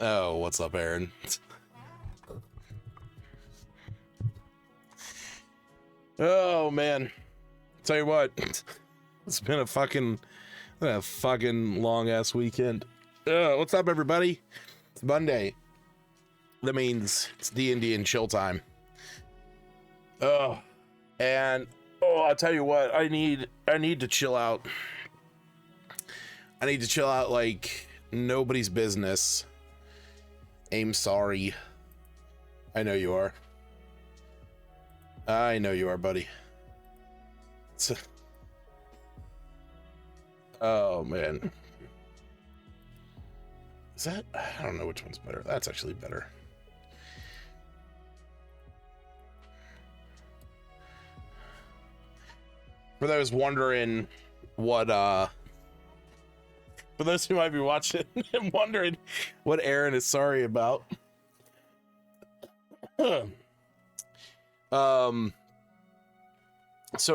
Oh, what's up, Aaron? Oh man, tell you what, it's been a fucking long ass weekend. What's up, everybody? It's Monday. That means it's D&D&Chill time. And I'll tell you what, I need to chill out. I need to chill out like nobody's business. I'm sorry. I know you are. I know you are, buddy. Oh man. Is that? I don't know which one's better. That's actually better. For those wondering what for those who might be watching and wondering what Aaron is sorry about. So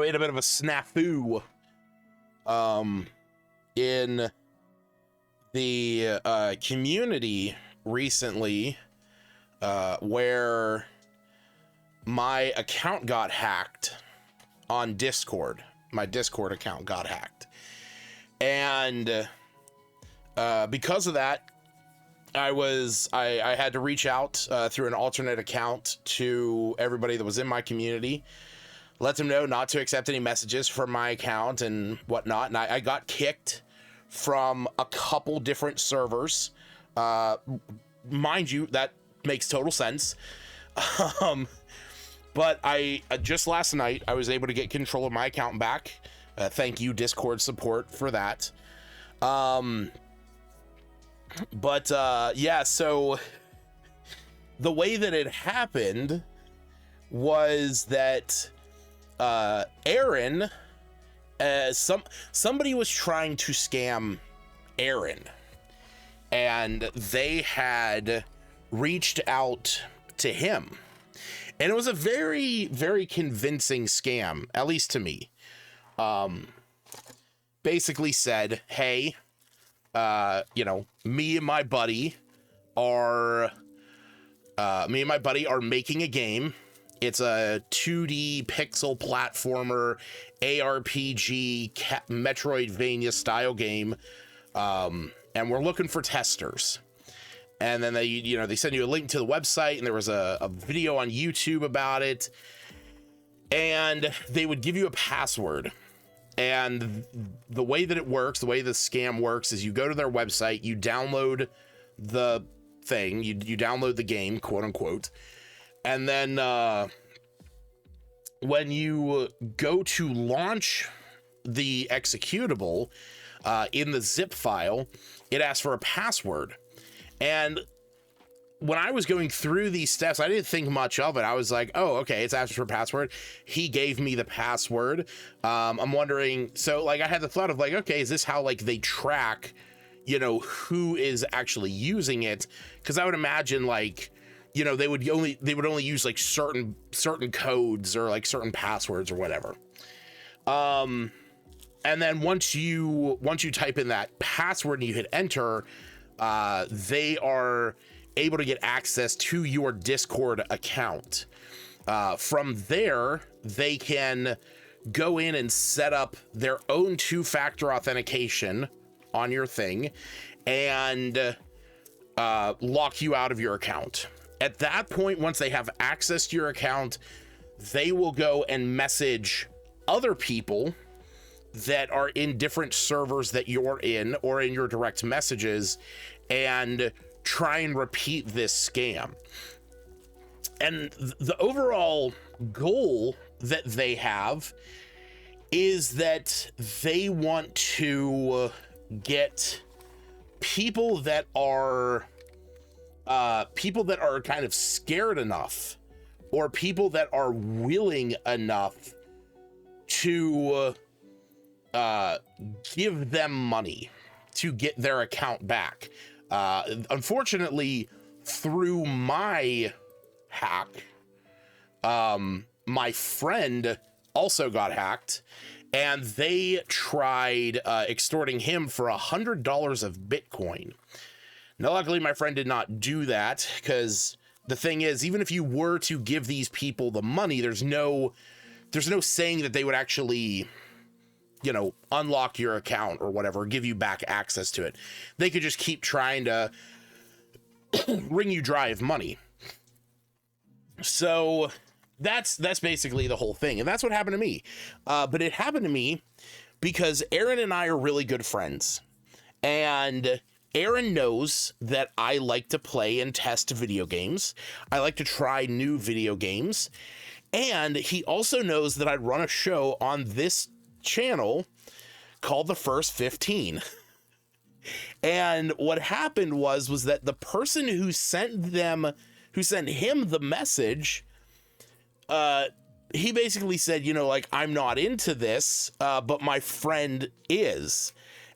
in a bit of a snafu in the community recently, where my account got hacked on Discord. My Discord account got hacked, and because of that, I had to reach out through an alternate account to everybody that was in my community, let them know not to accept any messages from my account and whatnot. And I got kicked from a couple different servers. Mind you, that makes total sense. But I just last night, I was able to get control of my account back. Thank you, Discord support, for that. But yeah, so the way that it happened was that Aaron, somebody was trying to scam Aaron, and they had reached out to him, and it was a very, very convincing scam, at least to me. Basically said, hey, me and my buddy are making a game. It's a 2D pixel platformer ARPG Metroidvania style game. And we're looking for testers. And then they send you a link to the website, and there was a video on YouTube about it. And they would give you a password. And the way that it works, the way the scam works, is you go to their website, you download the thing, you download the game, quote unquote. And then when you go to launch the executable in the zip file, it asks for a password. And when I was going through these steps, I didn't think much of it. I was like, oh, okay, it's asking for a password. He gave me the password. I'm wondering, so like I had the thought of like, okay, is this how like they track, who is actually using it? Because I would imagine like, they would only use like certain codes or like certain passwords or whatever. And then once you type in that password and you hit enter, they are able to get access to your Discord account. From there, they can go in and set up their own two-factor authentication on your thing and lock you out of your account. At that point, once they have access to your account, they will go and message other people that are in different servers that you're in or in your direct messages and try and repeat this scam. And the overall goal that they have is that they want to get people that are kind of scared enough, or people that are willing enough to give them money to get their account back. Unfortunately, through my hack, my friend also got hacked, and they tried extorting him for $100 of Bitcoin. Now, luckily, my friend did not do that, because the thing is, even if you were to give these people the money, there's no saying that they would actually, you know, unlock your account or whatever, give you back access to it. They could just keep trying to wring you dry of money. So that's basically the whole thing. And that's what happened to me. But it happened to me because Aaron and I are really good friends. And Aaron knows that I like to play and test video games. I like to try new video games. And he also knows that I run a show on this channel called The First 15. And what happened was that the person who sent him the message, he basically said, you know, like, I'm not into this, but my friend is.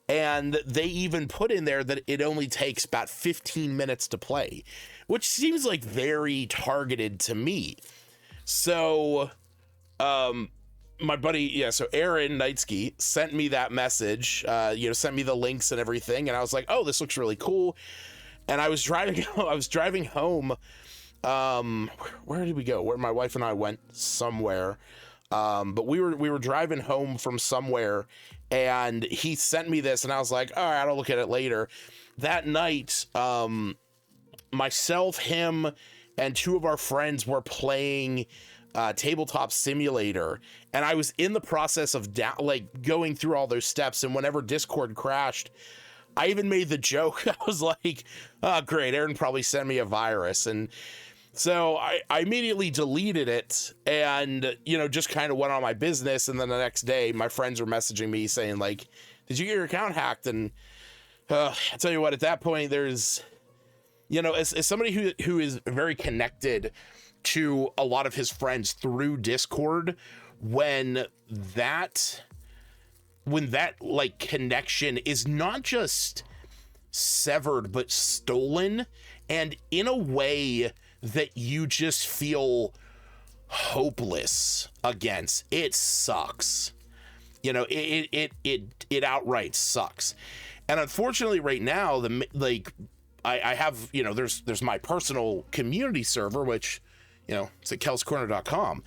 And they even put in there that it only takes about 15 minutes to play, which seems like very targeted to me. So, my buddy, so Aaron Knightsky sent me that message, sent me the links and everything. And I was like, oh, this looks really cool. And I was driving home. Where did we go? Where my wife and I went somewhere. But we were driving home from somewhere, and he sent me this, and I was like, all right, I'll look at it later. That night, myself, him, and two of our friends were playing Tabletop Simulator, and I was in the process of going through all those steps, and whenever Discord crashed, I even made the joke. I was like, oh, great, Aaron probably sent me a virus. And so I immediately deleted it and, just kind of went on my business. And then the next day, my friends were messaging me saying, like, did you get your account hacked? And I tell you what, at that point, there's, as somebody who is very connected to a lot of his friends through Discord, when that like connection is not just severed, but stolen, and in a way that you just feel hopeless against, it sucks. It outright sucks. And unfortunately right now, I have, there's my personal community server, which, it's at kelscorner.com.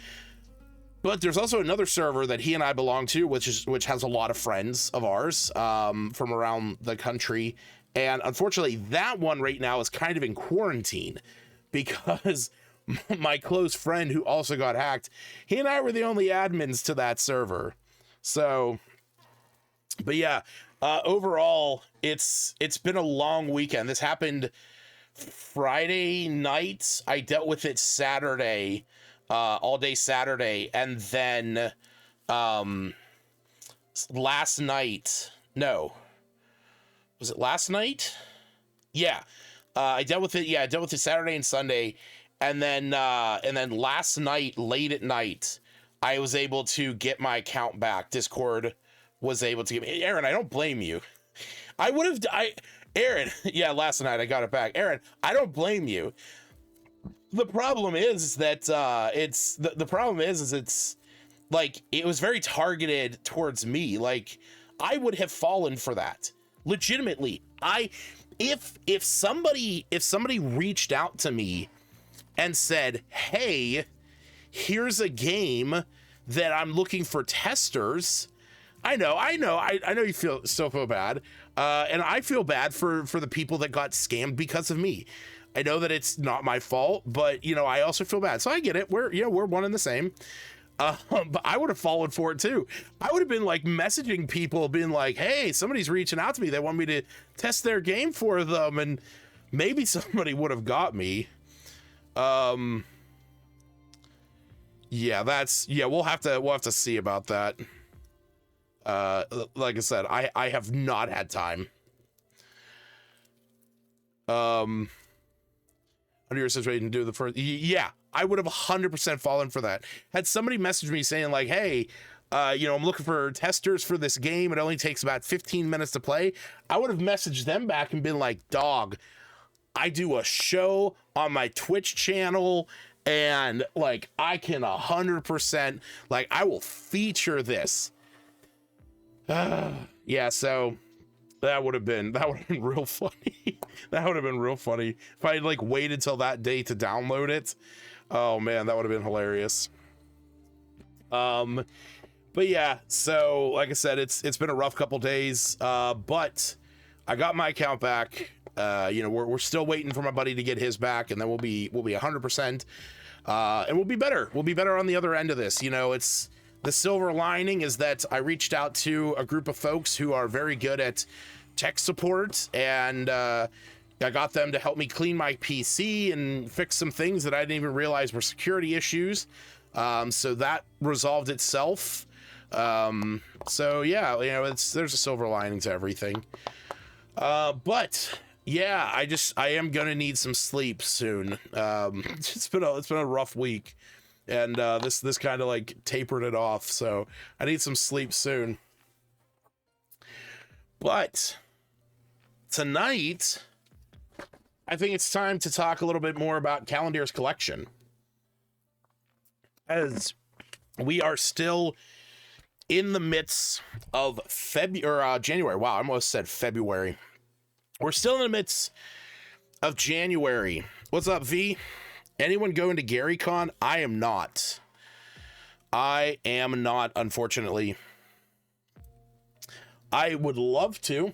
But there's also another server that he and I belong to, which has a lot of friends of ours from around the country. And unfortunately, that one right now is kind of in quarantine because my close friend who also got hacked, he and I were the only admins to that server. So, but yeah, overall, it's been a long weekend. This happened Friday night. I dealt with it Saturday. All day Saturday, and then last night, no, was it last night? Yeah, I dealt with it Saturday and Sunday, and then last night, late at night, I was able to get my account back. Discord was able to give me, Aaron, I don't blame you. Aaron, yeah, last night I got it back. Aaron, I don't blame you. The problem is that it's like, it was very targeted towards me. Like, I would have fallen for that legitimately. If somebody reached out to me and said, hey, here's a game that I'm looking for testers. I know you still feel bad. And I feel bad for the people that got scammed because of me. I know that it's not my fault, but I also feel bad. So I get it. We're one and the same. But I would have fallen for it too. I would have been like messaging people, being like, hey, somebody's reaching out to me. They want me to test their game for them. And maybe somebody would have got me. Yeah, we'll have to see about that. Like I said, I have not had time. Under your situation, do the first. Yeah, I would have 100% fallen for that. Had somebody messaged me saying like, hey, I'm looking for testers for this game. It only takes about 15 minutes to play. I would have messaged them back and been like, dog, I do a show on my Twitch channel, and like, I can 100%, like, I will feature this. Yeah, so That would have been real funny. That would have been real funny if I had like waited till that day to download it. Oh man, that would have been hilarious. But yeah, so like I said, it's been a rough couple days, but I got my account back. You know, we're still waiting for my buddy to get his back, and then we'll be 100%, and we'll be better. We'll be better on the other end of this. You know, it's the silver lining is that I reached out to a group of folks who are very good at tech support, and I got them to help me clean my PC and fix some things that I didn't even realize were security issues. So that resolved itself. So yeah, you know, there's a silver lining to everything. But yeah, I am gonna need some sleep soon. It's been a rough week, and this kind of like tapered it off, so I need some sleep soon. But tonight, I think it's time to talk a little bit more about Calendar's collection, as we are still in the midst of January. Wow, I almost said February. We're still in the midst of January. What's up, V? Anyone going to GaryCon? I am not. Unfortunately. I would love to.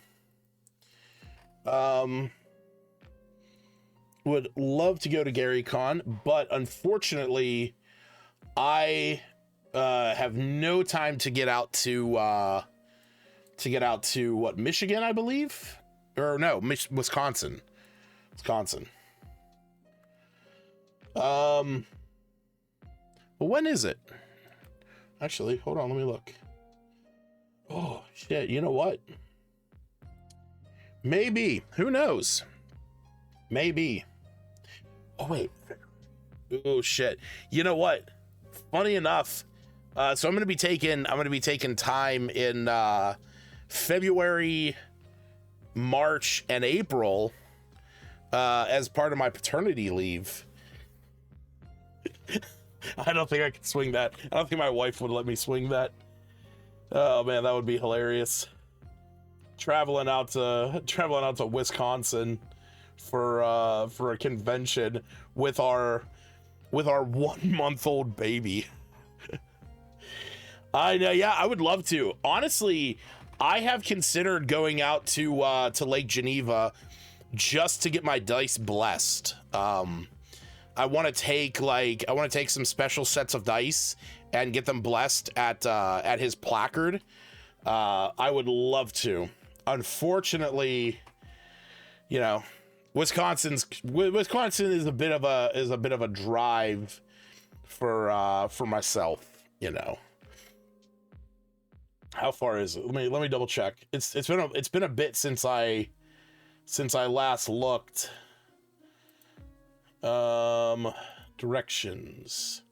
Would love to go to GaryCon, but unfortunately, I have no time to get out to what, Michigan, I believe, or no, Wisconsin. Well, when is it? Actually, hold on, let me look. Oh shit, you know what? Maybe, who knows? Maybe. Oh wait. Oh shit. You know what? Funny enough, so I'm gonna be taking time in February, March, and April as part of my paternity leave. I don't think I can swing that. I don't think my wife would let me swing that. Oh man, that would be hilarious. Traveling out to Wisconsin for a convention with our 1-month-old baby. I know, yeah, I would love to. Honestly, I have considered going out to Lake Geneva just to get my dice blessed. I want to take some special sets of dice and get them blessed at his placard. I would love to. Unfortunately, you know, Wisconsin is a bit of a drive for myself, you know. How far is it? Let me double check. It's been a bit since I last looked. Directions.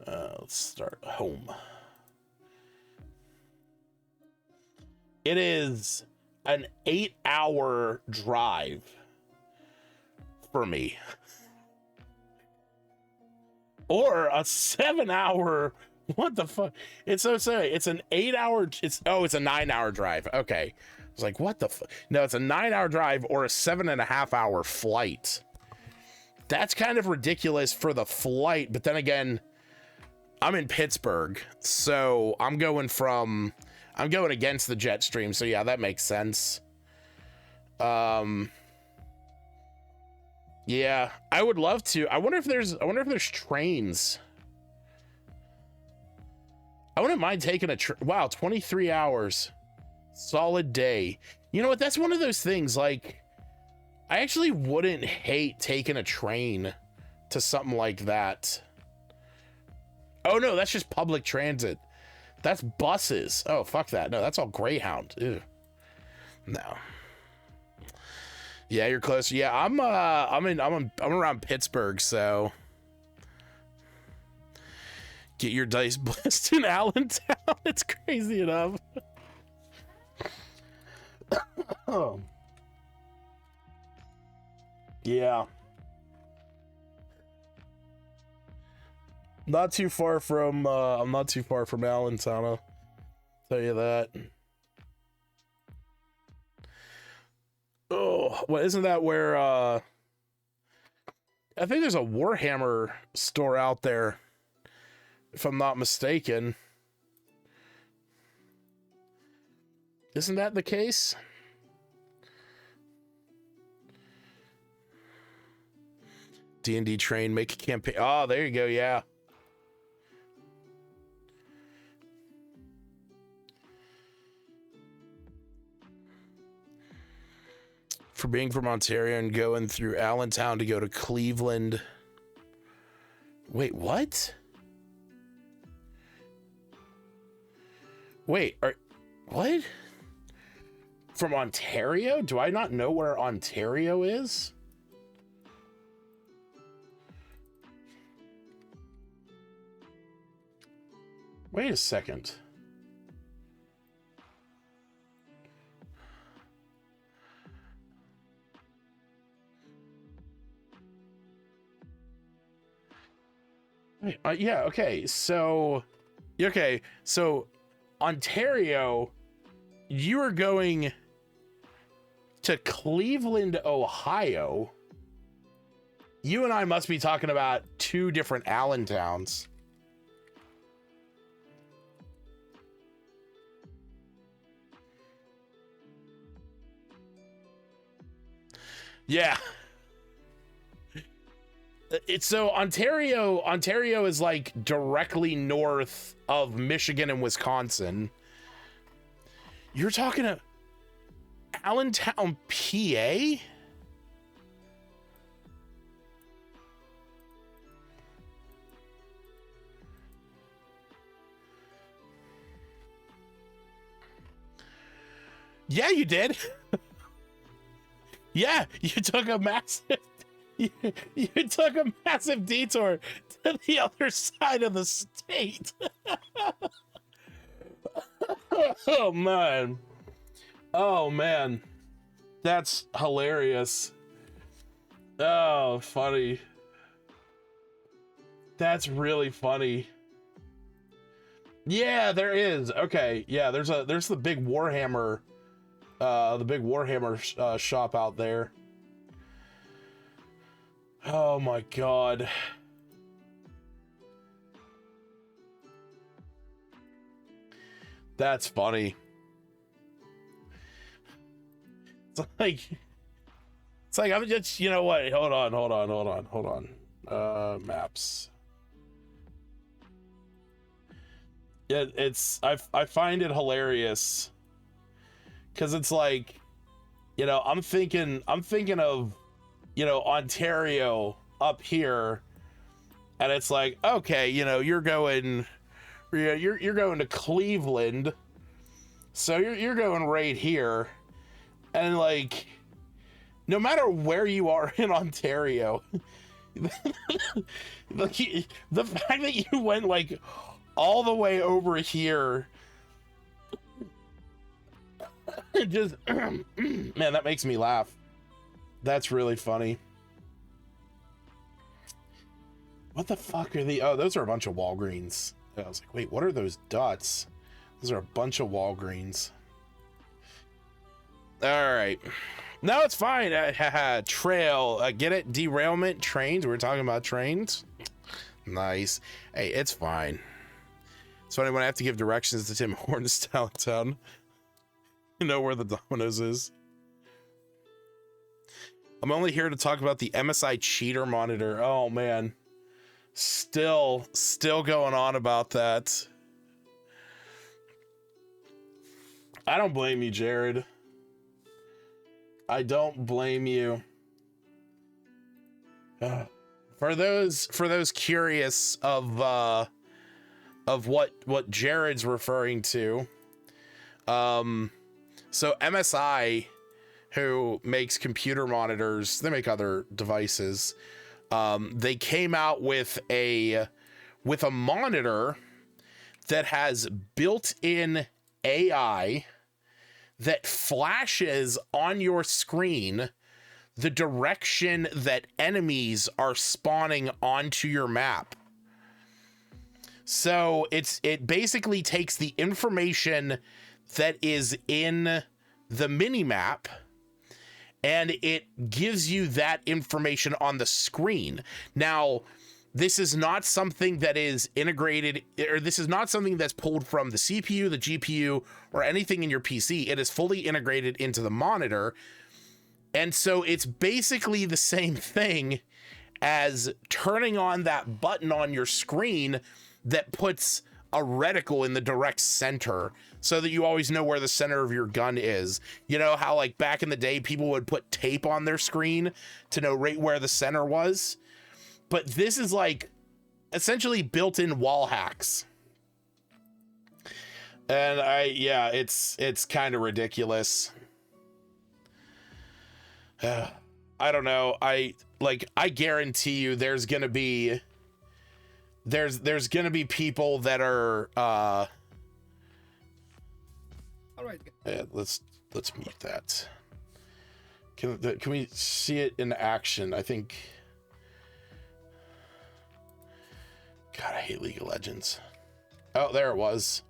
Let's start home. It is an 8-hour drive for me, or a 7-hour. What the fuck? It's so sorry. It's an 8-hour. It's a 9-hour drive. Okay, I was like, what the fuck? No, it's a 9-hour drive or a 7.5-hour flight. That's kind of ridiculous for the flight, but then again, I'm in Pittsburgh, so I'm going against the jet stream, so yeah, that makes sense. Yeah, I would love to. I wonder if there's trains. I wouldn't mind taking wow, 23 hours. Solid day. You know what? That's one of those things, like, I actually wouldn't hate taking a train to something like that. Oh no, that's just public transit. That's buses. Oh, fuck that. No, that's all Greyhound. Ew. No. Yeah, you're close. Yeah, I'm around Pittsburgh, so get your dice blessed in Allentown. It's crazy enough. Oh. Yeah. Not too far from I'm not too far from Allentown, I'll tell you that. what isn't that where I think there's a Warhammer store out there, if I'm not mistaken. Isn't that the case? D&D train, make a campaign. Oh, there you go. Yeah. For being from Ontario and going through Allentown to go to Cleveland. Wait, what? Wait, what? From Ontario? Do I not know where Ontario is? Wait a second. Wait, yeah, okay. So Ontario, you are going to Cleveland, Ohio. You and I must be talking about two different Allentowns. Yeah. It's so Ontario is like directly north of Michigan and Wisconsin. You're talking to Allentown, PA? Yeah, you did. Yeah, you took a massive you took a massive detour to the other side of the state. Oh man. Oh man. That's hilarious. Oh, funny. That's really funny. Yeah, there is. Okay. Yeah, there's the big Warhammer shop out there. Oh my god. That's funny. It's like I'm just, you know what? Hold on. Maps. Yeah, I find it hilarious. 'Cause it's like, you know, I'm thinking of, you know, Ontario up here, and it's like, okay, you know, you're going to Cleveland, so you're going right here, and like, no matter where you are in Ontario, the fact that you went like all the way over here, just man, that makes me laugh. That's really funny. What the fuck are the... Oh, those are a bunch of Walgreens. I was like, wait, what are those dots? Those are a bunch of Walgreens. All right. No, it's fine. Trail. Get it? Derailment. Trains. We're talking about trains. Nice. Hey, it's fine. It's funny when I have to give directions to Tim Hortons downtown. You know where the Domino's is. I'm only here to talk about the MSI cheater monitor. Oh man. Still going on about that. I don't blame you, Jared. I don't blame you. For those curious of what Jared's referring to, so MSI, who makes computer monitors, they make other devices. They came out with a monitor that has built-in AI that flashes on your screen the direction that enemies are spawning onto your map. So it basically takes the information that is in the mini map and it gives you that information on the screen. Now, this is not something that is integrated, or this is not something that's pulled from the CPU, the GPU, or anything in your PC. It is fully integrated into the monitor. And so it's basically the same thing as turning on that button on your screen that puts a reticle in the direct center so that you always know where the center of your gun is. You know how like back in the day, people would put tape on their screen to know right where the center was? But this is like essentially built-in wall hacks. And it's kind of ridiculous. I don't know. I guarantee you there's gonna be people that are all right. Let's mute that. Can we see it in action? I think. God, I hate League of Legends. Oh, there it was.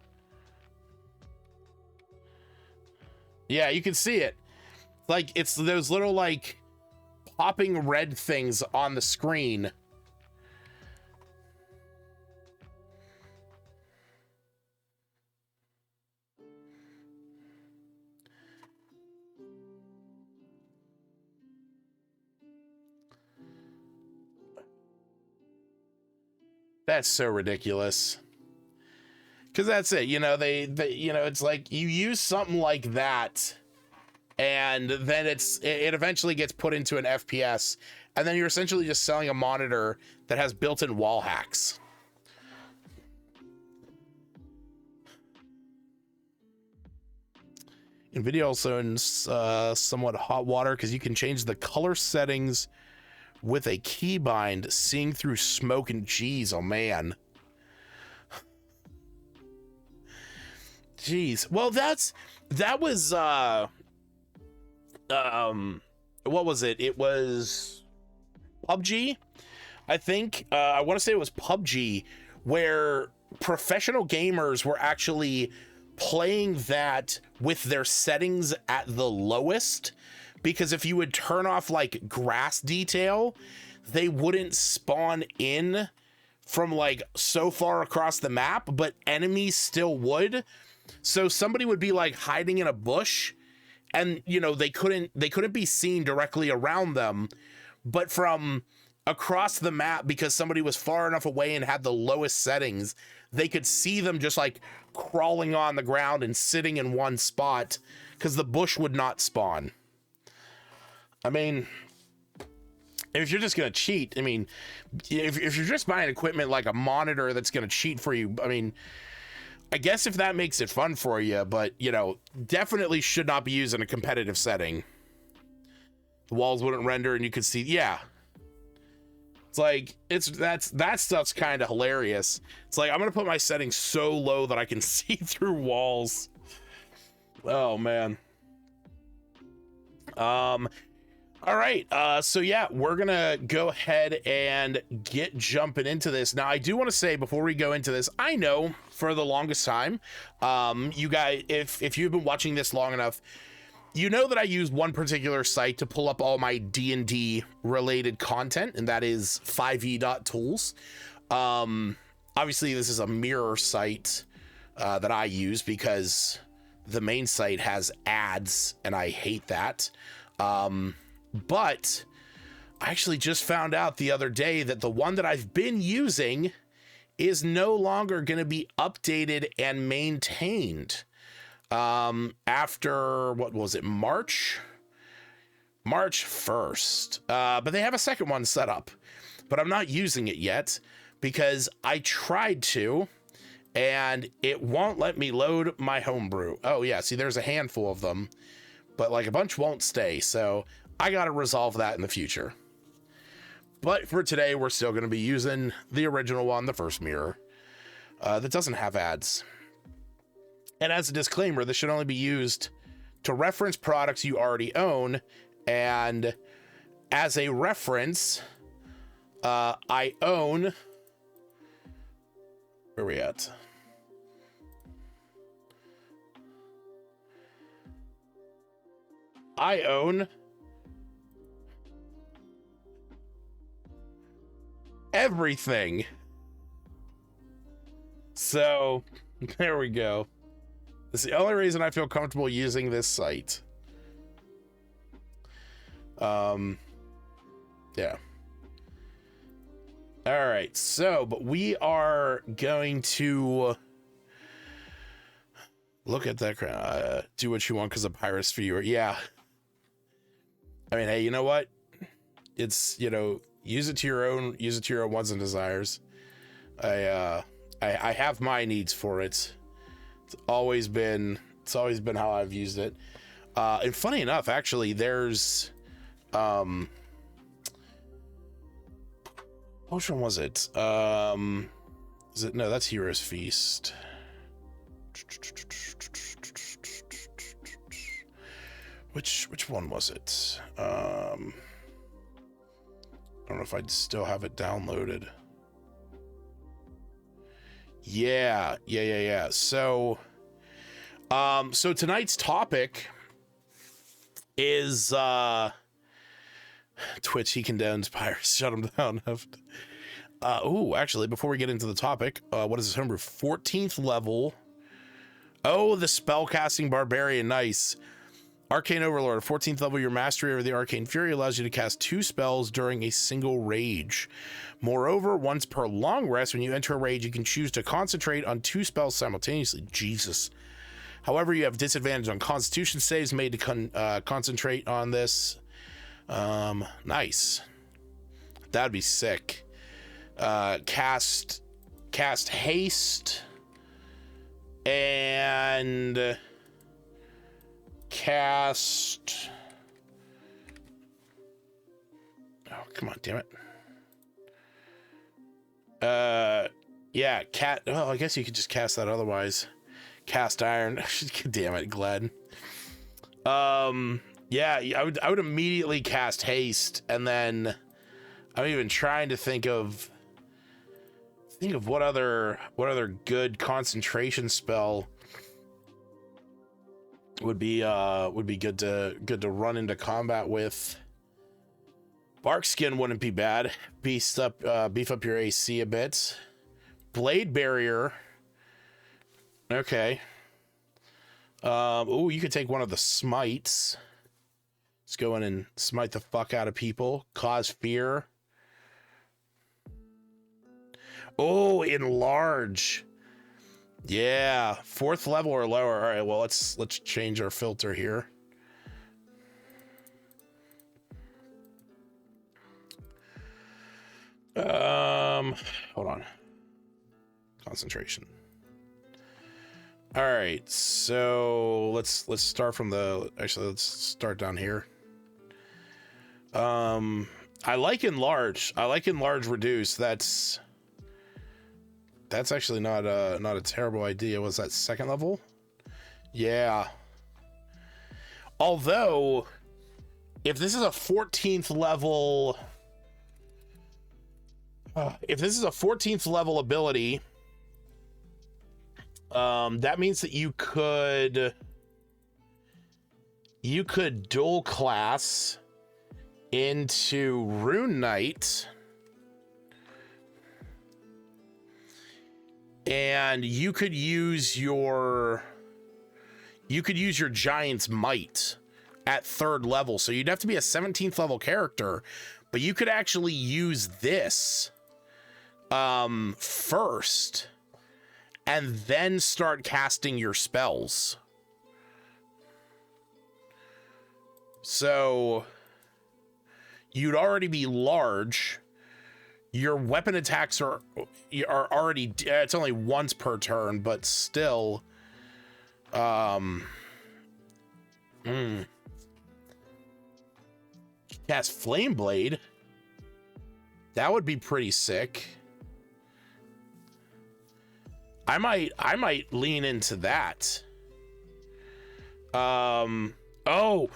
Yeah, you can see it. Like, it's those little, like, popping red things on the screen. That's so ridiculous. Because that's it, you know, they you know, it's like you use something like that and then it eventually gets put into an FPS, and then you're essentially just selling a monitor that has built-in wall hacks. NVIDIA also in somewhat hot water because you can change the color settings with a keybind, seeing through smoke and cheese. Oh man. Jeez. Well, that was what was it? It was PUBG, I think. I want to say it was PUBG, where professional gamers were actually playing that with their settings at the lowest, because if you would turn off like grass detail, they wouldn't spawn in from like so far across the map, but enemies still would. So somebody would be like hiding in a bush, and you know, they couldn't be seen directly around them, but from across the map, because somebody was far enough away and had the lowest settings, they could see them just like crawling on the ground and sitting in one spot because the bush would not spawn. I mean, if you're just gonna cheat, I mean, if you're just buying equipment like a monitor that's gonna cheat for you, I mean, I guess if that makes it fun for you, but you know, definitely should not be used in a competitive setting. The walls wouldn't render and you could see, yeah. It's like, that stuff's kind of hilarious. It's like, I'm gonna put my settings so low that I can see through walls. Oh man. All right, so yeah, we're gonna go ahead and get jumping into this. Now, I do want to say before we go into this, I know for the longest time, you guys, if you've been watching this long enough, you know that I use one particular site to pull up all my D&D related content, and that is 5e.tools. Obviously, this is a mirror site that I use because the main site has ads, and I hate that. But I actually just found out the other day that the one that I've been using is no longer going to be updated and maintained after, what was it, March 1st. But they have a second one set up, but I'm not using it yet because I tried to and it won't let me load my homebrew. Oh yeah, see, there's a handful of them, but like a bunch won't stay, so I got to resolve that in the future. But for today, we're still going to be using the original one, the first mirror, that doesn't have ads. And as a disclaimer, this should only be used to reference products you already own. And as a reference, I own... Where are we at? I own everything. So there we go. It's the only reason I feel comfortable using this site. Yeah. All right. So, but we are going to look at that. Do what you want because of Pyrus viewer. Yeah. I mean, hey, you know what? It's, you know, use it to your own wants and desires. I have my needs for it. It's always been how I've used it. And funny enough, actually, there's which one was it? Is it? No, that's Heroes Feast. Which one was it? I don't know if I'd still have it downloaded. Yeah. So tonight's topic is Twitch. He condemns pirates. Shut him down. Actually, before we get into the topic, what is this homebrew? 14th level. Oh, the spellcasting barbarian. Nice. Arcane Overlord, 14th level. Your mastery over the Arcane Fury allows you to cast 2 spells during a single rage. Moreover, once per long rest, when you enter a rage, you can choose to concentrate on 2 spells simultaneously. Jesus. However, you have disadvantage on Constitution saves made to concentrate on this. Nice. That'd be sick. Cast haste and cast. Oh, come on, damn it. Yeah, oh, I guess you could just cast that otherwise. Cast iron. Damn it, Glad. Yeah, I would immediately cast haste, and then I'm even trying to think of what other good concentration spell would be good to run into combat with. Barkskin wouldn't be bad. Beef up your AC a bit. Blade barrier. Okay. You could take one of the smites. Let's go in and smite the fuck out of people. Cause fear. Oh, enlarge. Yeah, 4th level or lower. All right, well, let's change our filter here. Hold on. Concentration. All right, so let's start from let's start down here. I like enlarge. I like enlarge reduce. That's actually not a terrible idea. Was that 2nd level? Yeah. Although, if this is a 14th level, ability, that means that you could dual class into Rune Knight, and you could use your Giant's Might at 3rd level. So you'd have to be a 17th level character, but you could actually use this first and then start casting your spells. So you'd already be large. Your weapon attacks are already, it's only once per turn, but still, cast Flame Blade. That would be pretty sick. I might lean into that. Oh,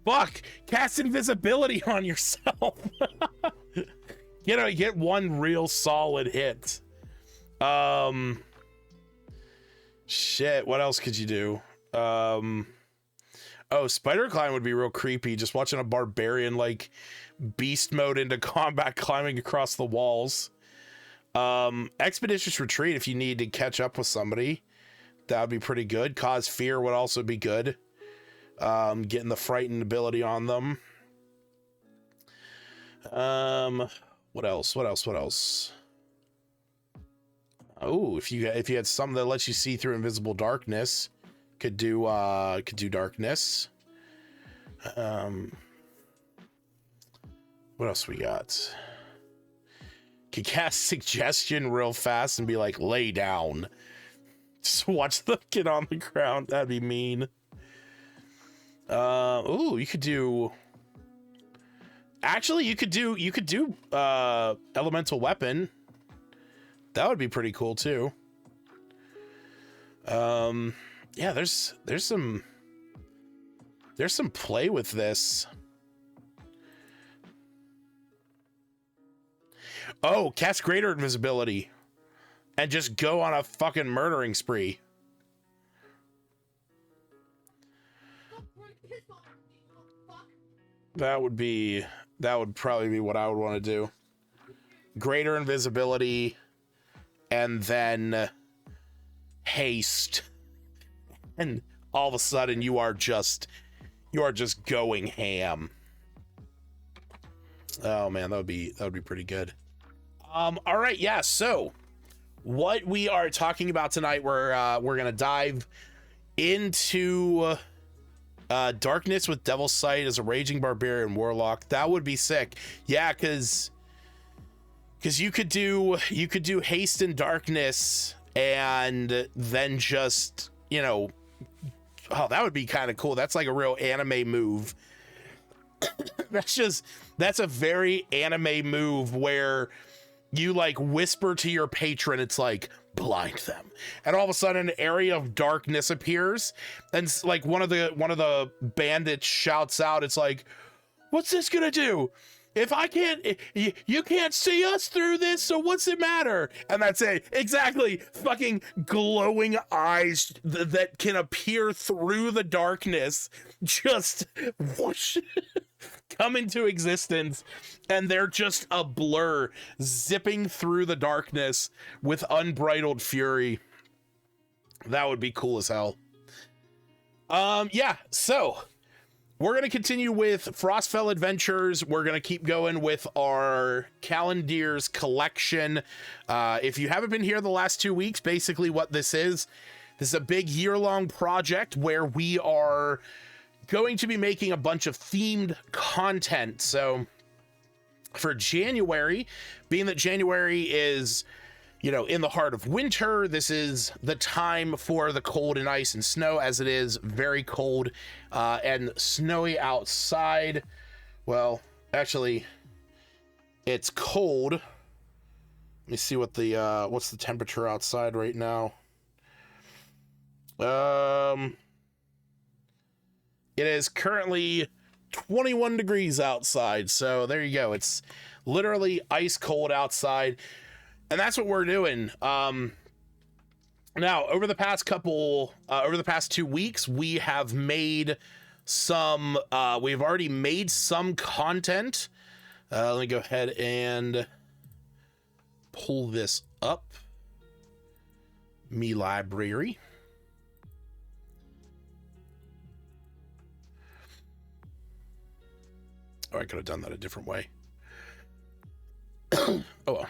fuck! Cast invisibility on yourself. Get one real solid hit. Shit, what else could you do? Oh, Spider Climb would be real creepy. Just watching a barbarian like beast mode into combat climbing across the walls. Expeditious retreat, if you need to catch up with somebody, that would be pretty good. Cause fear would also be good. Getting the frightened ability on them. What else? Oh, if you had something that lets you see through invisible darkness, could do darkness. What else we got? Could cast suggestion real fast and be like, lay down. Just watch them get on the ground. That'd be mean. Ooh, you could do. Actually, you could do elemental weapon. That would be pretty cool too. Yeah, there's some play with this. Oh, cast greater invisibility and just go on a fucking murdering spree. That would probably be what I would want to do. Greater invisibility and then haste. And all of a sudden you are just going ham. Oh man, that would be pretty good. All right, yeah, so what we are talking about tonight, we're gonna dive into darkness with Devil's Sight as a raging barbarian warlock. That would be sick. Yeah, because you could do haste and darkness and then just, you know, oh, that would be kind of cool. That's like a real anime move. That's a very anime move where you like whisper to your patron, it's like, blind them, and all of a sudden an area of darkness appears, and like one of the bandits shouts out, it's like, what's this gonna do? If I can't, you can't see us through this, so what's it matter? And that's it. Exactly. Fucking glowing eyes that can appear through the darkness. Just whoosh, come into existence. And they're just a blur zipping through the darkness with unbridled fury. That would be cool as hell. Yeah, so we're going to continue with Frostfell Adventures. We're going to keep going with our Calendars collection. If you haven't been here the last 2 weeks, basically what this is a big year-long project where we are going to be making a bunch of themed content. So for January, being that January is, you know, in the heart of winter, this is the time for the cold and ice and snow, as it is very cold and snowy outside. Well, actually, it's cold. Let me see what the what's the temperature outside right now. It is currently 21 degrees outside, so there you go. It's literally ice cold outside. And that's what we're doing. Now, over the past 2 weeks, we have made some, we've already made some content. Let me go ahead and pull this up. Me library. Oh, I could have done that a different way. Oh, well.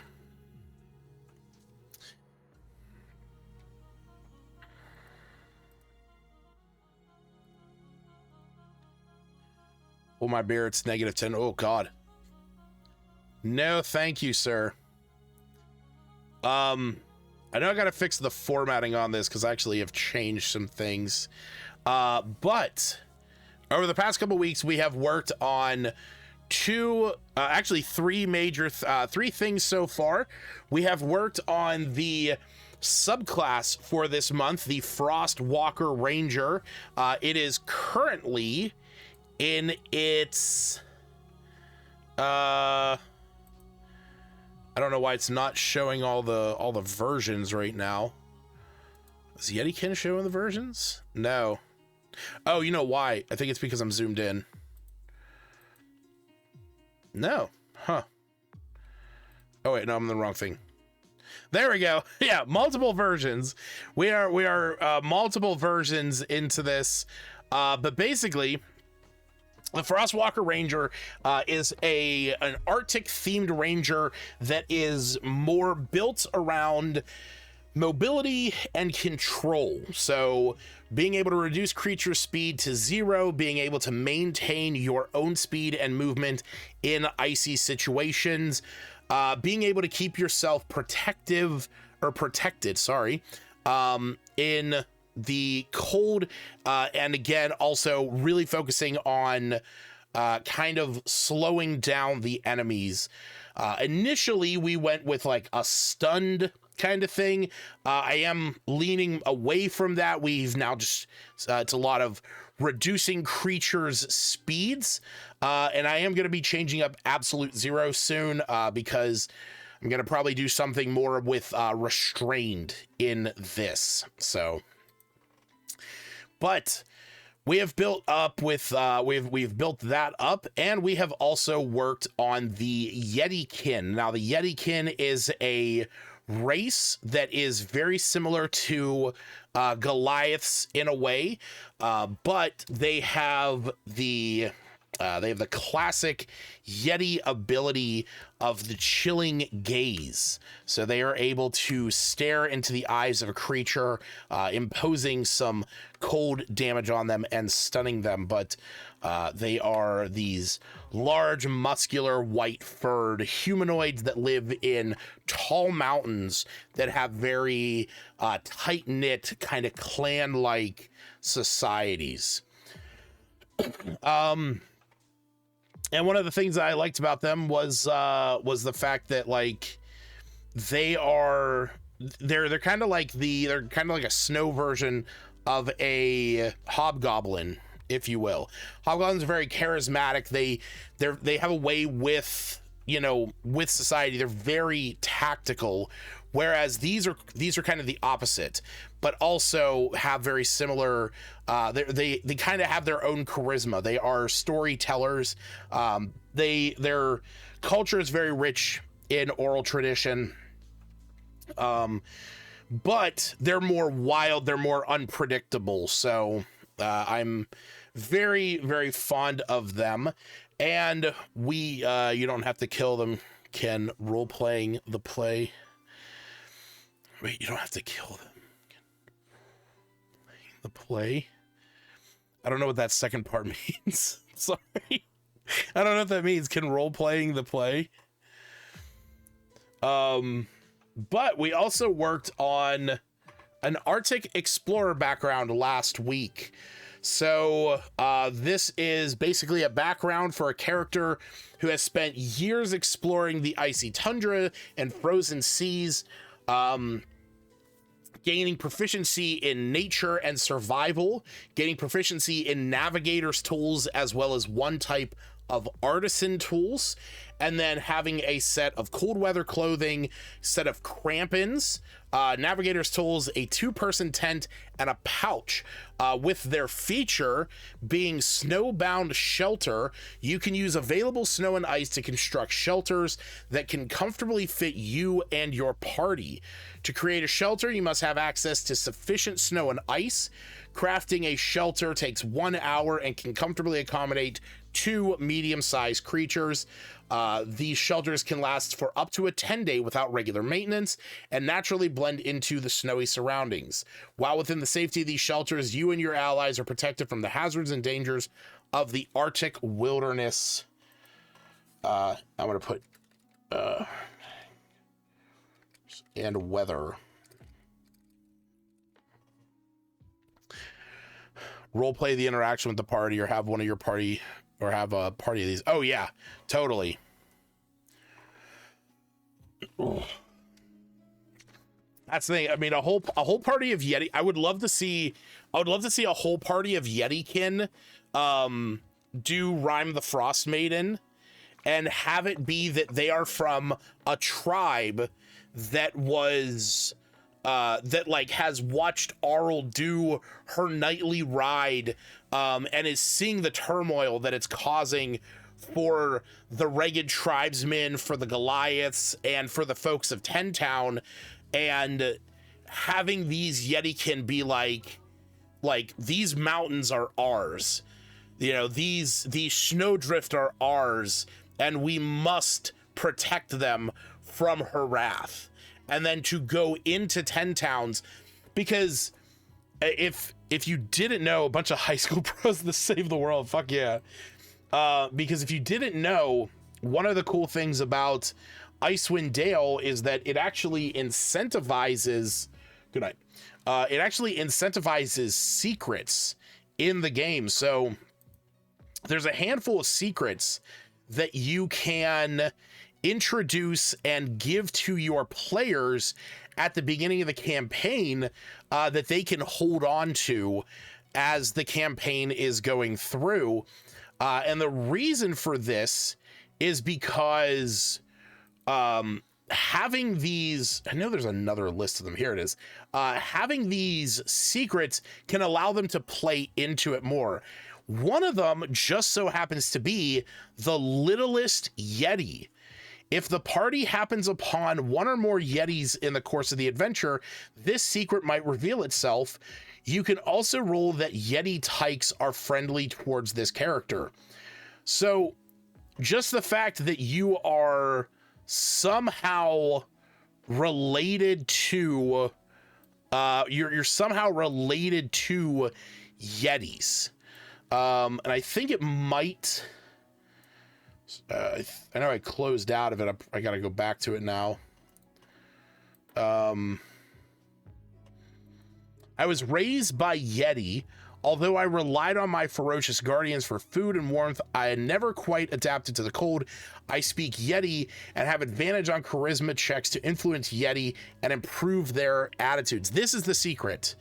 Oh, my beer, it's -10. Oh, God. No, thank you, sir. I know I got to fix the formatting on this because I actually have changed some things. But over the past couple weeks, we have worked on three things so far. We have worked on the subclass for this month, the Frost Walker Ranger. It is currently in its I don't know why it's not showing all the versions right now. Is Yetikin showing the versions? No. Oh, you know why? I think it's because I'm zoomed in. No. Huh. Oh wait, no, I'm in the wrong thing. There we go. Yeah, multiple versions. We are multiple versions into this, but basically, the Frostwalker Ranger is an Arctic themed ranger that is more built around mobility and control. So being able to reduce creature speed to 0, being able to maintain your own speed and movement in icy situations, being able to keep yourself protected, in the cold, and again, also really focusing on kind of slowing down the enemies. Initially, we went with like a stunned kind of thing. I am leaning away from that. We've now just, it's a lot of reducing creatures' speeds. And I am going to be changing up Absolute Zero soon, because I'm going to probably do something more with restrained in this. So, but we have built up with we've built that up, and we have also worked on the Yetikin. Now, the Yetikin is a race that is very similar to Goliaths in a way, but they have the classic Yeti ability of the chilling gaze. So they are able to stare into the eyes of a creature, imposing some cold damage on them and stunning them. But they are these large, muscular, white-furred humanoids that live in tall mountains that have very tight-knit, kind of clan-like societies. And one of the things that I liked about them was the fact that, like, they're kind of like a snow version of a hobgoblin, if you will. Hobgoblins are very charismatic. They have a way with society. They're very tactical, whereas these are kind of the opposite, but also have very similar. They kind of have their own charisma. They are storytellers. Their culture is very rich in oral tradition, but they're more wild. They're more unpredictable. So I'm very, very fond of them. And you don't have to kill them, Ken. Role-playing the play. Wait, you don't have to kill them. The play? I don't know what that second part means. Sorry. I don't know what that means. Can role-playing the play? But we also worked on an Arctic Explorer background last week. So this is basically a background for a character who has spent years exploring the icy tundra and frozen seas, gaining proficiency in nature and survival, gaining proficiency in navigator's tools, as well as one type of artisan tools, and then having a set of cold weather clothing, set of crampons, navigator's tools, a 2-person tent, and a pouch. With their feature being snowbound shelter, you can use available snow and ice to construct shelters that can comfortably fit you and your party. To create a shelter, you must have access to sufficient snow and ice. Crafting a shelter takes 1 hour and can comfortably accommodate 2 medium-sized creatures. These shelters can last for up to a 10-day without regular maintenance and naturally blend into the snowy surroundings. While within the safety of these shelters, you and your allies are protected from the hazards and dangers of the Arctic wilderness. I'm going to put and weather. Roleplay the interaction with the party, or have one of your party, or have a party of these. Oh yeah, totally. Ugh. That's the thing. I mean, a whole party of Yeti. I would love to see a whole party of Yetikin do Rime the Frost Maiden, and have it be that they are from a tribe that was that like has watched Arl do her nightly ride, and is seeing the turmoil that it's causing for the ragged tribesmen, for the Goliaths, and for the folks of Ten Town, and having these Yetikin be like these mountains are ours, you know, these snowdrift are ours, and we must protect them from her wrath. And then to go into Ten Towns, because if you didn't know, a bunch of high school pros to save the world, fuck yeah. Because if you didn't know, one of the cool things about Icewind Dale is that it actually incentivizes, good night, it actually incentivizes secrets in the game. So there's a handful of secrets that you can introduce and give to your players at the beginning of the campaign, that they can hold on to as the campaign is going through. And the reason for this is because having these, I know there's another list of them, here it is, having these secrets can allow them to play into it more. One of them just so happens to be the littlest Yeti. If the party happens upon one or more Yetis in the course of the adventure, this secret might reveal itself. You can also roll that Yeti tykes are friendly towards this character. So just the fact that you are somehow related to, you're somehow related to Yetis. And I think it might, I know I closed out of it. I got to go back to it now. I was raised by Yeti. Although I relied on my ferocious guardians for food and warmth, I had never quite adapted to the cold. I speak Yeti and have advantage on charisma checks to influence Yeti and improve their attitudes. This is the secret.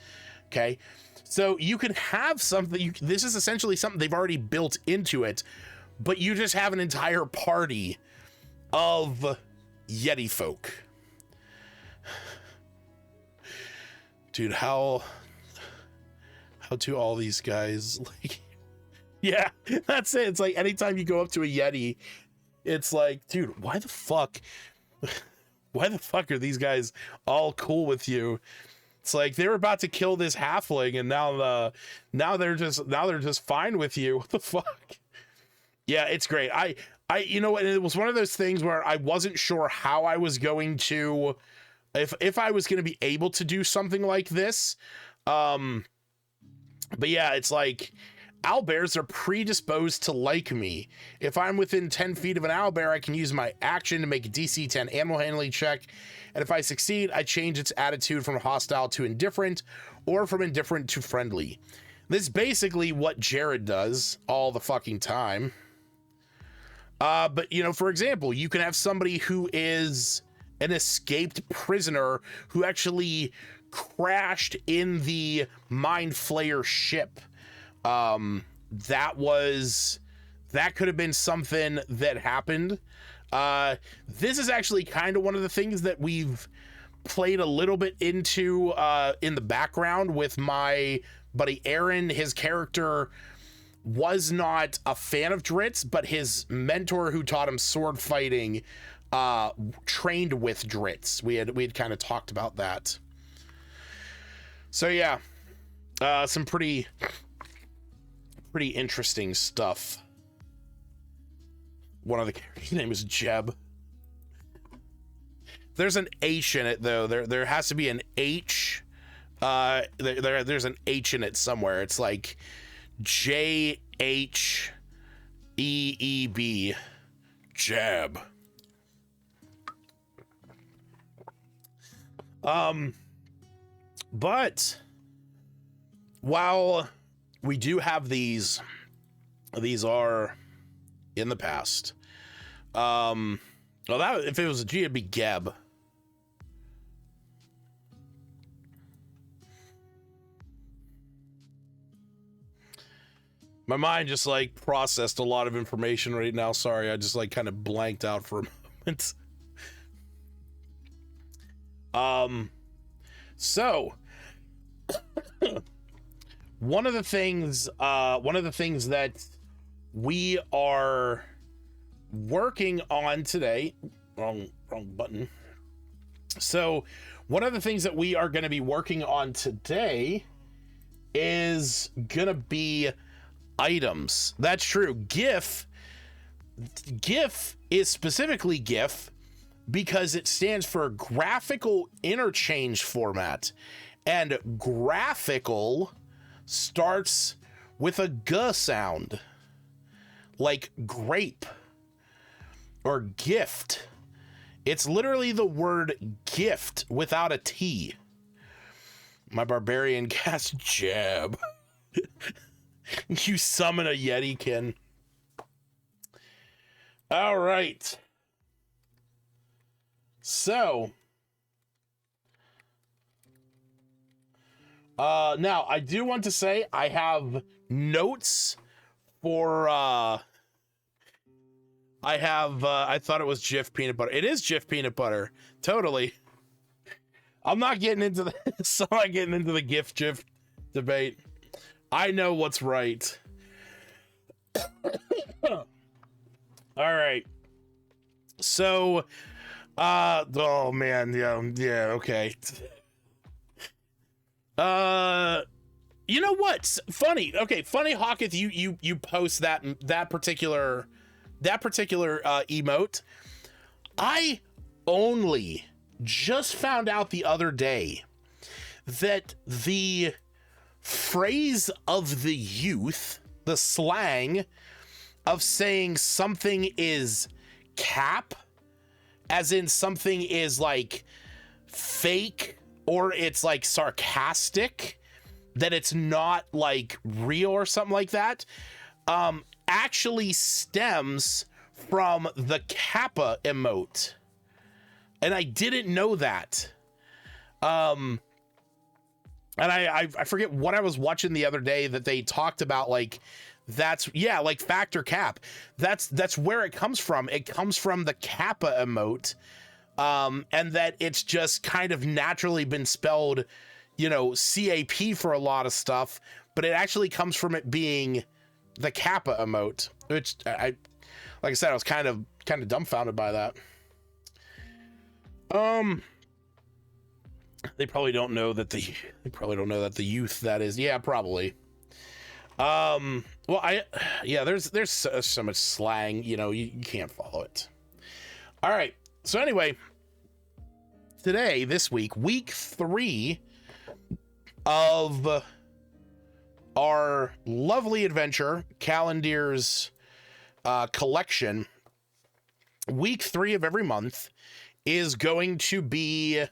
Okay. So you can have something, this is essentially something they've already built into it, but you just have an entire party of Yeti folk. Dude, how do all these guys, like, yeah, that's it. It's like anytime you go up to a Yeti, it's like, dude, why the fuck are these guys all cool with you? It's like they were about to kill this halfling, and now they're just fine with you. What the fuck? Yeah, it's great. I you know, and it was one of those things where I wasn't sure how I was going to, if I was going to be able to do something like this. But yeah, it's like owlbears are predisposed to like me. If I'm within 10 feet of an owlbear, I can use my action to make a DC 10 animal handling check. And if I succeed, I change its attitude from hostile to indifferent, or from indifferent to friendly. This is basically what Jared does all the fucking time. But, you know, for example, you can have somebody who is an escaped prisoner who actually crashed in the Mind Flayer ship. That could have been something that happened. This is actually kind of one of the things that we've played a little bit into in the background with my buddy Aaron. His character was not a fan of Dritz, but his mentor who taught him sword fighting trained with Dritz. We had kind of talked about that. So yeah, some pretty interesting stuff. One of the characters' name is Jeb. There's an H in it though. There has to be an H. There's an H in it somewhere. It's like JHEEB. Jeb. But while we do have these are in the past. Well, that if it was a G, it'd be Geb. My mind just like processed a lot of information right now. Sorry, I just like kind of blanked out for a moment. So one of the things that we are working on today, wrong button. So one of the things that we are going to be working on today is going to be items. That's true. GIF is specifically GIF because it stands for graphical interchange format, and graphical starts with a G sound, like grape or gift. It's literally the word gift without a T. My barbarian cast jab. You summon a Yetikin. All right. So, now I do want to say I have notes for, I thought it was Jif peanut butter. It is Jif peanut butter. Totally. I'm not getting into this. I'm not getting into the gift Jif debate. I know what's right. All right. So, oh man, yeah, okay. You know what's funny? Okay, funny Hawketh, you post that particular emote. I only just found out the other day that the phrase of the youth, the slang of saying something is cap, as in something is like fake or it's like sarcastic, that it's not like real or something like that, actually stems from the Kappa emote. And I didn't know that. And I forget what I was watching the other day that they talked about, like, that's, yeah, like factor cap. That's where it comes from. It comes from the Kappa emote. And that it's just kind of naturally been spelled, CAP for a lot of stuff, but it actually comes from it being the Kappa emote, which like I said, I was kind of dumbfounded by that. They probably don't know that the youth that is. Yeah, probably. Well, there's so much slang, you can't follow it. All right. So anyway, this week, week 3 of our lovely adventure, Calendar's collection, week 3 of every month is going to be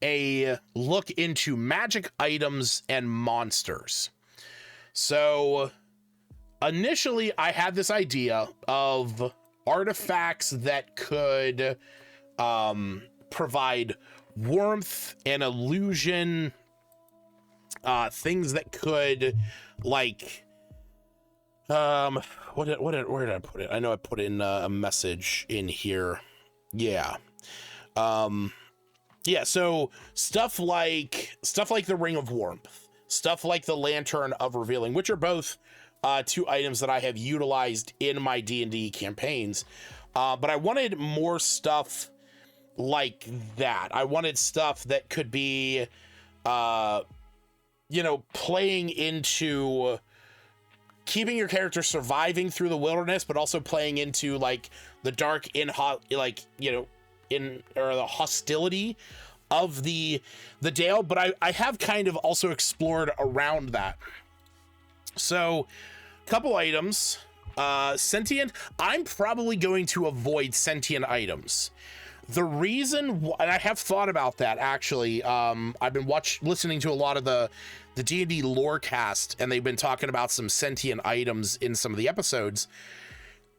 a look into magic items and monsters. So initially I had this idea of artifacts that could provide warmth and illusion, things that could, like, where did I put it? I know I put in a message in here. Yeah. So stuff like the Ring of Warmth, stuff like the Lantern of Revealing, which are both 2 items that I have utilized in my D&D campaigns. But I wanted more stuff like that. I wanted stuff that could be, playing into keeping your character surviving through the wilderness, but also playing into like the dark or the hostility of the Dale. But I have kind of also explored around that. So, couple items. Sentient. I'm probably going to avoid sentient items. The reason, and I have thought about that actually. I've been listening to a lot of the D&D lore cast, and they've been talking about some sentient items in some of the episodes.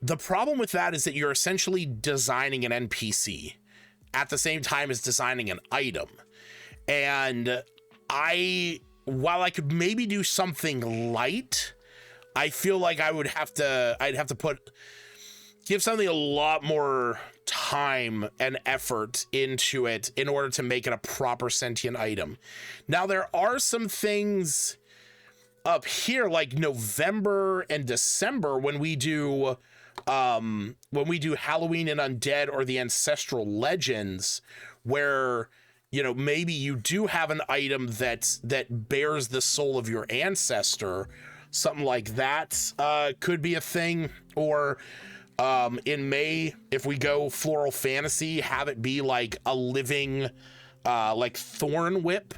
The problem with that is that you're essentially designing an NPC at the same time as designing an item. And while I could maybe do something light, I feel like I'd have to give something a lot more time and effort into it in order to make it a proper sentient item. Now, there are some things up here like November and December when we do when we do Halloween and Undead or the Ancestral Legends, where, you know, maybe you do have an item that bears the soul of your ancestor, something like that could be a thing. Or in May, if we go floral fantasy, have it be like a living like thorn whip,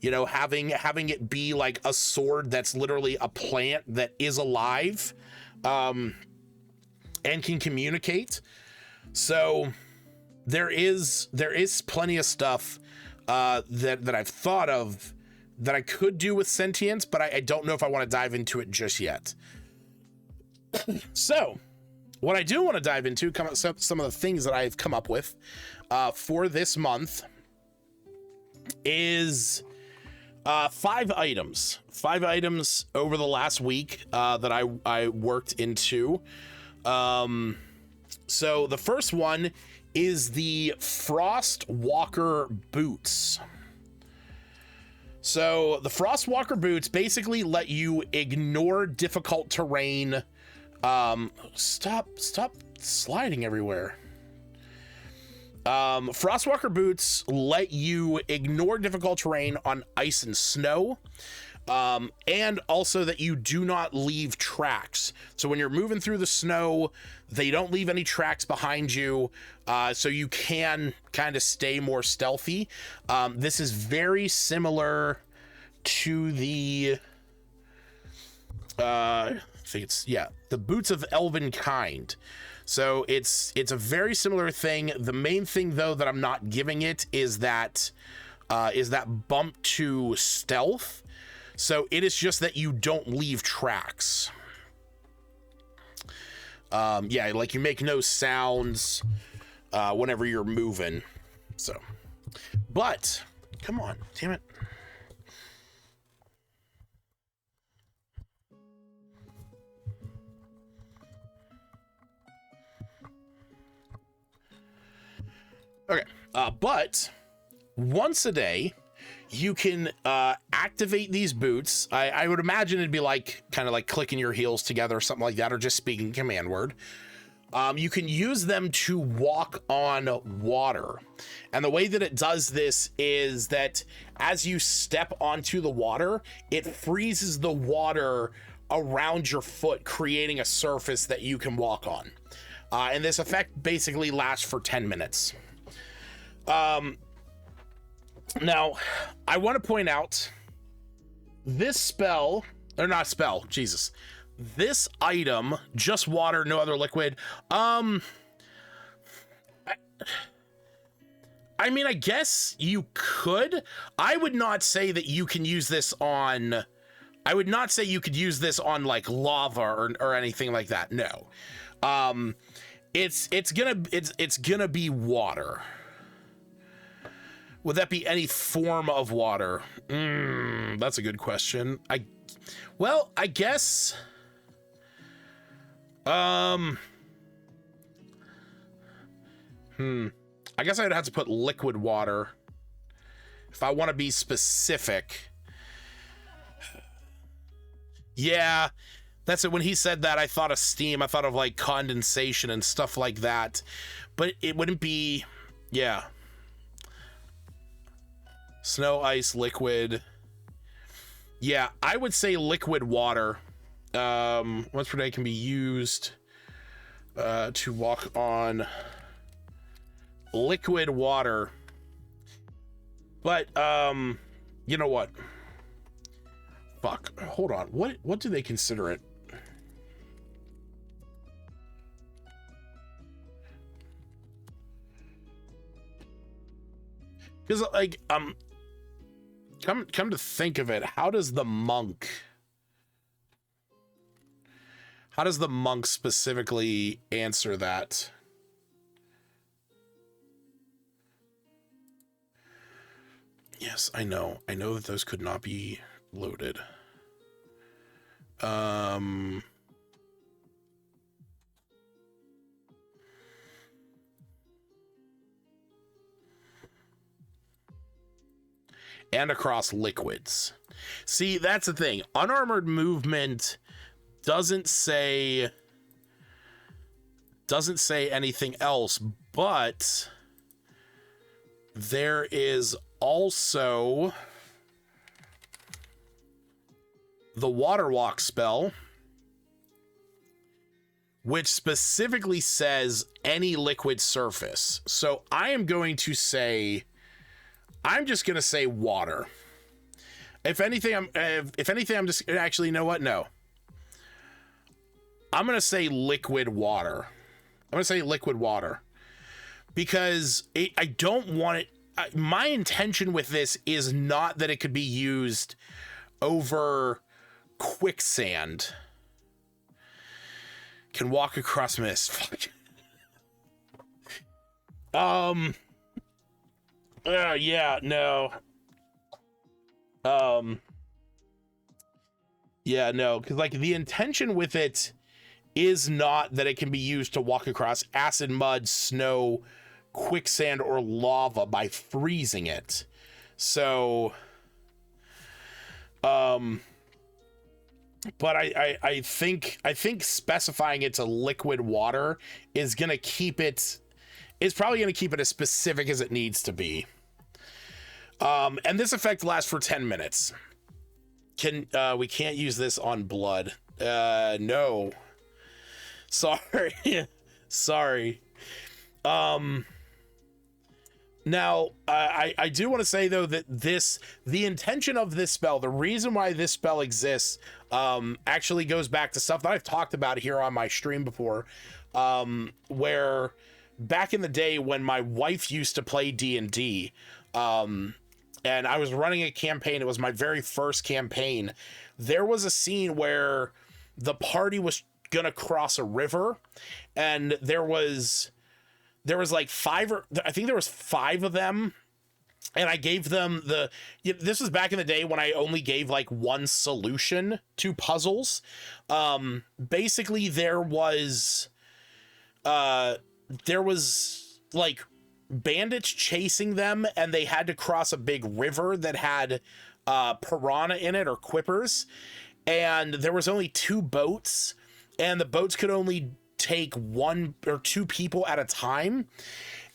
you know, having it be like a sword that's literally a plant that is alive and can communicate. So there is plenty of stuff that I've thought of that I could do with sentience, but I don't know if I want to dive into it just yet. So what I do want to dive into, some of the things that I've come up with for this month is 5 items over the last week that I worked into. So the first one is the Frost Walker boots. So the Frost Walker boots basically let you ignore difficult terrain. Stop sliding everywhere. Frostwalker boots let you ignore difficult terrain on ice and snow, and also that you do not leave tracks. So when you're moving through the snow, they don't leave any tracks behind you, so you can kind of stay more stealthy. This is very similar to the I think it's, yeah, the boots of elven kind. So it's a very similar thing. The main thing though that I'm not giving it is that bump to stealth. So it is just that you don't leave tracks. Yeah, like you make no sounds whenever you're moving. So, but come on, damn it. Okay, but once a day, you can activate these boots. I would imagine it'd be like kind of like clicking your heels together or something like that, or just speaking command word. You can use them to walk on water. And the way that it does this is that as you step onto the water, it freezes the water around your foot, creating a surface that you can walk on. And this effect basically lasts for 10 minutes. Now, I want to point out this spell, or not spell, Jesus. This item, just water, no other liquid. I mean, I guess you could. I would not say that you can use this on, I would not say you could use this on like lava or anything like that. No. It's gonna be water. Would that be any form of water? That's a good question. I guess. I guess I'd have to put liquid water if I want to be specific. Yeah, that's it. When he said that, I thought of steam. I thought of like condensation and stuff like that, but it wouldn't be. Yeah. Snow, ice, liquid. Yeah, I would say liquid water. Once per day can be used to walk on liquid water. But you know what? Fuck. Hold on. What do they consider it? Because like come to think of it, how does the monk specifically answer that? Yes, I know that those could not be loaded. And across liquids. See, that's the thing. Unarmored movement doesn't say Doesn't say anything else, but there is also the water walk spell, which specifically says any liquid surface. So I'm just going to say water. If anything, I'm just actually, you know what? No. I'm going to say liquid water. Because I don't want it. My intention with this is not that it could be used over quicksand. Can walk across mist. Fuck. Yeah, no. Yeah, no, because like the intention with it is not that it can be used to walk across acid, mud, snow, quicksand, or lava by freezing it. So, but I think specifying it to liquid water is gonna keep it. It's probably gonna keep it as specific as it needs to be. And this effect lasts for 10 minutes. We can't use this on blood. No. Sorry. Sorry. Now, I do want to say, though, that the intention of this spell, the reason why this spell exists, actually goes back to stuff that I've talked about here on my stream before, where back in the day when my wife used to play D&D, and I was running a campaign, it was my very first campaign, there was a scene where the party was gonna cross a river, and there was like I think there was 5 of them, and I gave them this was back in the day when I only gave like one solution to puzzles. Basically there was like bandits chasing them, and they had to cross a big river that had piranha in it, or quippers, and there was only 2 boats, and the boats could only take 1 or 2 people at a time.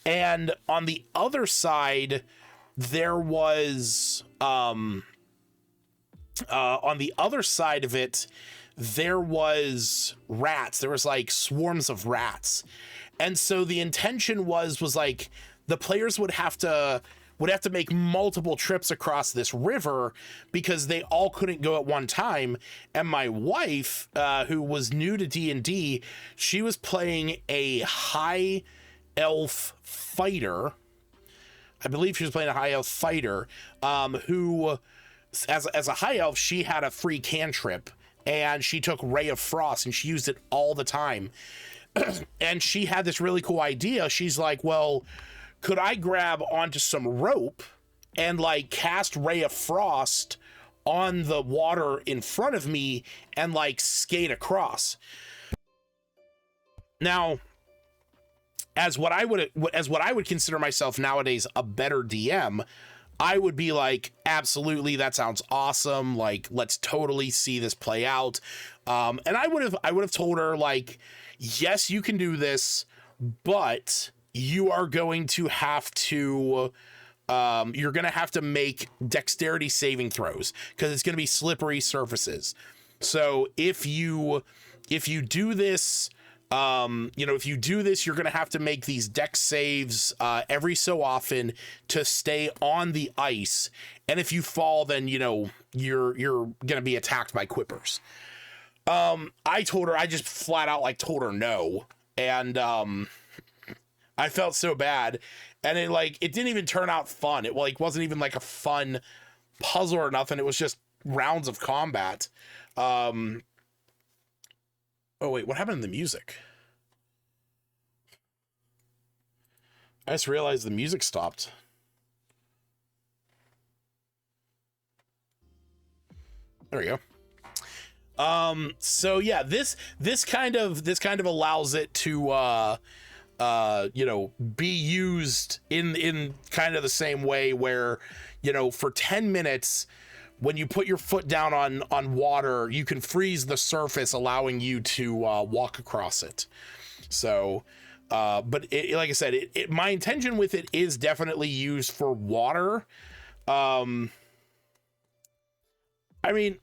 And on the other side there was on the other side of it there was rats. There was like swarms of rats. And so the intention was like the players would have to make multiple trips across this river because they all couldn't go at one time. And my wife, who was new to D&D, she was playing a high elf fighter. I believe she was playing a high elf fighter, who, as a high elf, she had a free cantrip, and she took Ray of Frost, and she used it all the time. And she had this really cool idea. She's like, well, could I grab onto some rope and like cast Ray of Frost on the water in front of me and like skate across? Now, as what I would consider myself nowadays a better DM, I would be like, absolutely, that sounds awesome. Like, let's totally see this play out. And I would have told her, like, yes, you can do this, but you are going to have to make dexterity saving throws because it's going to be slippery surfaces. So if you do this, you're going to have to make these dex saves every so often to stay on the ice. And if you fall, then, you're going to be attacked by quippers. I just flat out like told her no. And, I felt so bad, and it didn't even turn out fun. It wasn't even like a fun puzzle or nothing. It was just rounds of combat. Oh wait, what happened to the music? I just realized the music stopped. There we go. So yeah, this kind of allows it to be used in kind of the same way where, for 10 minutes, when you put your foot down on water, you can freeze the surface, allowing you to walk across it. So, but like I said, my intention with it is definitely used for water. I mean,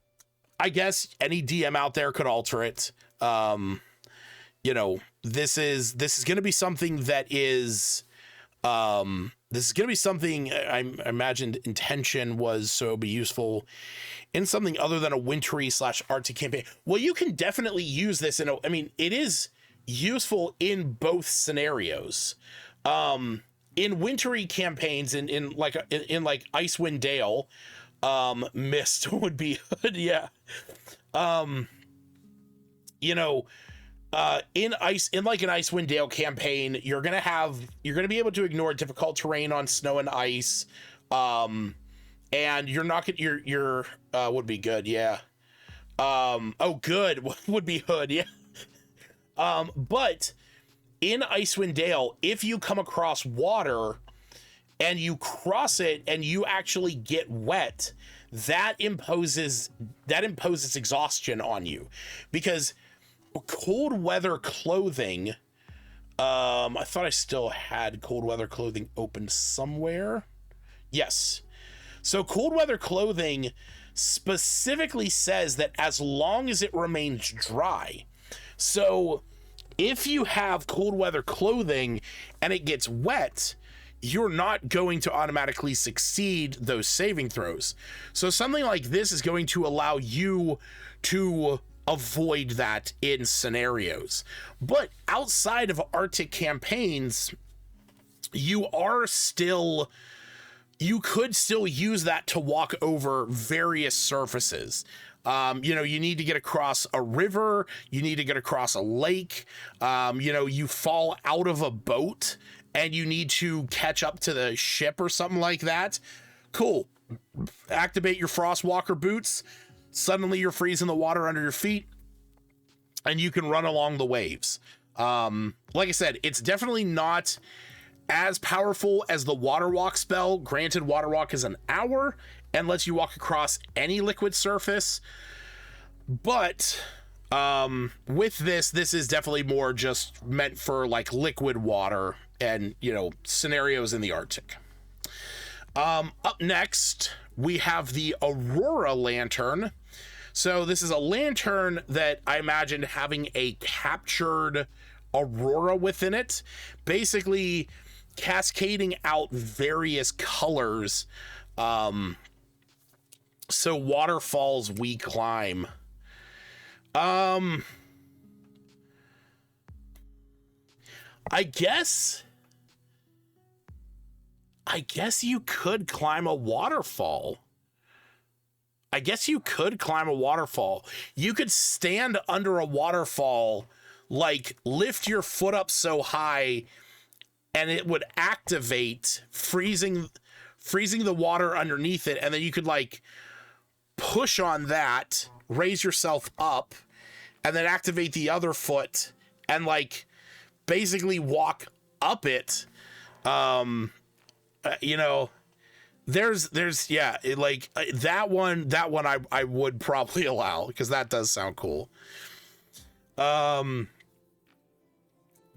I guess any DM out there could alter it. You know, this is going to be something that is, this is going to be something I imagined intention was so it'd be useful in something other than a wintry / Arctic campaign. Well, you can definitely use this I mean, it is useful in both scenarios. In wintry campaigns, in like Icewind Dale, mist would be good. Yeah. You know, in like an Icewind Dale campaign, you're gonna be able to ignore difficult terrain on snow and ice, and you're not gonna your would be good. Yeah. Oh, good would be hood. Yeah. But in Icewind Dale, if you come across water and you cross it and you actually get wet, that imposes exhaustion on you, because cold weather clothing, I thought I still had cold weather clothing open somewhere. Yes. So cold weather clothing specifically says that as long as it remains dry. So if you have cold weather clothing and it gets wet, you're not going to automatically succeed those saving throws. So something like this is going to allow you to avoid that in scenarios. But outside of Arctic campaigns, you could still use that to walk over various surfaces. You know, you need to get across a river, you need to get across a lake, you know, you fall out of a boat and you need to catch up to the ship or something like that. Cool. Activate your Frostwalker boots. Suddenly you're freezing the water under your feet and you can run along the waves. Like I said, it's definitely not as powerful as the Water Walk spell. Granted, Water Walk is an hour and lets you walk across any liquid surface. But with this is definitely more just meant for like liquid water and, you know, scenarios in the Arctic. Up next, we have the Aurora Lantern. So this is a lantern that I imagine having a captured aurora within it, basically cascading out various colors. So waterfalls we climb. I guess you could climb a waterfall. You could stand under a waterfall, like lift your foot up so high and it would activate, freezing the water underneath it, and then you could like push on that, raise yourself up, and then activate the other foot and like basically walk up it. You know, there's like that one I would probably allow, because that does sound cool. But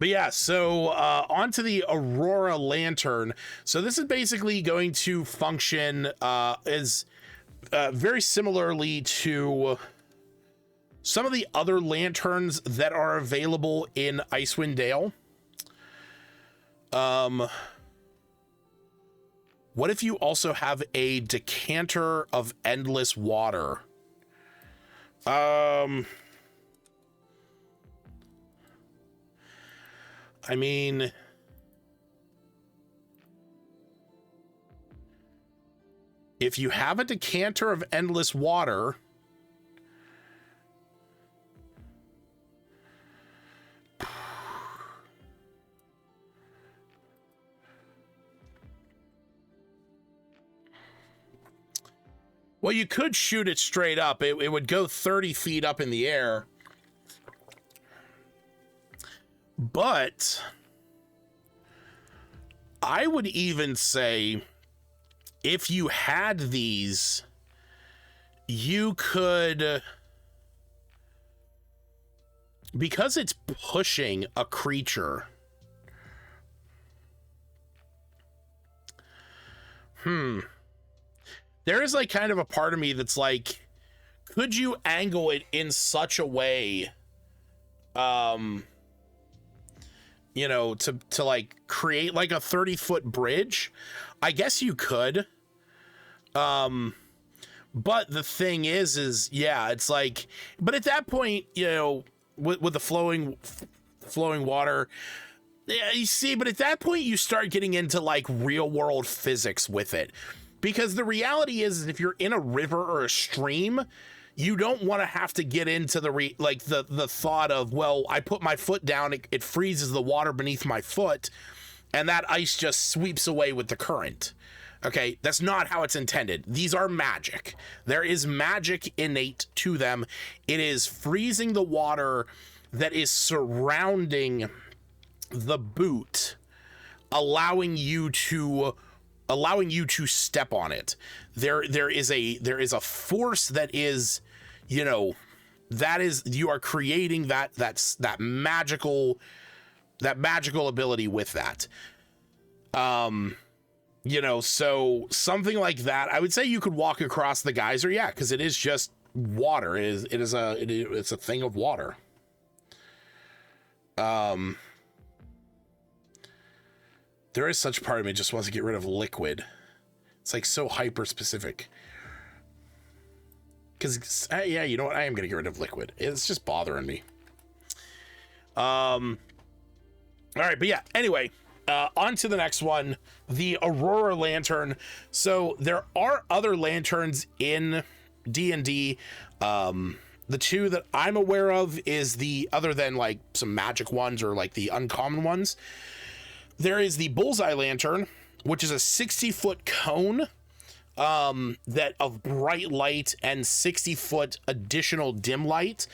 yeah, so onto the Aurora Lantern. So this is basically going to function as very similarly to some of the other lanterns that are available in Icewind Dale. What if you also have a decanter of endless water? I mean, if you have a decanter of endless water, well, you could shoot it straight up. It would go 30 feet up in the air. But I would even say if you had these, you could because it's pushing a creature. There is like kind of a part of me that's like, could you angle it in such a way, you know, to like create like a 30-foot bridge? I guess you could. But the thing is yeah, it's like, but at that point, you know, with the flowing water, yeah, you see, but at that point you start getting into like real world physics with it, because the reality is if you're in a river or a stream, you don't want to have to get into the thought of, well, I put my foot down, it freezes the water beneath my foot, and that ice just sweeps away with the current. Okay, that's not how it's intended. These are magic. There is magic innate to them. It is freezing the water that is surrounding the boot, allowing you to step on it. There is a force that is, you know, that is, you are creating that magical ability with that. You know, so something like that, I would say you could walk across the geyser, yeah, because it is just water. It's a thing of water. There is such part of me just wants to get rid of liquid. It's like so hyper specific. Because yeah, you know what? I am gonna get rid of liquid. It's just bothering me. All right, but yeah. Anyway. On to the next one, the Aurora Lantern. So there are other lanterns in D&D. The two that I'm aware of is other than like some magic ones or like the uncommon ones, there is the Bullseye Lantern, which is a 60-foot cone that of bright light and 60-foot additional dim light.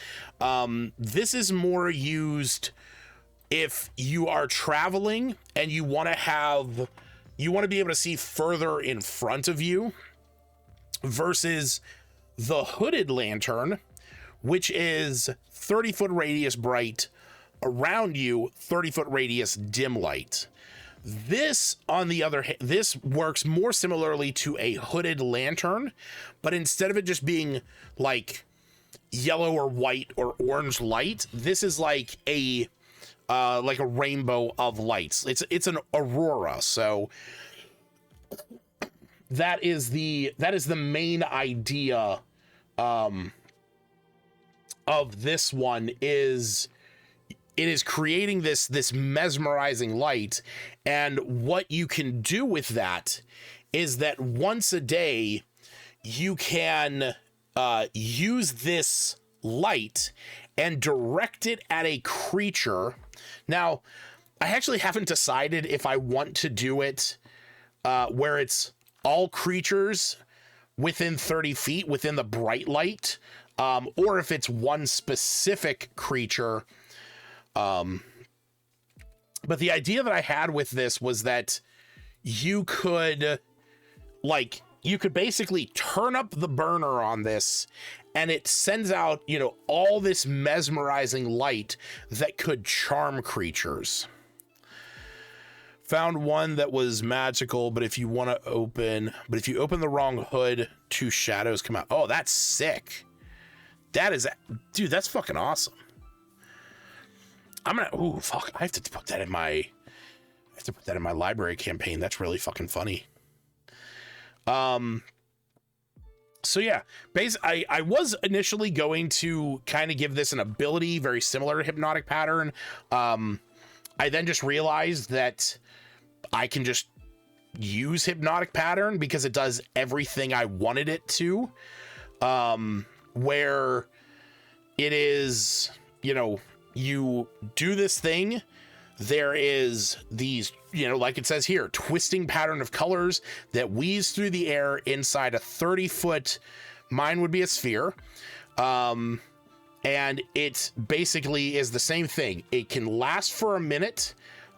This is more used if you are traveling and you want to be able to see further in front of you, versus the Hooded Lantern, which is 30-foot radius bright, around you 30-foot radius dim light. This, on the other hand, this works more similarly to a Hooded Lantern, but instead of it just being like yellow or white or orange light, this is like a rainbow of lights. It's an aurora. So that is the main idea of this one. Is it is creating this mesmerizing light, and what you can do with that is that once a day you can use this light and direct it at a creature. Now, I actually haven't decided if I want to do it where it's all creatures within 30 feet within the bright light, or if it's one specific creature. But the idea that I had with this was that you could basically turn up the burner on this, and it sends out, you know, all this mesmerizing light that could charm creatures. Found one that was magical, but if you open the wrong hood, 2 shadows come out. Oh, that's sick. Dude, that's fucking awesome. I have to put that in my library campaign. That's really fucking funny. So yeah, I was initially going to kind of give this an ability very similar to Hypnotic Pattern. I then just realized that I can just use Hypnotic Pattern because it does everything I wanted it to. Where it is, you know, you do this thing, there is these, you know, like it says here, twisting pattern of colors that weaves through the air inside a 30-foot, mine would be a sphere. And it basically is the same thing. It can last for a minute.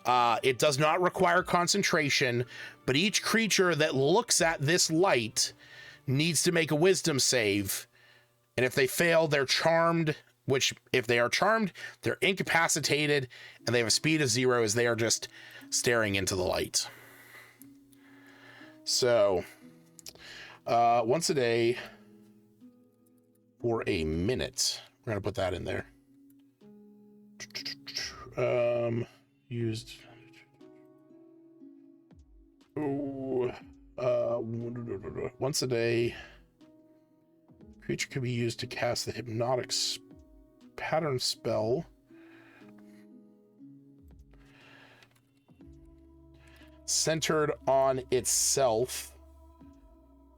It does not require concentration, but each creature that looks at this light needs to make a wisdom save. And if they fail, they're charmed which if they are charmed, they're incapacitated and they have a speed of 0 as they are just staring into the light. So, once a day for a minute. We're going to put that in there. Used. Once a day, creature can be used to cast the hypnotic pattern spell. Centered on itself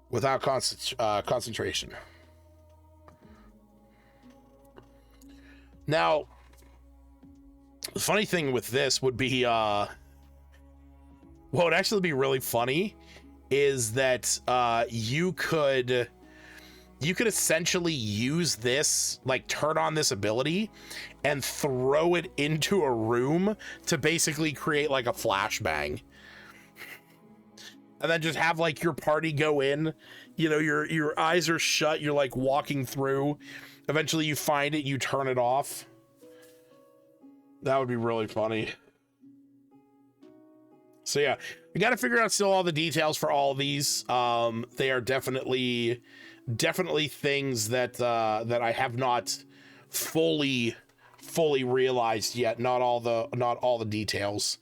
without concentration. Now, the funny thing with this would be, what would actually be really funny is that you could essentially use this, like turn on this ability and throw it into a room to basically create like a flashbang. And then just have like your party go in, you know, your eyes are shut, you're like walking through. Eventually you find it, you turn it off. That would be really funny. So yeah, we got to figure out still all the details for all of these. They are definitely things that that I have not fully realized yet. Not all the details.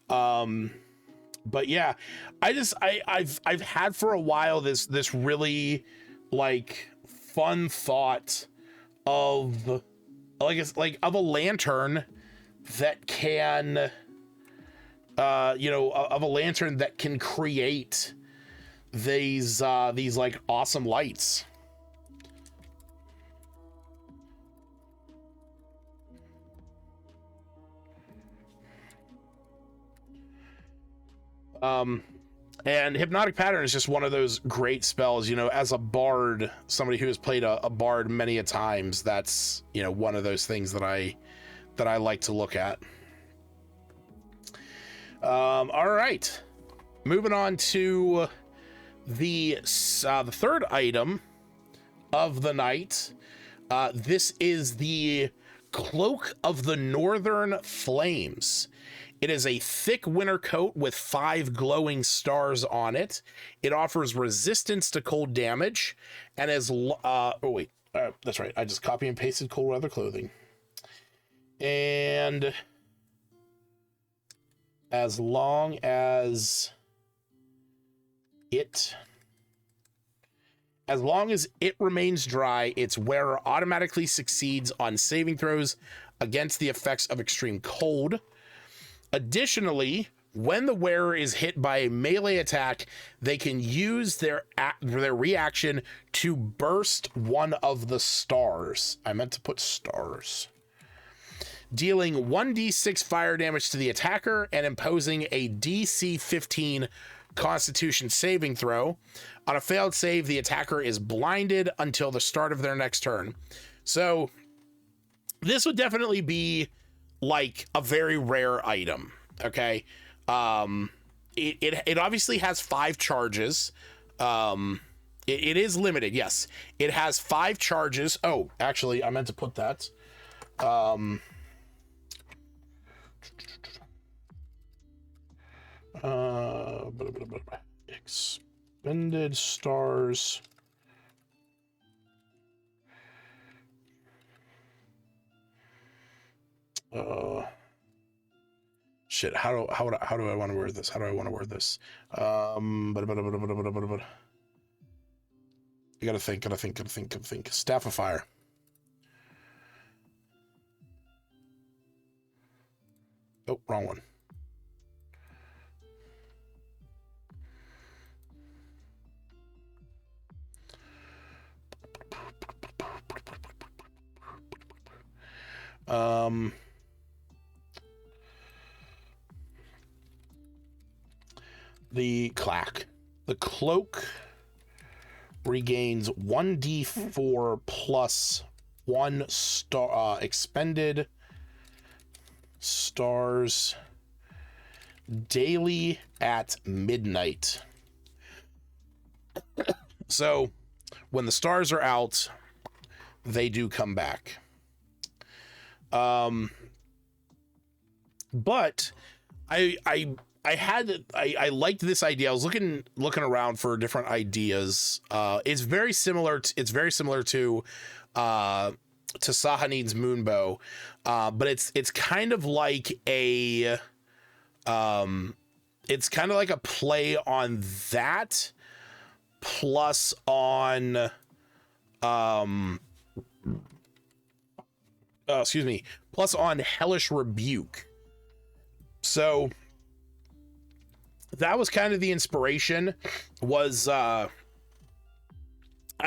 But yeah, I've had for a while this really like fun thought of like of a lantern that can of a lantern that can create these like awesome lights. And Hypnotic Pattern is just one of those great spells, you know, as a bard, somebody who has played a bard many a times, that's, you know, one of those things that I like to look at. All right, moving on to the third item of the night. This is the Cloak of the Northern Flames. It is a thick winter coat with 5 glowing stars on it. It offers resistance to cold damage, and as that's right. I just copy and pasted cold weather clothing. And as long as it remains dry, its wearer automatically succeeds on saving throws against the effects of extreme cold. Additionally, when the wearer is hit by a melee attack, they can use their reaction to burst one of the stars. I meant to put stars. Dealing 1d6 fire damage to the attacker and imposing a DC 15 Constitution saving throw. On a failed save, the attacker is blinded until the start of their next turn. So this would definitely be like a very rare item. Okay. It obviously has 5 charges. It is limited. Yes, it has 5 charges. Oh, actually I meant to put that. Expended stars. Shit, how do I want to word this? How do I want to word this? You gotta think. Staff of Fire. Oh, wrong one. The cloak regains 1d4 plus 1 star expended stars daily at midnight. So when the stars are out, they do come back. But I liked this idea. I was looking around for different ideas. It's very similar to Sahanid's Moonbow, but it's kind of like a play on that, plus on plus on Hellish Rebuke. So that was kind of the inspiration. Was I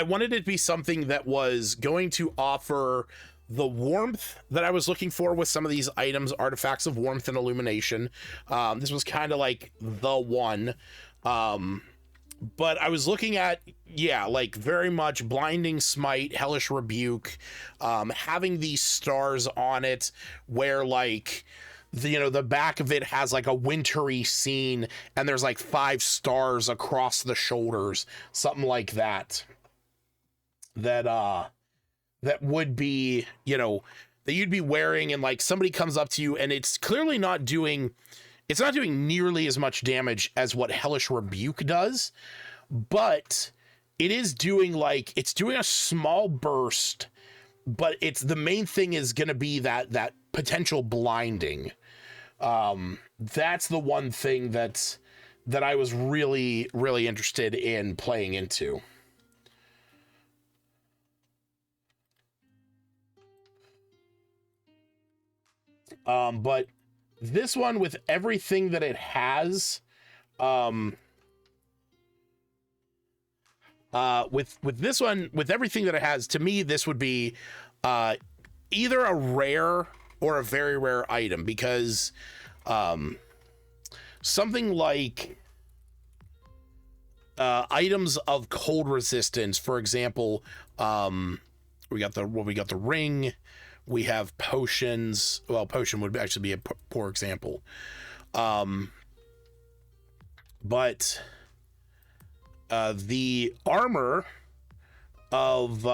wanted it to be something that was going to offer the warmth that I was looking for with some of these items, artifacts of warmth and illumination. This was kind of like the one. But I was looking at, like very much Blinding Smite, Hellish Rebuke, having these stars on it where like the back of it has like a wintry scene and there's like 5 stars across the shoulders, something like that. That would be, that you'd be wearing, and like somebody comes up to you and it's clearly not doing nearly as much damage as what Hellish Rebuke does, but it is doing it's doing a small burst, but the main thing is going to be that potential blinding. That's the one thing that I was really, really interested in playing into. But this one, with everything that it has, with this one, with everything that it has, to me, this would be either a rare or a very rare item, because something like items of cold resistance, for example, we got the ring. We have potions. Well, potion would actually be a poor example. But the armor of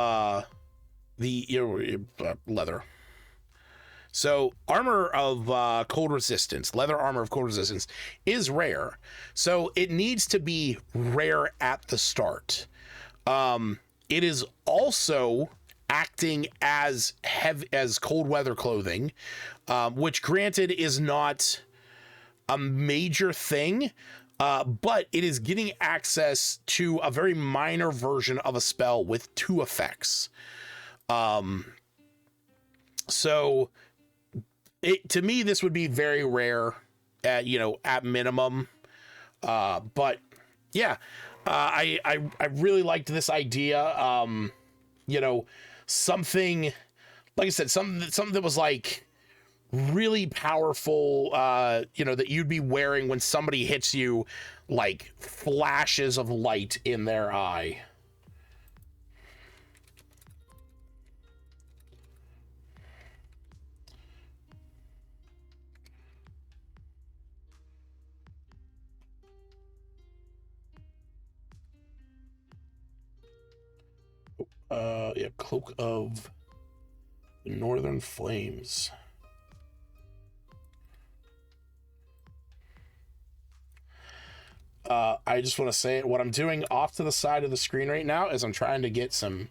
leather. So armor of cold resistance, leather armor of cold resistance is rare. So it needs to be rare at the start. It is also acting as cold weather clothing, which granted is not a major thing, but it is getting access to a very minor version of a spell with 2 effects. So to me, this would be very rare at minimum. But yeah, I really liked this idea. Something, like I said, something that was like really powerful, that you'd be wearing when somebody hits you, like flashes of light in their eye. Cloak of the Northern Flames. I just want to say what I'm doing off to the side of the screen right now is I'm trying to get some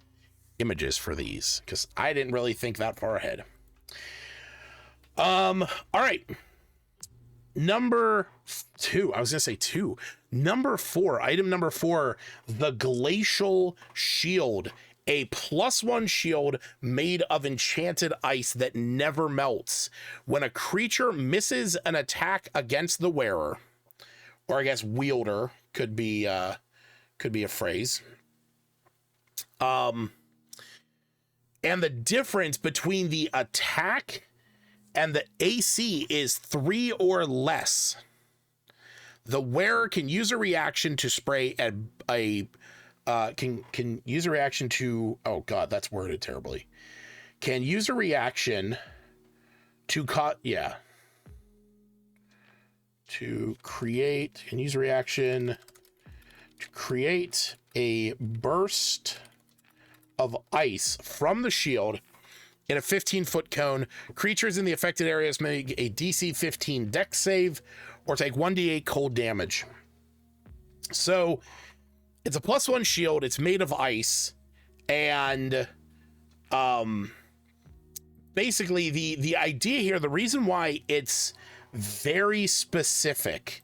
images for these, because I didn't really think that far ahead. All right. Number 2. I was going to say 2. Number 4. Item number 4. The Glacial Shield. A +1 shield made of enchanted ice that never melts. When a creature misses an attack against the wearer, or I guess wielder could be a phrase. And the difference between the attack and the AC is 3 or less. The wearer can use a reaction to spray can use a reaction to, oh god, that's worded terribly. Can use a reaction to use a reaction to create a burst of ice from the shield in a 15-foot cone. Creatures in the affected areas make a DC 15 Dex save or take 1d8 cold damage. So it's a +1 shield. It's made of ice, and basically the idea here, the reason why it's very specific,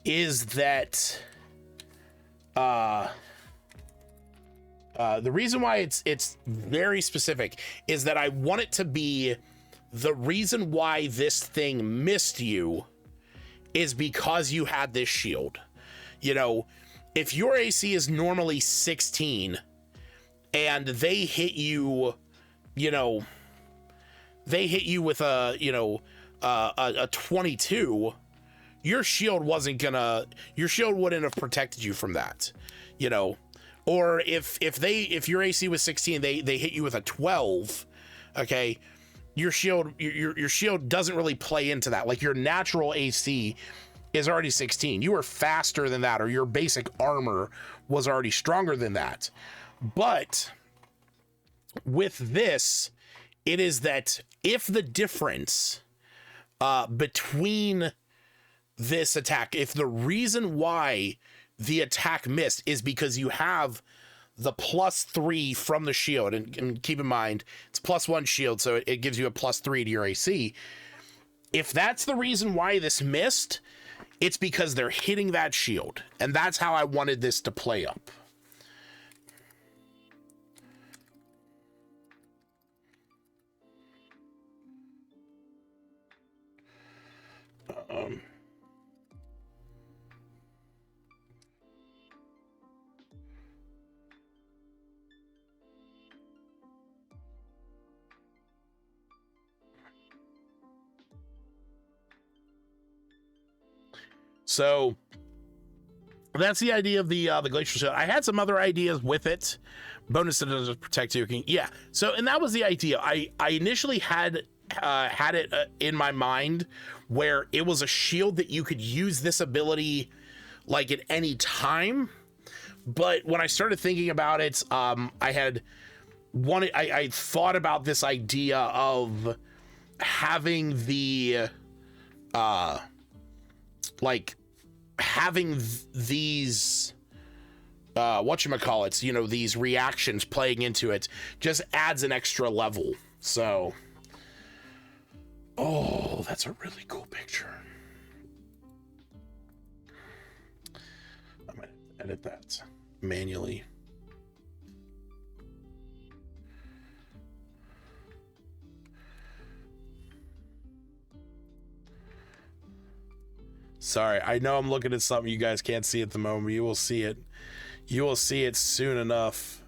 is that the reason why it's very specific is that I want it to be the reason why this thing missed you is because you had this shield. You know, if your AC is normally 16 and they hit you, you know, they hit you with a 22, your shield wouldn't have protected you from that, you know. Or if your AC was 16, they hit you with a 12, okay, your shield doesn't really play into that. Like, your natural AC is already 16. You were faster than that, or your basic armor was already stronger than that. But with this, it is that if the difference between this attack, if the reason why the attack missed is because you have the +3 from the shield, and keep in mind it's +1 shield, so it gives you a +3 to your AC. If that's the reason why this missed, it's because they're hitting that shield, and that's how I wanted this to play up. So that's the idea of the glacial shield. I had some other ideas with it. Bonus that doesn't protect you. Yeah. So, and that was the idea. I initially had it in my mind where it was a shield that you could use this ability like at any time. But when I started thinking about it, I thought about this idea of having the these whatchamacallits, you know, these reactions playing into it just adds an extra level. So, oh, that's a really cool picture. I'm gonna edit that manually. Sorry, I know I'm looking at something you guys can't see at the moment. You will see it. You will see it soon enough.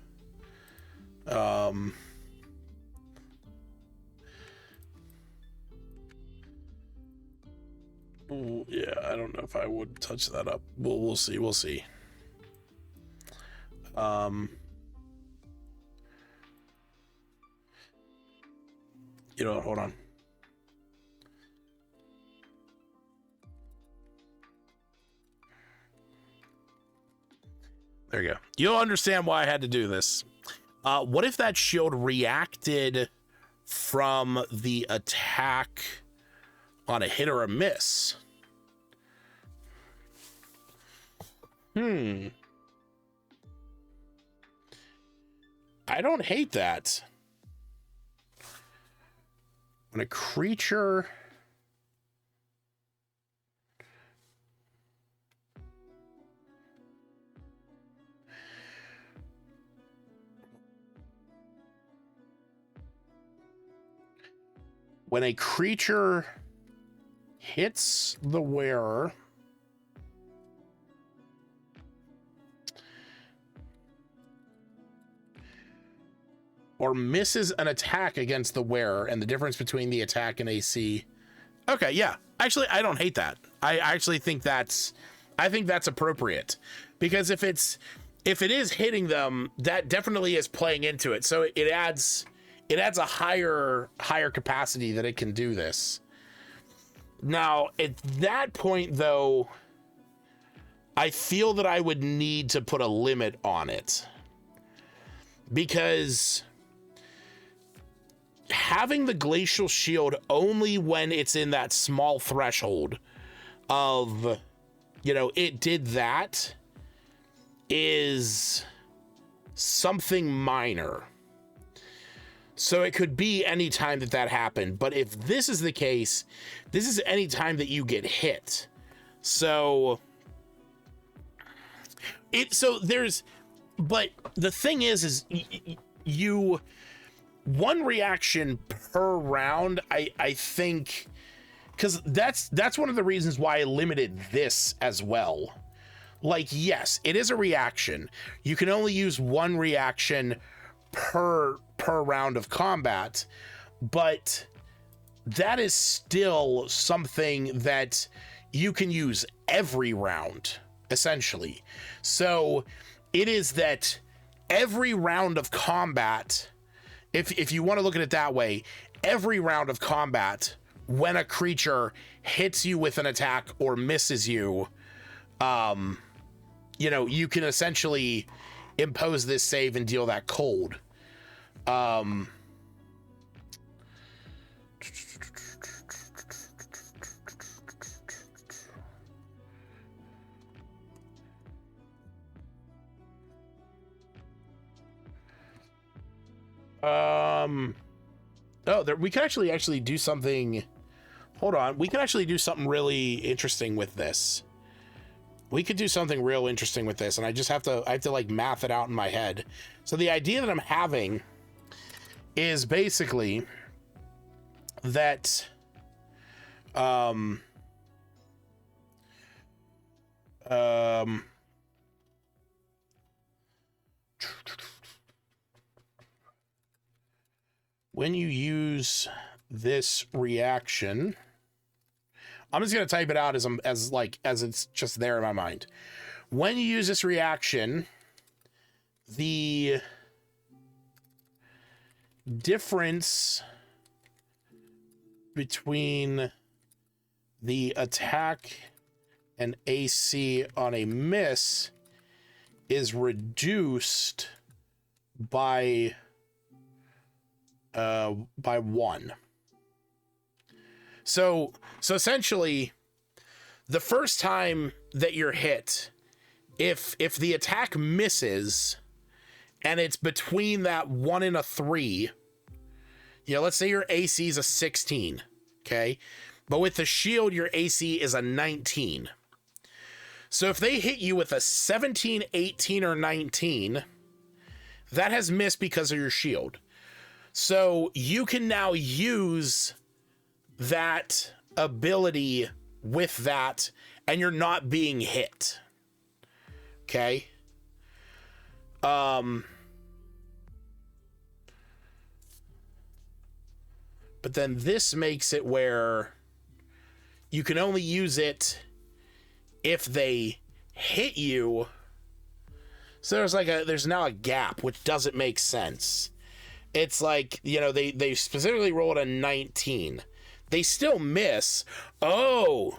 Yeah, I don't know if I would touch that up. We'll see. We'll see. You know, hold on. There you go. You'll understand why I had to do this. What if that shield reacted from the attack on a hit or a miss? I don't hate that. When a creature... When a creature hits the wearer, or misses an attack against the wearer, and the difference between the attack and AC. Okay, yeah. Actually, I don't hate that. I actually think that's appropriate, because if it is hitting them, that definitely is playing into it. So it adds a higher capacity that it can do this. Now, at that point, though, I feel that I would need to put a limit on it, because having the glacial shield only when it's in that small threshold of, you know, it did that is something minor. So it could be any time that that happened. But if this is the case, this is any time that you get hit. So but the thing is you one reaction per round, I think, because that's one of the reasons why I limited this as well. Like, yes, it is a reaction. You can only use one reaction per round of combat, but that is still something that you can use every round, essentially. So it is that every round of combat, if you want to look at it that way, every round of combat, when a creature hits you with an attack or misses you, you know, you can essentially impose this save and deal that cold. Oh, there, we could actually do something. Hold on. We could actually do something really interesting with this. We could do something real interesting with this, and I have to like math it out in my head. So the idea that I'm having is basically that when you use this reaction, I'm just going to type it out as it's just there in my mind. When you use this reaction, the difference between the attack and AC on a miss is reduced by 1. So essentially, the first time that you're hit, if the attack misses and it's between that 1 and a 3, you know, let's say your AC is a 16, okay? But with the shield, your AC is a 19. So if they hit you with a 17, 18, or 19, that has missed because of your shield. So you can now use that ability with that, and you're not being hit. Okay? But then this makes it where you can only use it if they hit you. So there's now a gap, which doesn't make sense. It's like, you know, they specifically rolled a 19. They still miss. Oh.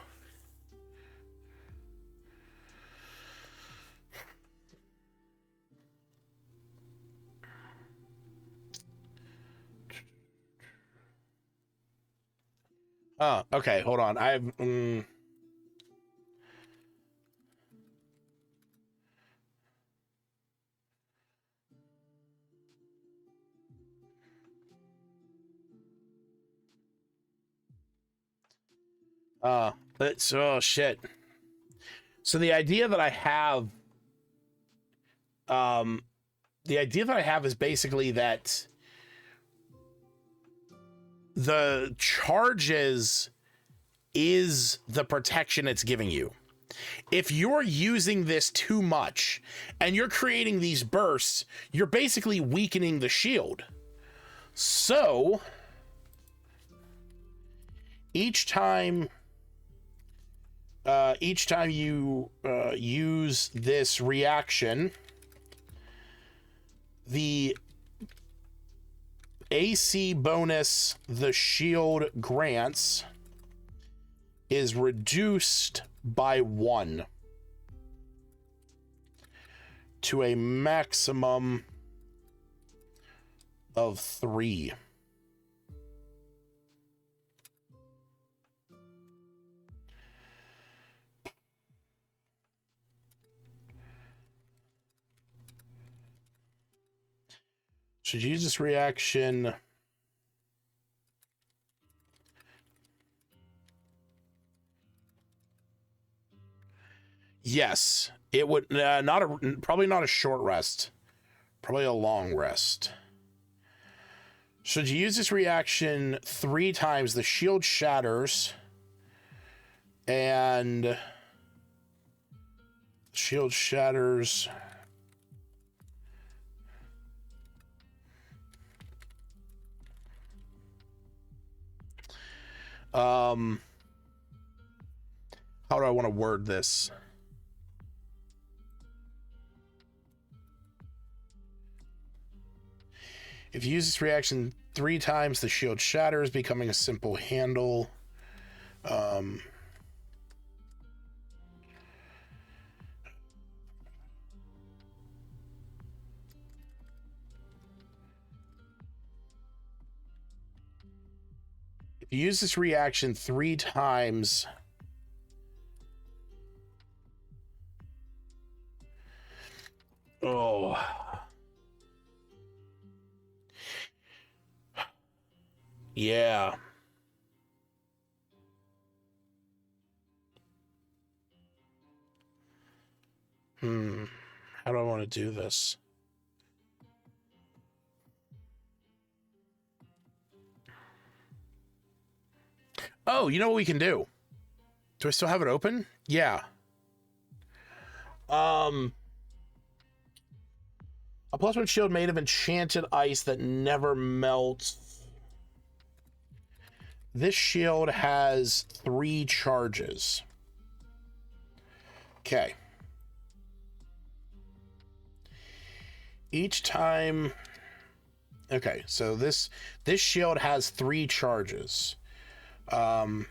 Oh, okay, hold on. Oh shit. So the idea that I have is basically that the charges is the protection it's giving you. If you're using this too much and you're creating these bursts, you're basically weakening the shield. So each time you use this reaction, the AC bonus the shield grants is reduced by 1 to a maximum of 3. Should use this reaction. Yes, it would probably not a short rest, probably a long rest. Should you use this reaction 3 times, the shield shatters, and shield shatters. How do I want to word this? If you use this reaction 3 times, the shield shatters, becoming a simple handle. If you use this reaction 3 times, oh, yeah. How do I want to do this? Oh, you know what we can do? Do I still have it open? Yeah. A +1 shield made of enchanted ice that never melts. This shield has 3 charges. Okay. Each time. Okay, so this shield has 3 charges. Blah,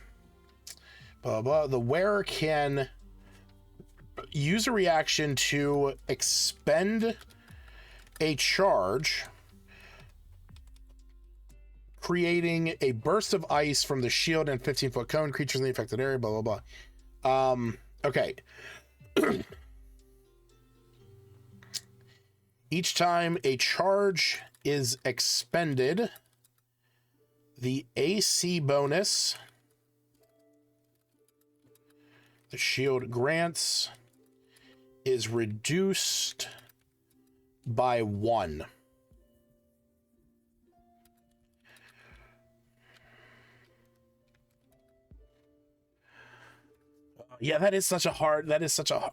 blah. The wearer can use a reaction to expend a charge, creating a burst of ice from the shield and 15-foot cone. Creatures in the affected area, blah, blah, blah. Okay. Each time a charge is expended, the AC bonus the shield grants is reduced by 1. Yeah, that is such a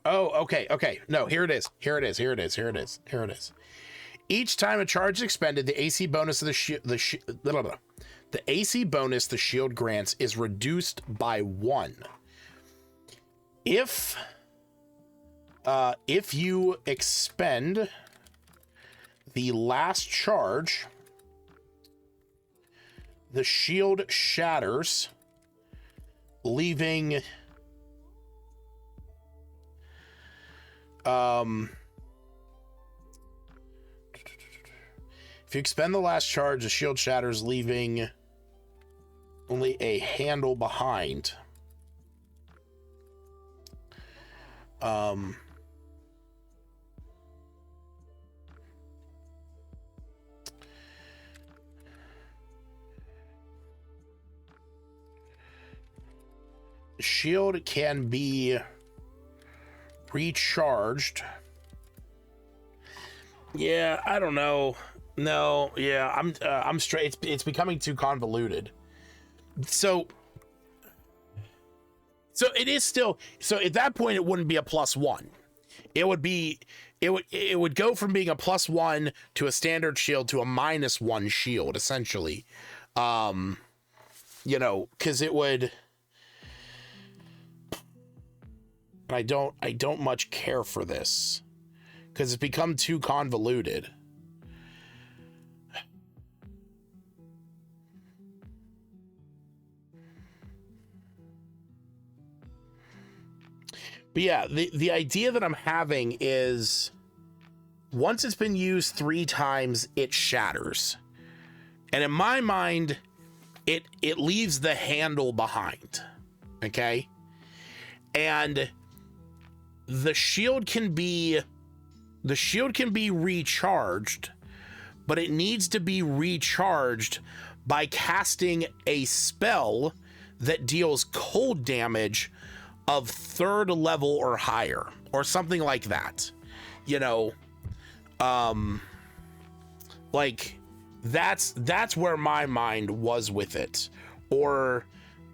oh, okay. No, here it is. Each time a charge is expended, the AC bonus of the AC bonus the shield grants is reduced by 1. If you expend the last charge, the shield shatters, leaving if you expend the last charge, the shield shatters, leaving only a handle behind. The shield can be recharged. Yeah, I don't know. No, yeah, I'm straight. It's becoming too convoluted. So it is still. So at that point, it wouldn't be a +1. It would go from being a +1 to a standard shield to a -1 shield, essentially. You know, because it would. I don't much care for this because it's become too convoluted. But yeah, the idea that I'm having is once it's been used 3 times, it shatters. And in my mind, it leaves the handle behind. Okay? And the shield can be recharged, but it needs to be recharged by casting a spell that deals cold damage of 3rd level or higher, or something like that. You know, like that's where my mind was with it. Or,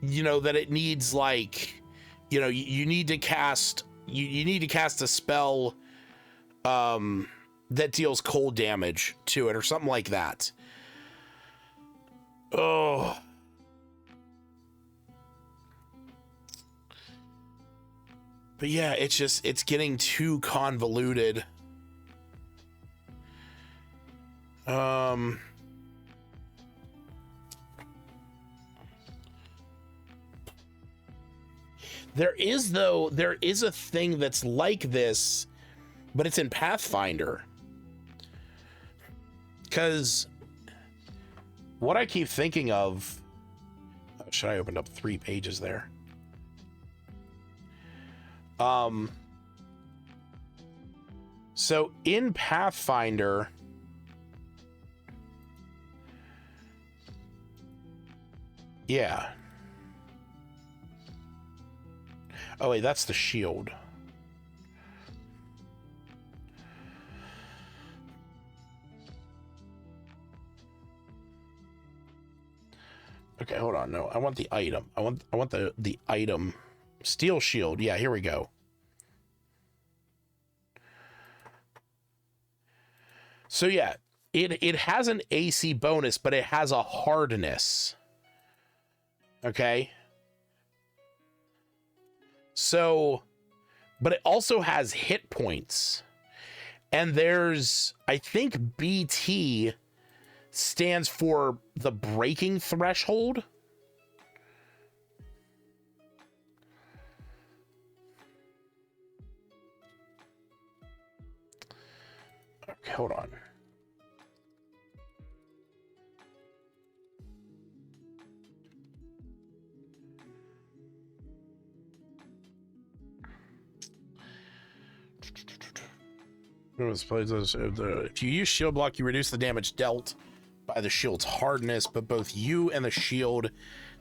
you know, that it needs, like, you know, you need to cast you need to cast a spell that deals cold damage to it, or something like that. Oh, but yeah, it's getting too convoluted. There is a thing that's like this, but it's in Pathfinder. Because what I keep thinking of, should I opened up 3 pages there? So in Pathfinder, yeah. Oh wait, that's the shield. Okay, hold on. No, I want the item. I want the item. Steel shield. Yeah, here we go. So yeah, it has an AC bonus, but it has a hardness. Okay. So, but it also has hit points. And there's, I think BT stands for the breaking threshold. Okay, hold on. If you use shield block, you reduce the damage dealt by the shield's hardness, but both you and the shield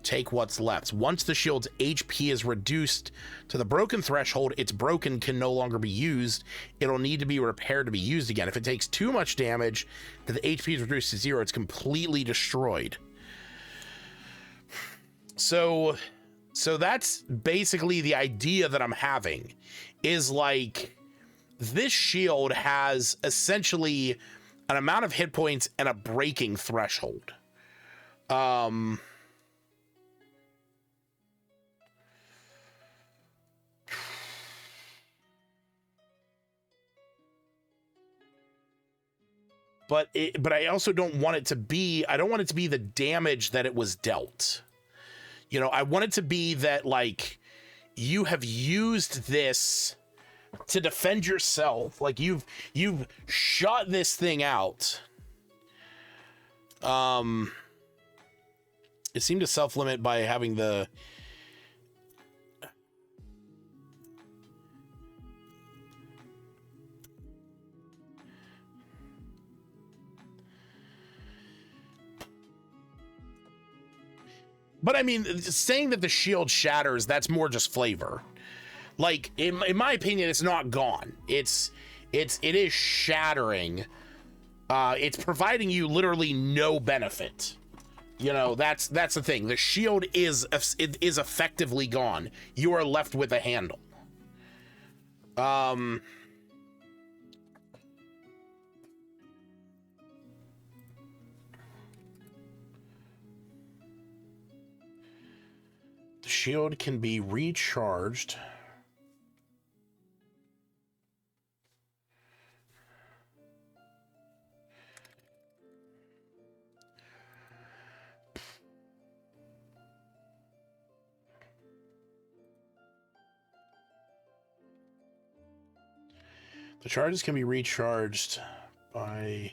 take what's left. Once the shield's HP is reduced to the broken threshold, it's broken, can no longer be used. It'll need to be repaired to be used again. If it takes too much damage that the HP is reduced to 0, it's completely destroyed. So that's basically the idea that I'm having, is like, this shield has essentially an amount of hit points and a breaking threshold. But I also don't want it to be, I don't want it to be the damage that it was dealt. You know, I want it to be that, like, you have used this to defend yourself. Like, you've shot this thing out. It seemed to self-limit by having the but I mean, saying that the shield shatters, that's more just flavor. Like, in my opinion, it's not gone. It is shattering. It's providing you literally no benefit. You know, that's the thing. The shield is effectively gone. You are left with a handle. The shield can be recharged. The charges can be recharged by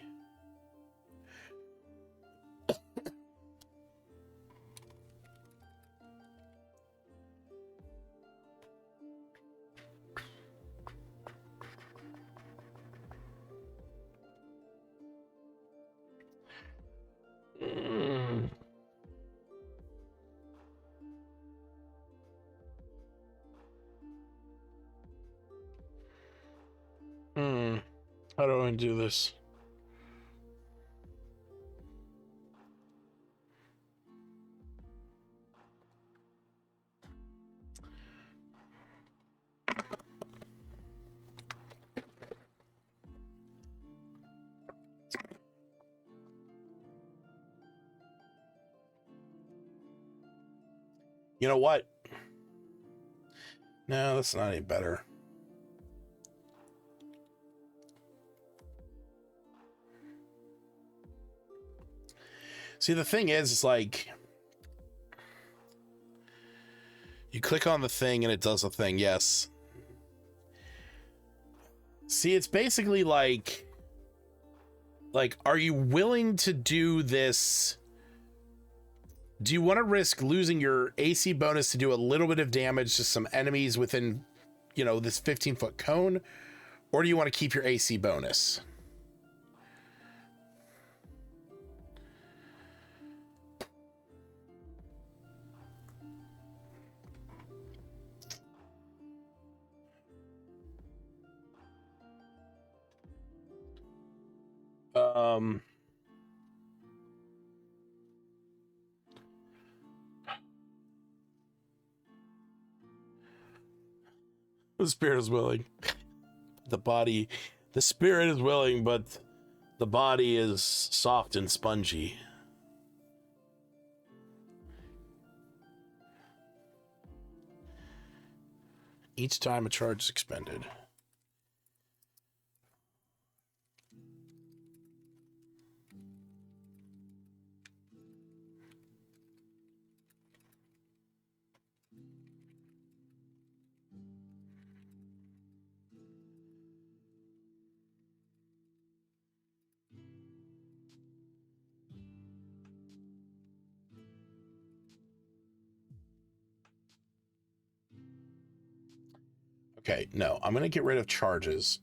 How do I do this? You know what? No, that's not any better. See, the thing is, it's like you click on the thing and it does a thing. Yes. See, it's basically like, are you willing to do this? Do you want to risk losing your AC bonus to do a little bit of damage to some enemies within, this 15-foot cone? Or do you want to keep your AC bonus? The spirit is willing. The spirit is willing, but the body is soft and spongy. Each time a charge is expended. Okay, no, I'm going to get rid of charges.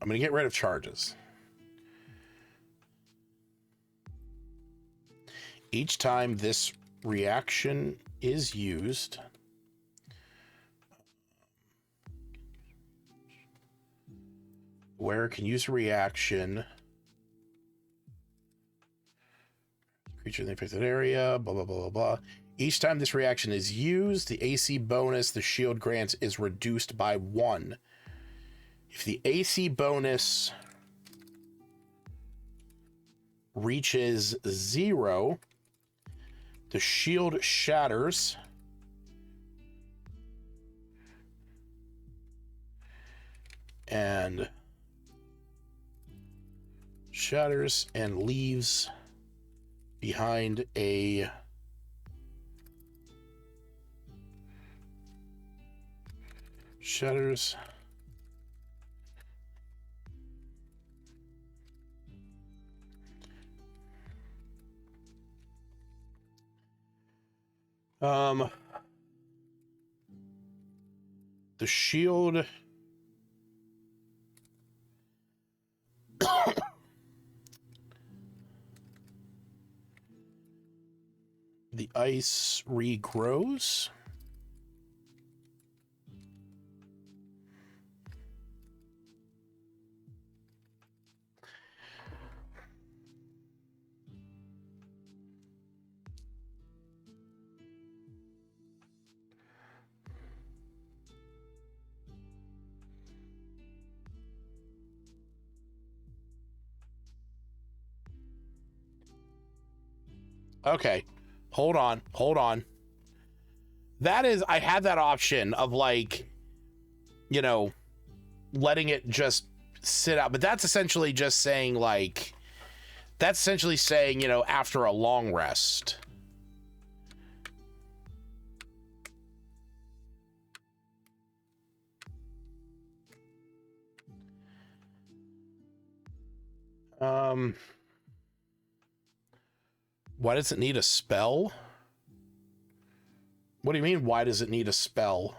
Each time this reaction is used, where can use a reaction, creature in the affected area, blah, blah, blah, blah, blah. Each time this reaction is used, the AC bonus the shield grants is reduced by 1. If the AC bonus reaches 0, the shield shatters and leaves behind a shatters the shield the ice regrows. Okay, hold on. That is, I had that option of letting it just sit out, but that's essentially just saying after a long rest. Why does it need a spell? What do you mean, why does it need a spell?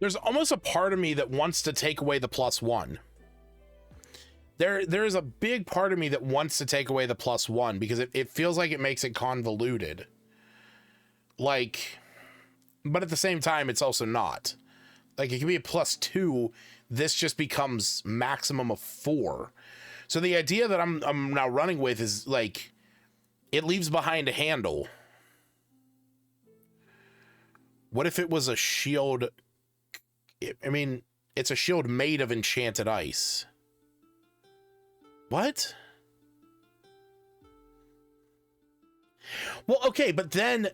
there's almost a part of me that wants to take away the +1. There's a big part of me that wants to take away the +1 because it feels like it makes it convoluted. Like, but at the same time, it's also not. Like, it can be a +2. This just becomes maximum of 4. So the idea that I'm now running with is like, it leaves behind a handle. What if it was a shield? I mean, it's a shield made of enchanted ice. What? Well, okay, but then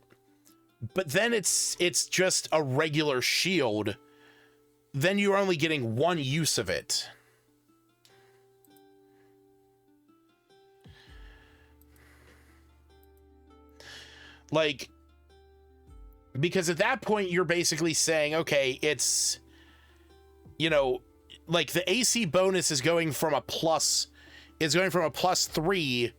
it's just a regular shield. Then you're only getting one use of it. Like, because at that point you're basically saying, okay, it's, you know, like the AC bonus is going from a +3,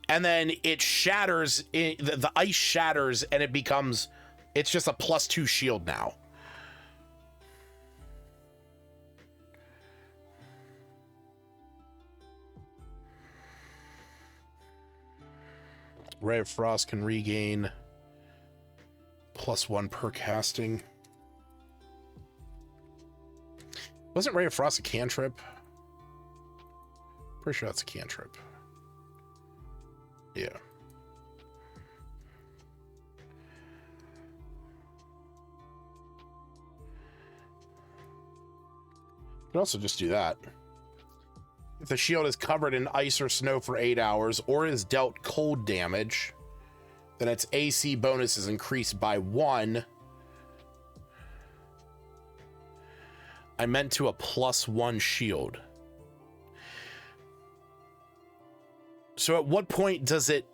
and then it shatters, the ice shatters, and it's just a +2 shield now. Ray of Frost can regain +1 per casting. Wasn't Ray of Frost a cantrip? Pretty sure that's a cantrip. Yeah. You can also just do that. If the shield is covered in ice or snow for 8 hours or is dealt cold damage, then its AC bonus is increased by 1. I meant to a +1 shield. So at what point does it...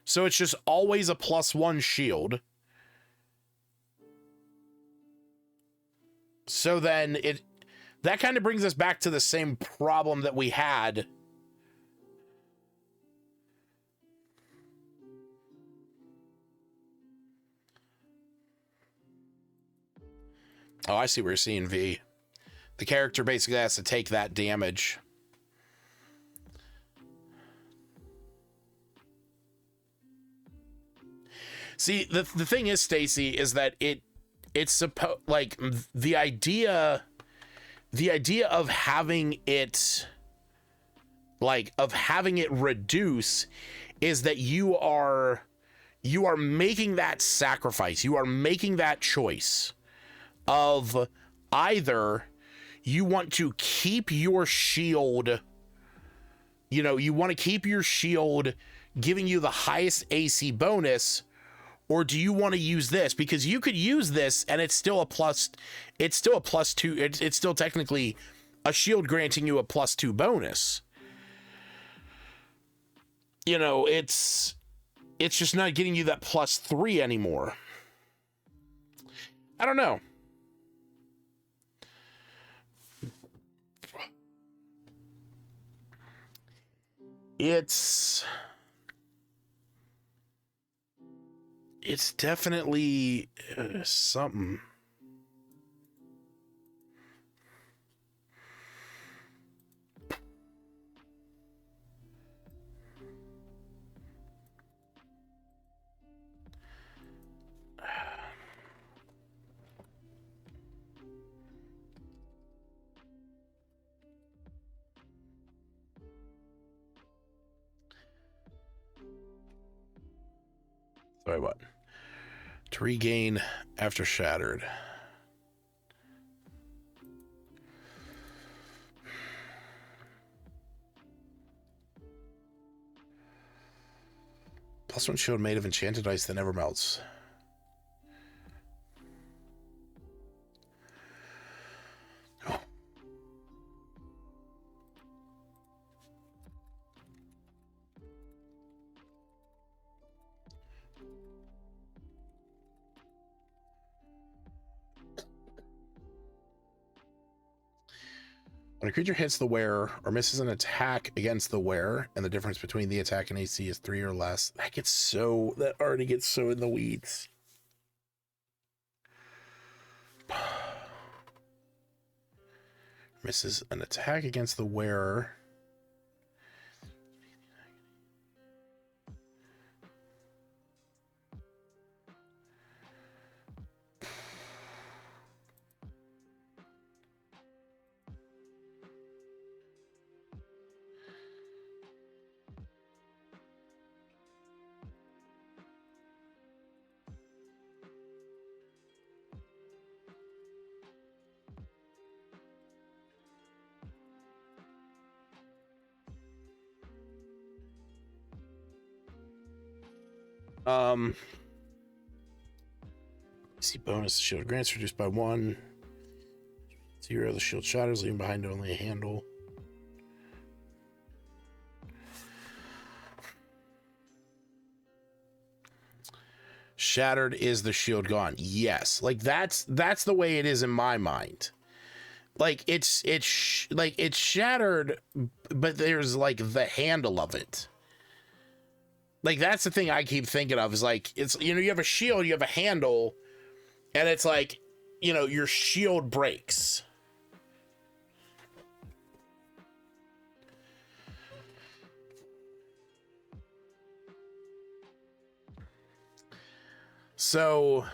So it's just always a +1 shield. So then that kind of brings us back to the same problem that we had. Oh, I see what you're seeing, V. The character basically has to take that damage. See, the thing is, Stacy, is that it's supposed, like, the idea of having it, like, of having it reduce is that you are making that sacrifice. You are making that choice of either you want to keep your shield, you know, you want to keep your shield giving you the highest AC bonus, or do you want to use this? Because you could use this and it's still a +2. It's still technically a shield granting you a +2 bonus. You know, it's just not getting you that +3 anymore. I don't know. It's definitely something. Sorry, what? To regain after shattered. +1 shield made of enchanted ice that never melts. Oh. When a creature hits the wearer or misses an attack against the wearer, and the difference between the attack and AC is 3 or less, that already gets so in the weeds. Misses an attack against the wearer. See bonus shield grants reduced by 1. 0. The shield shatters, leaving behind only a handle. Shattered is the shield gone? Yes. Like that's the way it is in my mind. Like it's shattered, but there's like the handle of it. Like that's the thing I keep thinking of is like, it's, you know, you have a shield, you have a handle, and it's like, you know, your shield breaks. So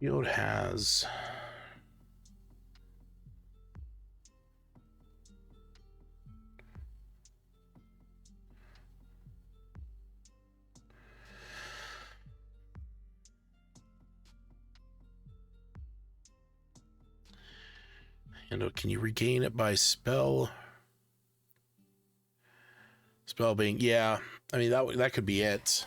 shield has handle. Can you regain it by spell? Spell being, yeah. I mean that could be it.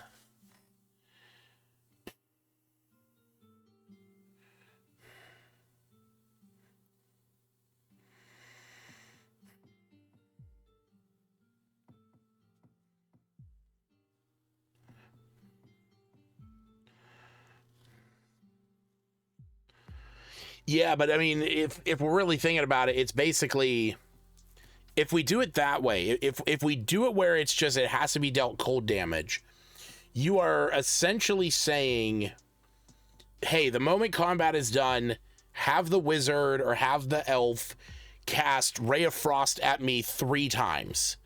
Yeah, but I mean, if we're really thinking about it, it's basically, if we do it that way, if we do it where it's just, it has to be dealt cold damage, you are essentially saying, hey, the moment combat is done, have the wizard or have the elf cast Ray of Frost at me 3 times.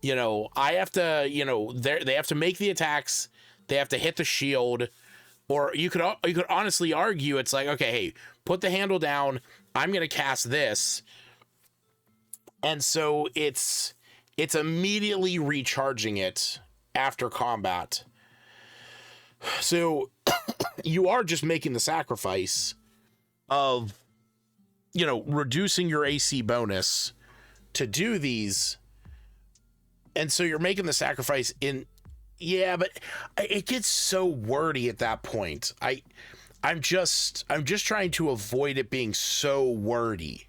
You know, I have to, you know, they have to make the attacks, they have to hit the shield. Or you could honestly argue it's like, okay, hey, put the handle down. I'm gonna cast this, and so it's immediately recharging it after combat. So you are just making the sacrifice of, you know, reducing your AC bonus to do these, and so you're making the sacrifice in. Yeah, but it gets so wordy at that point. I'm just trying to avoid it being so wordy.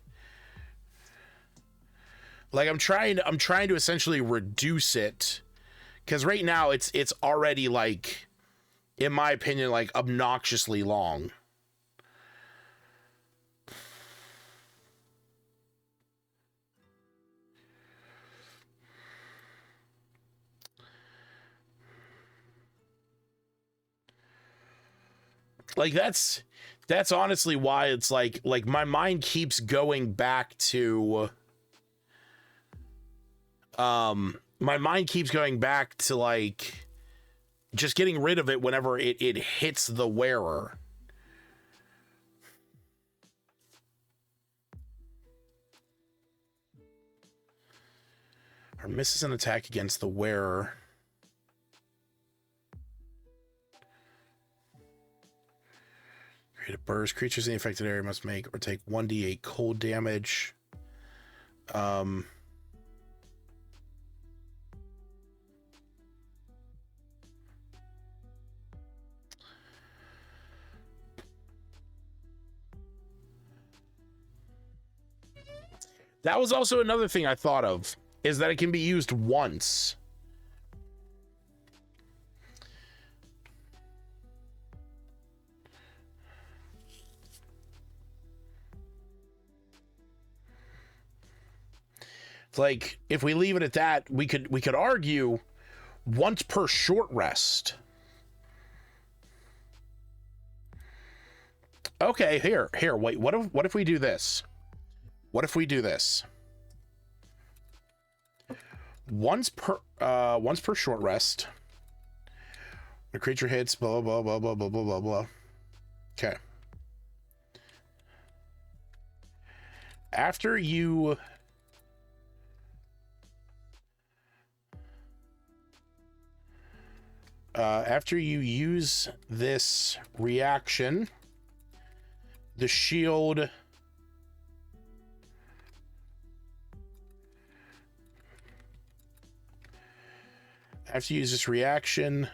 Like I'm trying to essentially reduce it, because right now it's already, like, in my opinion, like obnoxiously long. Like that's honestly why it's like my mind keeps going back to my mind keeps going back to like just getting rid of it whenever it hits the wearer. Or misses an attack against the wearer. Create a burst. Creatures in the affected area must make or take 1d8 cold damage. That was also another thing I thought of, is that it can be used once. It's like, if we leave it at that, we could argue once per short rest. Okay, here, wait, what if we do this? What if we do this? Once per short rest. The creature hits, blah, blah, blah, blah, blah, blah, blah, blah. Okay. After you... after you use this reaction, the shield... After you use this reaction,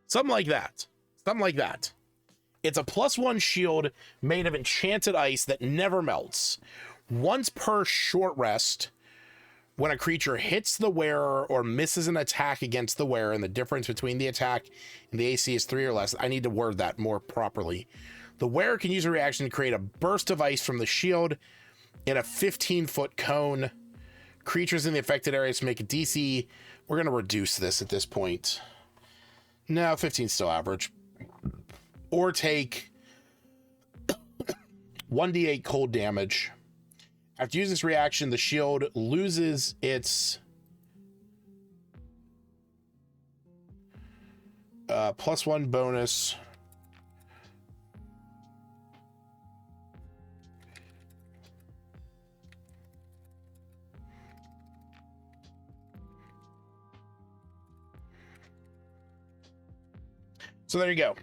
something like that. Something like that. It's a +1 shield made of enchanted ice that never melts. Once per short rest, when a creature hits the wearer or misses an attack against the wearer, and the difference between the attack and the AC is 3 or less, I need to word that more properly. The wearer can use a reaction to create a burst of ice from the shield in a 15-foot cone. Creatures in the affected areas make a DC. We're going to reduce this at this point. No, 15 is still average. Or take 1d8 cold damage. After using this reaction, the shield loses its +1 bonus. So there you go.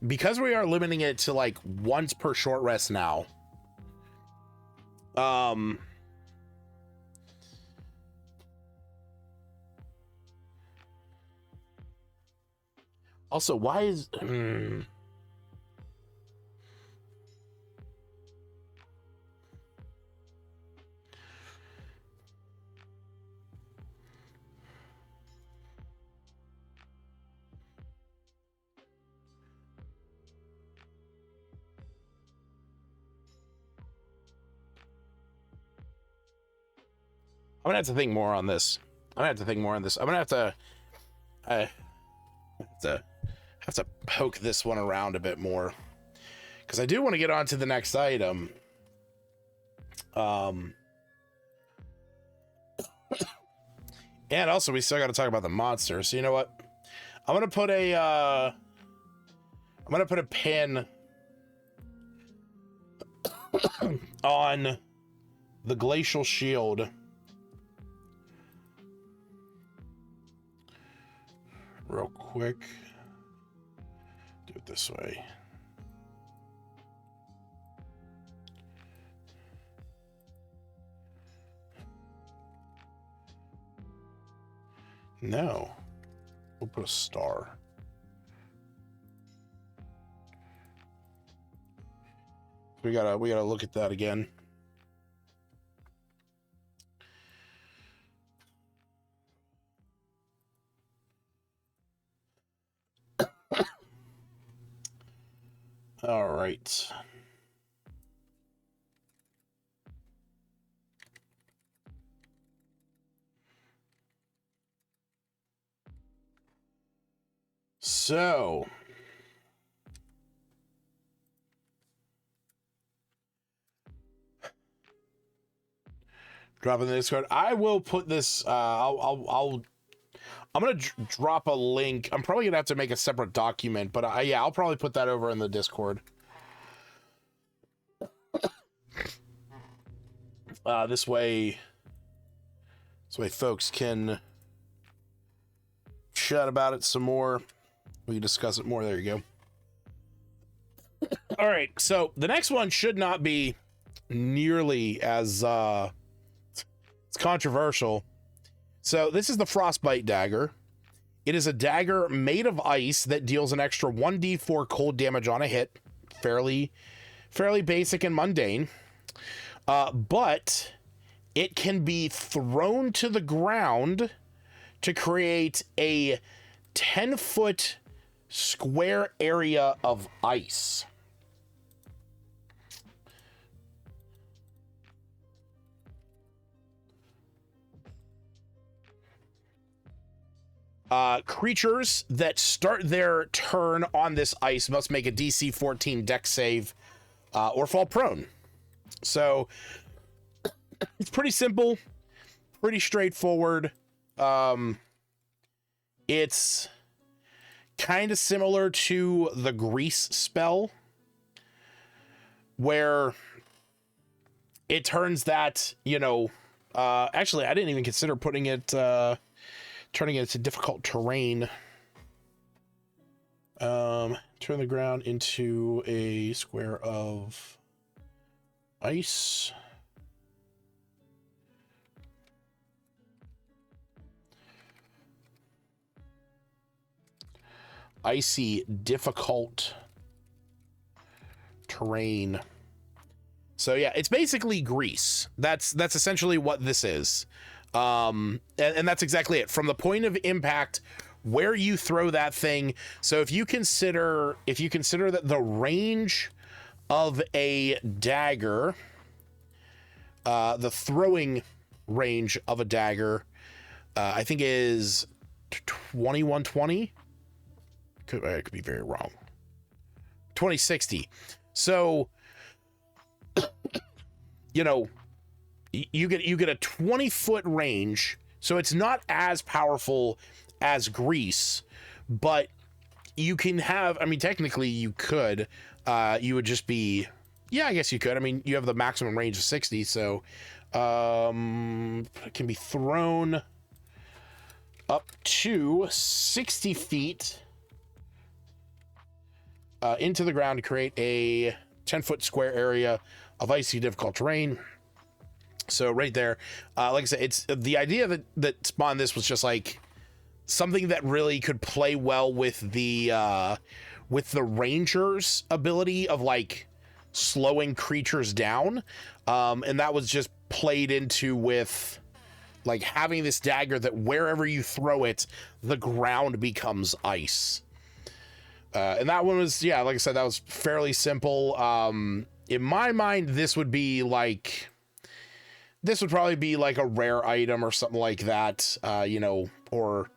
Because we are limiting it to like once per short rest now. Also, why is I'm gonna have to think more on this. I'm gonna have to poke this one around a bit more, because I do want to get on to the next item. And also we still got to talk about the monster. So you know what? I'm gonna put a pin on the glacial shield. Real quick. Do it this way. No. We'll put a star. We gotta look at that again. All right. So, drop in the Discord. I will put this. I'm gonna drop a link. I'm probably gonna have to make a separate document, but yeah, I'll probably put that over in the Discord. This way folks can chat about it some more. We can discuss it more. There you go. All right, so the next one should not be nearly as it's controversial. So this is the Frostbite Dagger. It is a dagger made of ice that deals an extra 1d4 cold damage on a hit. Fairly basic and mundane. But it can be thrown to the ground to create a 10-foot square area of ice. Creatures that start their turn on this ice must make a DC 14 Dex save or fall prone. So it's pretty simple, pretty straightforward. It's kind of similar to the grease spell, where it turns that, actually, I didn't even consider putting it, turning it into difficult terrain. Turn the ground into a square of ice. Icy, difficult terrain. So yeah, it's basically grease. That's essentially what this is. And that's exactly it. From the point of impact, where you throw that thing. So if you consider that the range of a dagger, the throwing range of a dagger, I think is 2120. I could be very wrong. 2060. So, you get a 20-foot range, so it's not as powerful as grease, but you can have, technically you could, you would just be, yeah, I guess you could. You have the maximum range of 60, so it can be thrown up to 60 feet into the ground to create a 10-foot square area of icy, difficult terrain. So right there, like I said, it's the idea that spawned this was just like something that really could play well with the ranger's ability of like slowing creatures down, and that was just played into with like having this dagger that wherever you throw it, the ground becomes ice. And that one was, yeah, like I said, that was fairly simple. In my mind, this would probably be like a rare item or something like that, or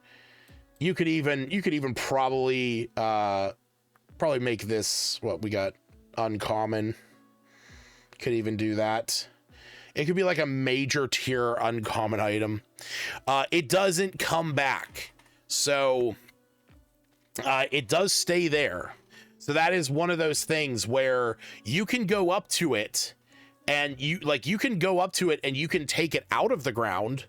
you could even probably make this, what we got, uncommon. Could even do that. It could be like a major tier uncommon item. It doesn't come back, so it does stay there. So that is one of those things where you can go up to it and you can go up to it and you can take it out of the ground,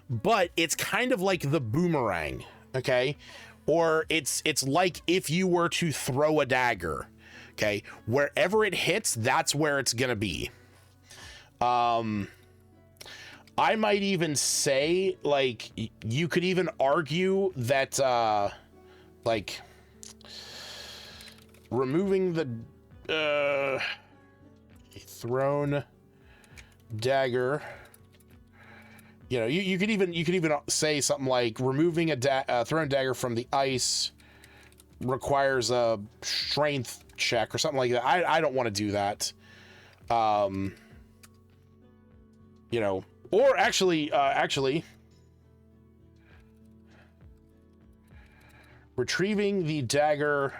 but it's kind of like the boomerang, okay? Or it's like if you were to throw a dagger, okay? Wherever it hits, that's where it's gonna be. I might even say, like, you could even argue that, like, removing the thrown dagger, you could even say something like removing a thrown dagger from the ice requires a strength check or something like that. I don't want to do that. You know, or actually retrieving the dagger.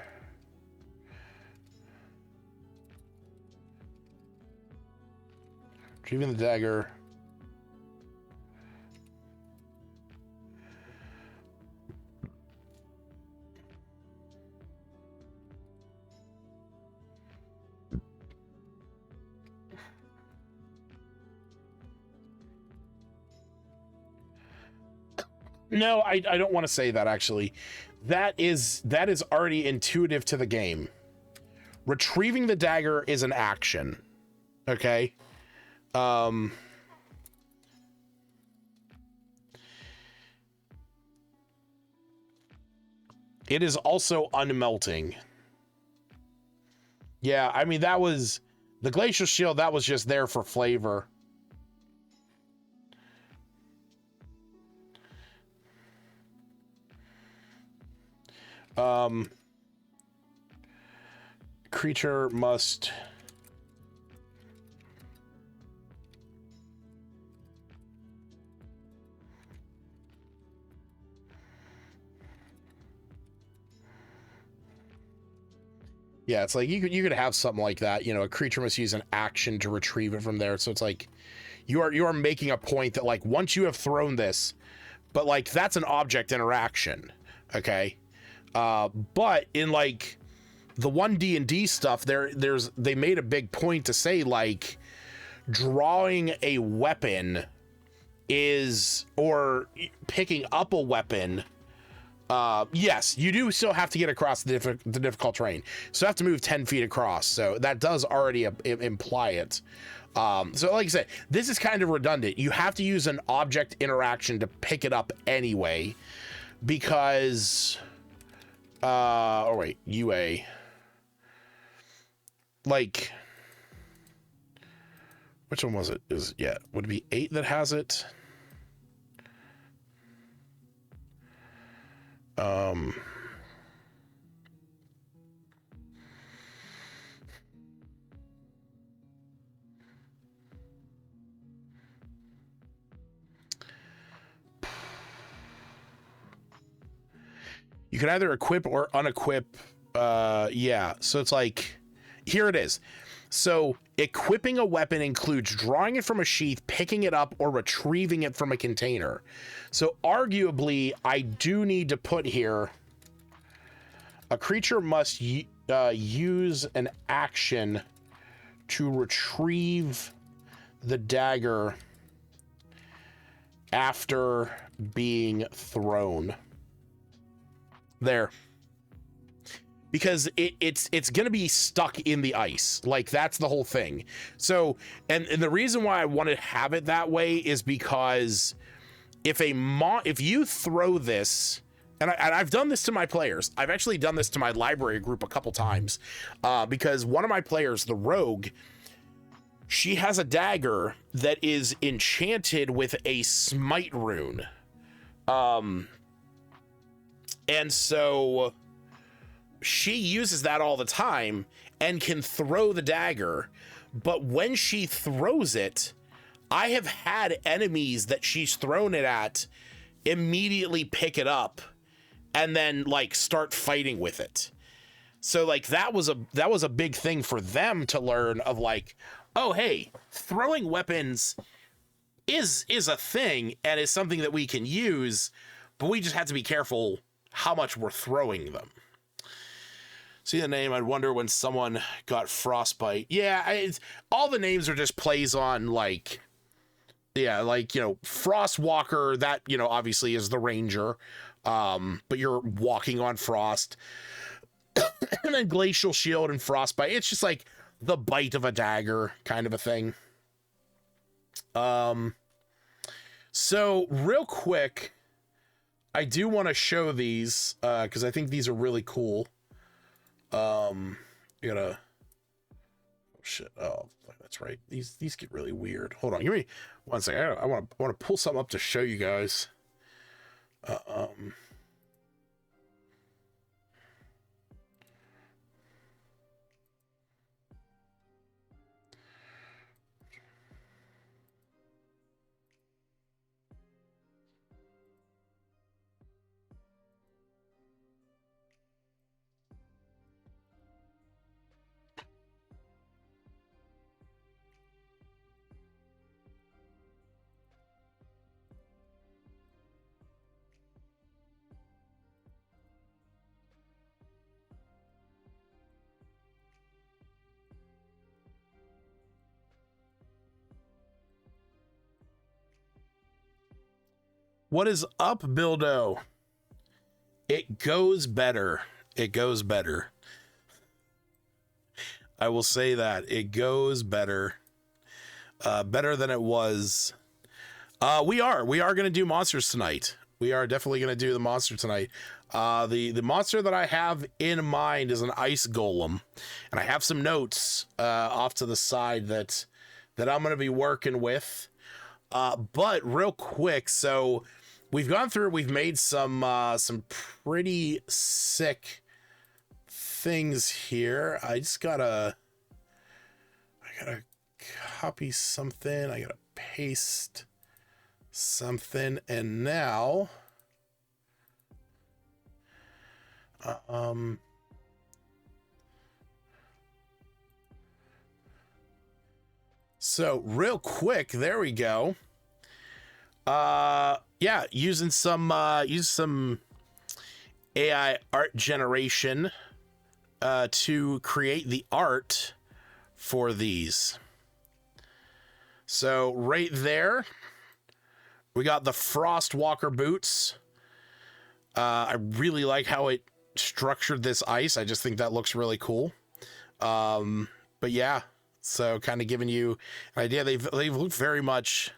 Retrieving the dagger. No, I don't want to say that, actually. That is already intuitive to the game. Retrieving the dagger is an action. Okay? It is also unmelting. Yeah, I mean, that was... The Glacial Shield, that was just there for flavor. Creature must... Yeah, it's like you could have something like that. You know, a creature must use an action to retrieve it from there. So it's like you are making a point that, like, once you have thrown this, but like that's an object interaction, okay? But in like the 1D&D stuff, they made a big point to say, like, drawing a weapon is, or picking up a weapon. Yes, you do still have to get across the difficult terrain. So you have to move 10 feet across. So that does already imply it. So like I said, this is kind of redundant. You have to use an object interaction to pick it up anyway, because, oh wait, UA. Like, which one was it? Would it be 8 that has it? You can either equip or unequip. Yeah, so it's like, here it is. So equipping a weapon includes drawing it from a sheath, picking it up, or retrieving it from a container. So arguably, I do need to put here, a creature must use an action to retrieve the dagger after being thrown. There. Because it's going to be stuck in the ice. Like, that's the whole thing. So, and the reason why I want to have it that way is because if you throw this, and I've done this to my players. I've actually done this to my library group a couple times, because one of my players, the rogue, she has a dagger that is enchanted with a smite rune. And so she uses that all the time and can throw the dagger, but when she throws it, I have had enemies that she's thrown it at immediately pick it up and then, like, start fighting with it. So, like, that was a big thing for them to learn, of like, oh, hey, throwing weapons is a thing and is something that we can use, but we just have to be careful how much we're throwing them. See the name, I'd wonder when someone got frostbite. Yeah, all the names are just plays on, like, yeah, like, you know, Frostwalker, that, you know, obviously is the ranger, but you're walking on frost. And then Glacial Shield and Frostbite, it's just like the bite of a dagger kind of a thing. So real quick, I do want to show these, because I think these are really cool. You gotta, oh shit, oh, that's right, these get really weird. Hold on, give me one second. I want to pull something up to show you guys. What is up, Bildo? It goes better. It goes better. I will say that. It goes better. Better than it was. We are going to do monsters tonight. We are definitely going to do the monster tonight. The monster that I have in mind is an ice golem. And I have some notes off to the side that I'm going to be working with. But real quick, so we've gone through, we've made some pretty sick things here. I gotta copy something. I gotta paste something. And now, so real quick, there we go. Yeah, using some AI art generation to create the art for these. So right there, we got the Frost Walker boots. I really like how it structured this ice. I just think that looks really cool. But yeah, so kind of giving you an idea. They've looked very much.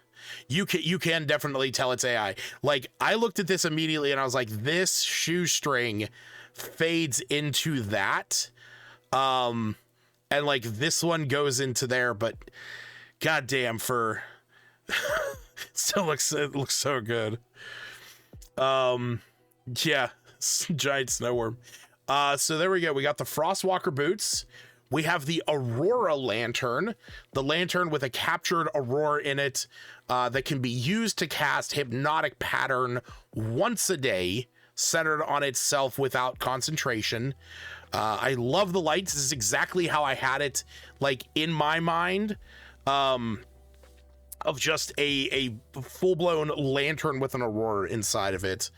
You can definitely tell it's AI. Like, I looked at this immediately and I was like, this shoestring fades into that. And like this one goes into there, but goddamn, for it looks so good. Yeah, giant snowworm. So there we go. We got the Frostwalker boots. We have the Aurora lantern, the lantern with a captured aurora in it that can be used to cast hypnotic pattern once a day, centered on itself without concentration. I love the lights. This is exactly how I had it, like, in my mind, of just a full-blown lantern with an aurora inside of it.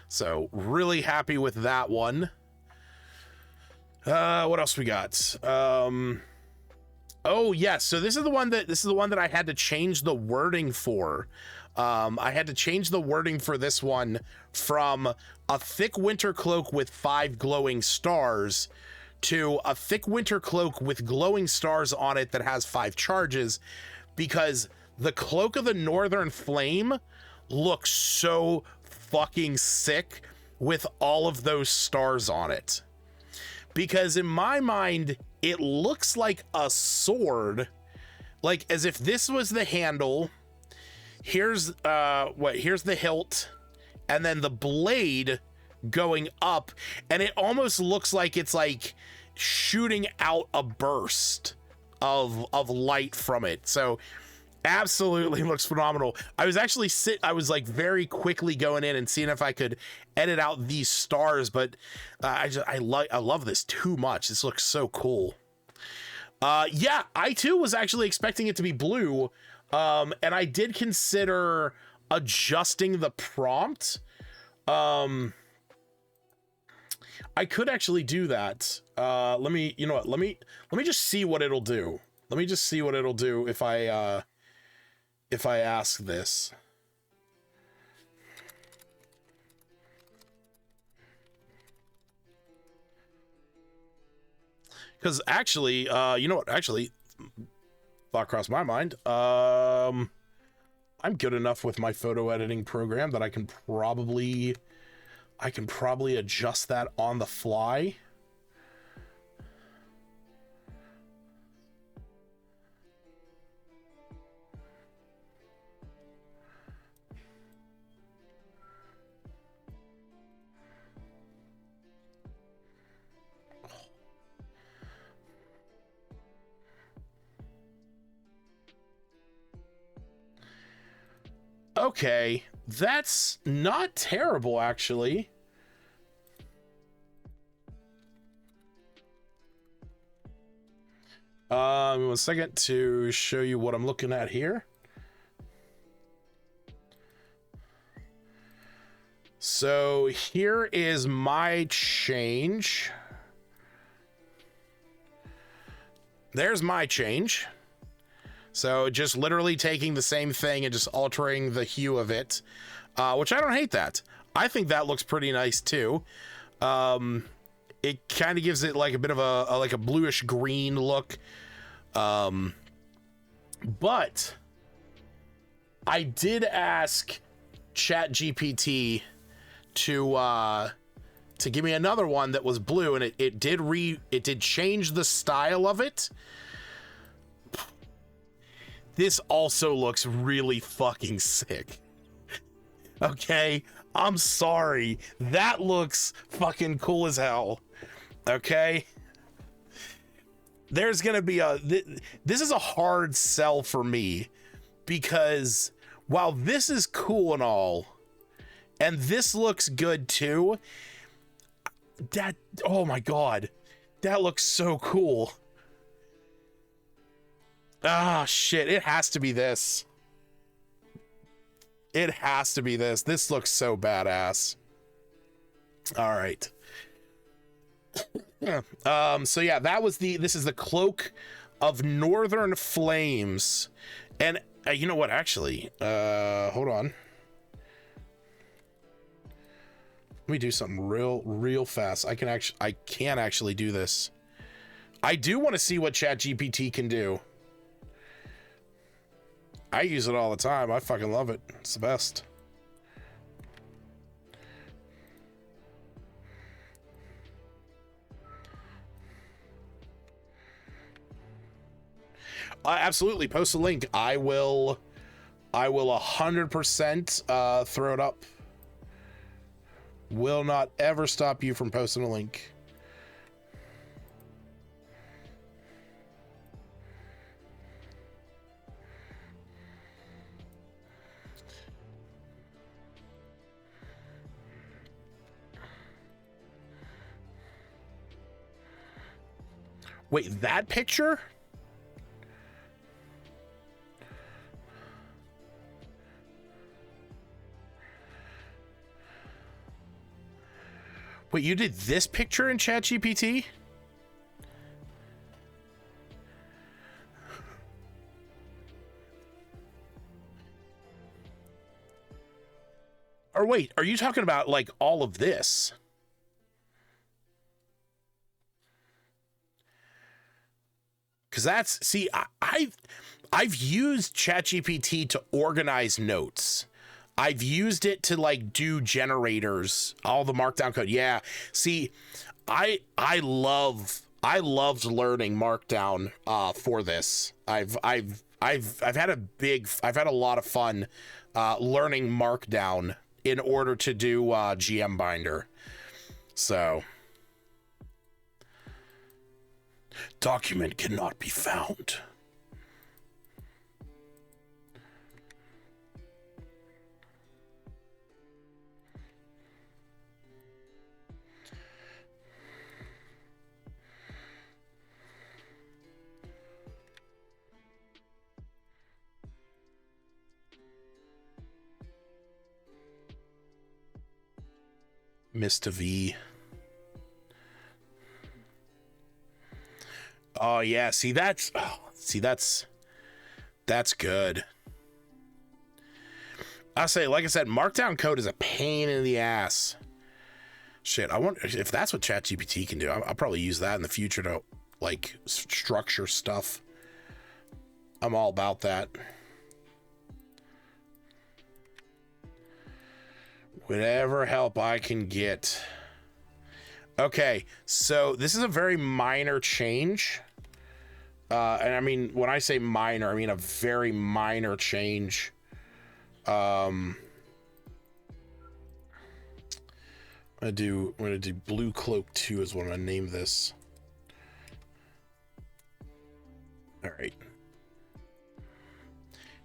So really happy with that one. What else we got? Oh yes, so this is the one that I had to change the wording for. I had to change the wording for this one from a thick winter cloak with 5 glowing stars to a thick winter cloak with glowing stars on it that has 5 charges, because the Cloak of the Northern Flame looks so fucking sick with all of those stars on it. Because in my mind, it looks like a sword, like as if this was the handle. Here's the hilt, and then the blade going up, and it almost looks like it's like shooting out a burst of light from it. So absolutely looks phenomenal. I was like very quickly going in and seeing if I could edit out these stars, but I love this too much. This looks so cool. Yeah, I too was actually expecting it to be blue, and I did consider adjusting the prompt. I could actually do that. Let me just see what it'll do. Let me just see what it'll do if I ask this. Because actually, you know what? Actually, thought crossed my mind. I'm good enough with my photo editing program that I can probably adjust that on the fly. Okay, that's not terrible, actually. One second to show you what I'm looking at here. So here is my change. There's my change. So just literally taking the same thing and just altering the hue of it. which I don't hate that. I think that looks pretty nice too. It kind of gives it like a bit of a like a bluish green look. But I did ask ChatGPT to give me another one that was blue, and it did change the style of it. This also looks really fucking sick. Okay, I'm sorry. That looks fucking cool as hell. Okay. There's gonna be this is a hard sell for me, because while this is cool and all, and this looks good too, that, oh my god, that looks so cool. Ah, shit, it has to be this. It has to be this. This looks so badass. All right. So yeah, this is the Cloak of Northern Flames. And you know what, actually, hold on. Let me do something real fast. I can actually do this. I do want to see what ChatGPT can do. I use it all the time. I fucking love it. It's the best. Absolutely, post a link. I will 100% throw it up. Will not ever stop you from posting a link. Wait, that picture? Wait, you did this picture in ChatGPT? Or wait, are you talking about like all of this? Because that's, see, I've used ChatGPT to organize notes. I've used it to like do generators, all the markdown code. Yeah. See, I loved learning markdown for this. I've had a lot of fun learning markdown in order to do GM binder. So document cannot be found. Mr. V. Oh yeah, see that's good. I say, like I said, markdown code is a pain in the ass. Shit, I wonder if that's what ChatGPT can do. I'll probably use that in the future to like structure stuff. I'm all about that. Whatever help I can get. Okay, so this is a very minor change. And I mean, when I say minor, I mean a very minor change. I'm gonna do Blue Cloak 2 is what I'm gonna name this. All right.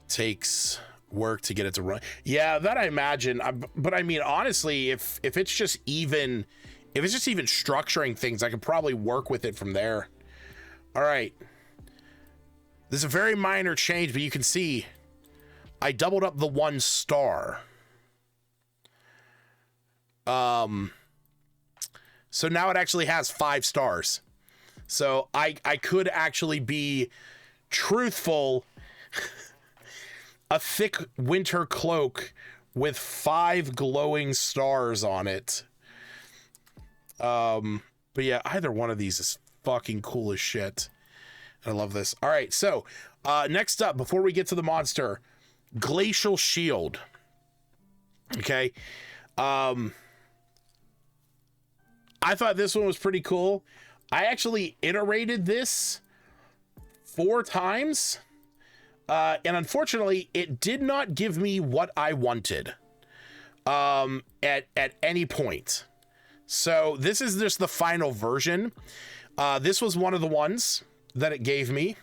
Takes work to get it to run. Yeah, that I imagine. But I mean, honestly, if it's just even structuring things, I could probably work with it from there. All right. This is a very minor change, but you can see I doubled up the 1 star. So now it actually has 5 stars. So I could actually be truthful. A thick winter cloak with 5 glowing stars on it. But yeah, either one of these is fucking cool as shit. I love this. All right, so next up, before we get to the monster, Glacial Shield. Okay. I thought this one was pretty cool. I actually iterated this 4 times. And unfortunately, it did not give me what I wanted at any point. So this is just the final version. This was one of the ones that it gave me.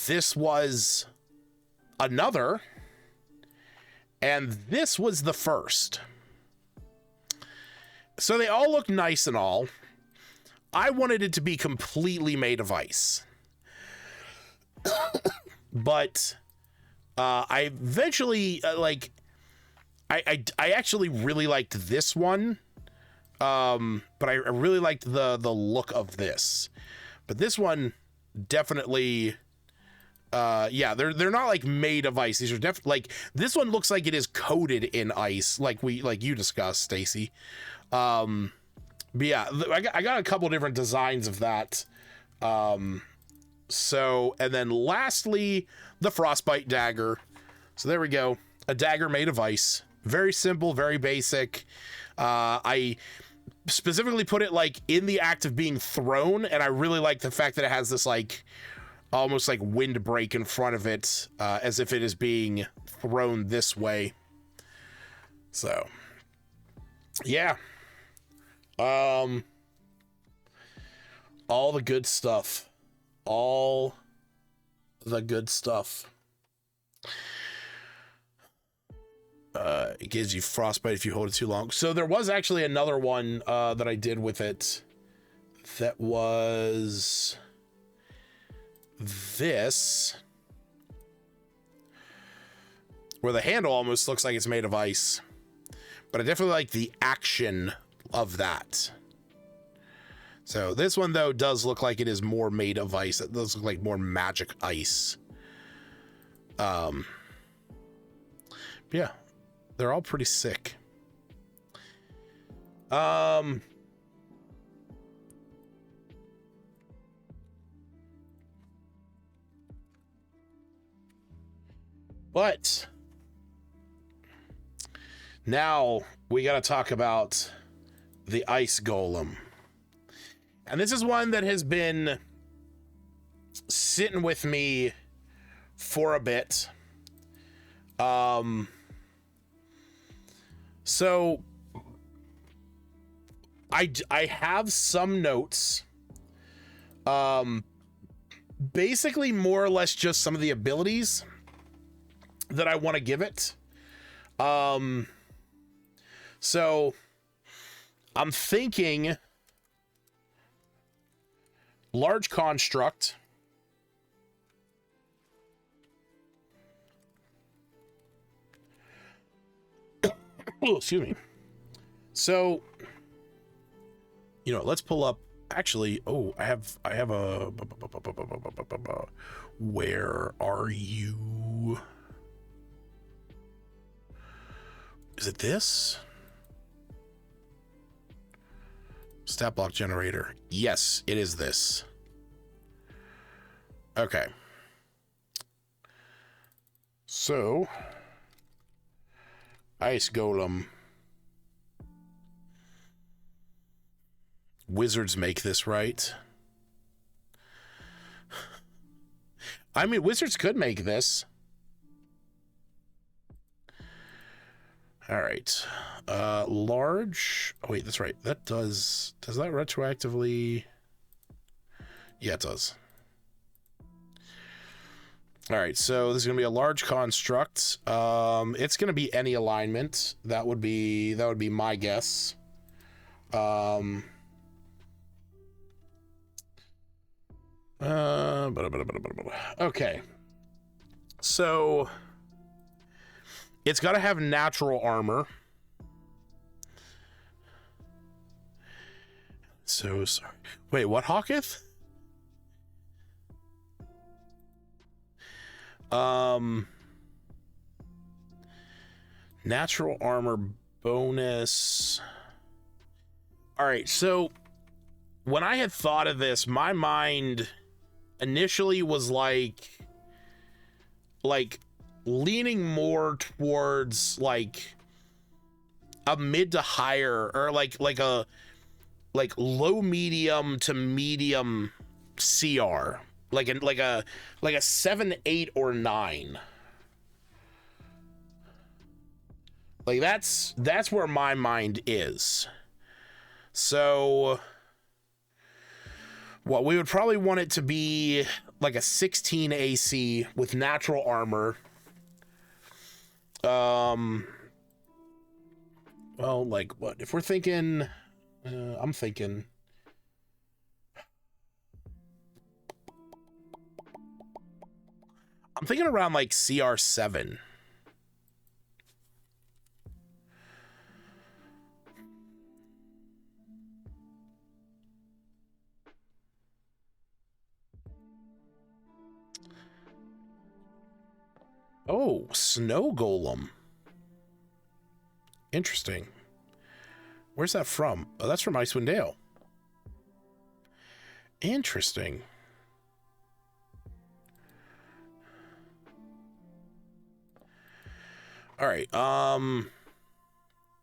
This was another. And this was the first. So they all look nice and all. I wanted it to be completely made of ice. But I eventually I actually really liked this one. But I really liked the look of this. But this one definitely yeah, they're not like made of ice. These are definitely like, this one looks like it is coated in ice, like you discussed, Stacy. But yeah, I got a couple different designs of that. So, and then lastly, the Frostbite Dagger. So there we go. A dagger made of ice. Very simple, very basic. I specifically put it like in the act of being thrown, and I really like the fact that it has this like almost like windbreak in front of it, as if it is being thrown this way. So yeah. All the good stuff. All the good stuff. It gives you frostbite if you hold it too long. So there was actually another one that I did with it that was this, where the handle almost looks like it's made of ice, but I definitely like the action of that. So this one, though, does look like it is more made of ice. It does look like more magic ice. Yeah, they're all pretty sick. But now we got to talk about the ice golem. And this is one that has been sitting with me for a bit. So I have some notes. Basically more or less just some of the abilities that I want to give it. So I'm thinking large construct. Oh, excuse me. So, you know, let's pull up. Actually, oh, I have a. Where are you? Is it this? Stat block generator. Yes, it is this. Okay. So, ice golem. Wizards make this, right? I mean, wizards could make this. All right. Large. Oh, wait, that's right. That does that retroactively? Yeah, it does. All right, so this is gonna be a large construct. It's gonna be any alignment. That would be my guess. Okay. So it's got to have natural armor. So sorry. Wait, what, Hawketh? Natural armor bonus. All right, so when I had thought of this, my mind initially was like leaning more towards like a mid to higher, or like a low medium to medium CR, like a 7, 8, or 9. Like that's where my mind is. So what we would probably want it to be like a 16 AC with natural armor. Well, like what if we're thinking, I'm thinking around like CR7. Oh, snow golem. Interesting. Where's that from? Oh, that's from Icewind Dale. Interesting. All right.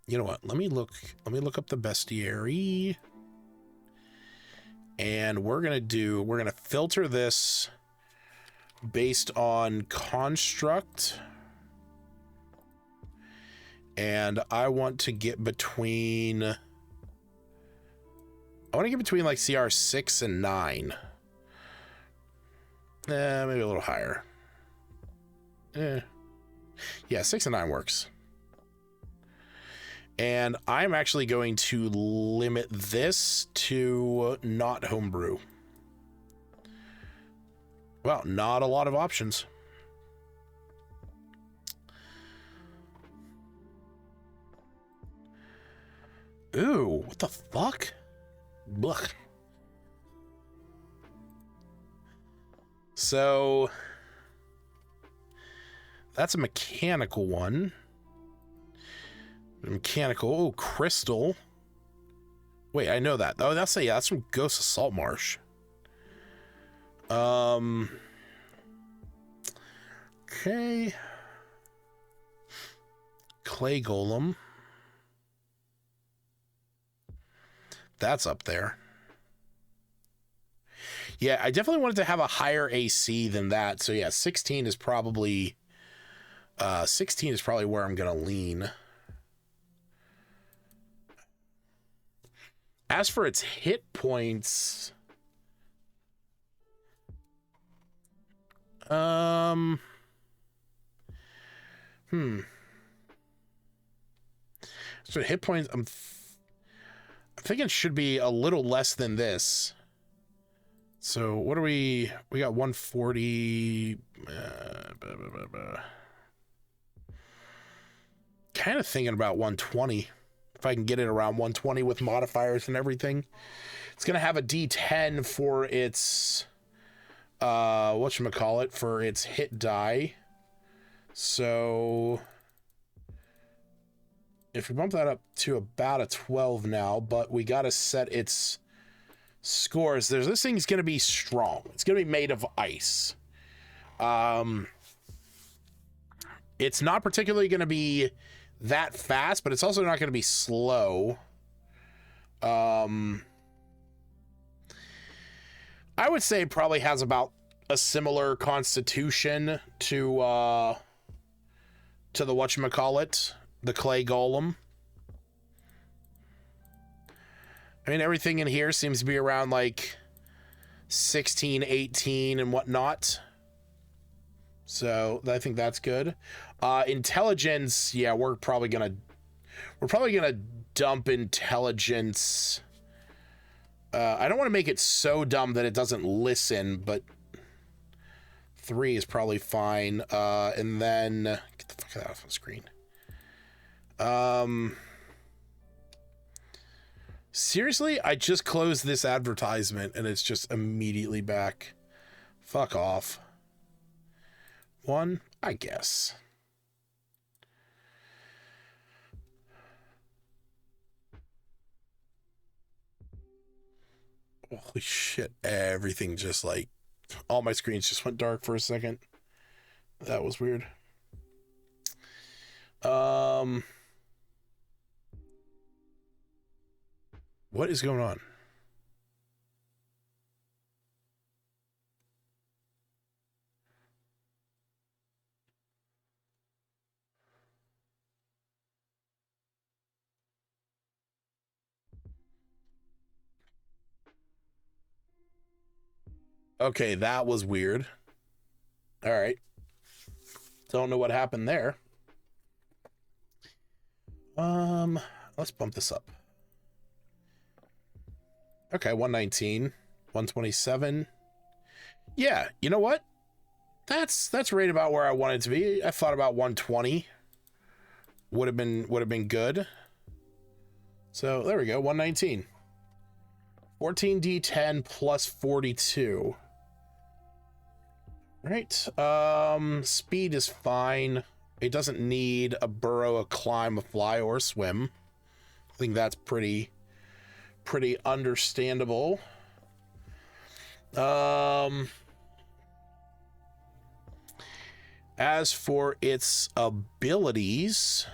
You know what? Let me look up the bestiary. And we're gonna filter this based on construct. And I want to get between like CR 6 and 9. Maybe a little higher. Yeah, 6 and 9 works. And I'm actually going to limit this to not homebrew. Well, not a lot of options. Ooh, what the fuck? Blech. So that's a mechanical one. Mechanical. Oh, crystal. Wait, I know that. Oh, that's from Ghost of Saltmarsh. Okay. Clay golem. That's up there. Yeah, I definitely wanted to have a higher AC than that. So yeah, 16 is probably where I'm gonna lean. As for its hit points, so hit points, I'm thinking it should be a little less than this. So what are we got 140. Kind of thinking about 120. If I can get it around 120 with modifiers and everything. It's gonna have a D10 for its whatchamacallit, for its hit die. So if we bump that up to about a 12 now, but we gotta set its scores. This thing's gonna be strong. It's gonna be made of ice. It's not particularly gonna be that fast, but it's also not gonna be slow. I would say it probably has about a similar constitution to the whatchamacallit, the clay golem. I mean, everything in here seems to be around like 16, 18 and whatnot. So I think that's good. Intelligence, yeah, we're probably gonna dump intelligence. I don't want to make it so dumb that it doesn't listen, but 3 is probably fine. And then get the fuck out of the screen. Seriously, I just closed this advertisement and it's just immediately back. Fuck off. 1, I guess. Holy shit. Everything just like, all my screens just went dark for a second. That was weird. What is going on? Okay, that was weird. All right. Don't know what happened there. Let's bump this up. Okay, 119, 127. Yeah, you know what? That's right about where I wanted to be. I thought about 120 would have been good. So there we go, 119. 14d10 plus 42. Right. Speed is fine. It doesn't need a burrow, a climb, a fly, or a swim. I think that's pretty understandable. As for its abilities,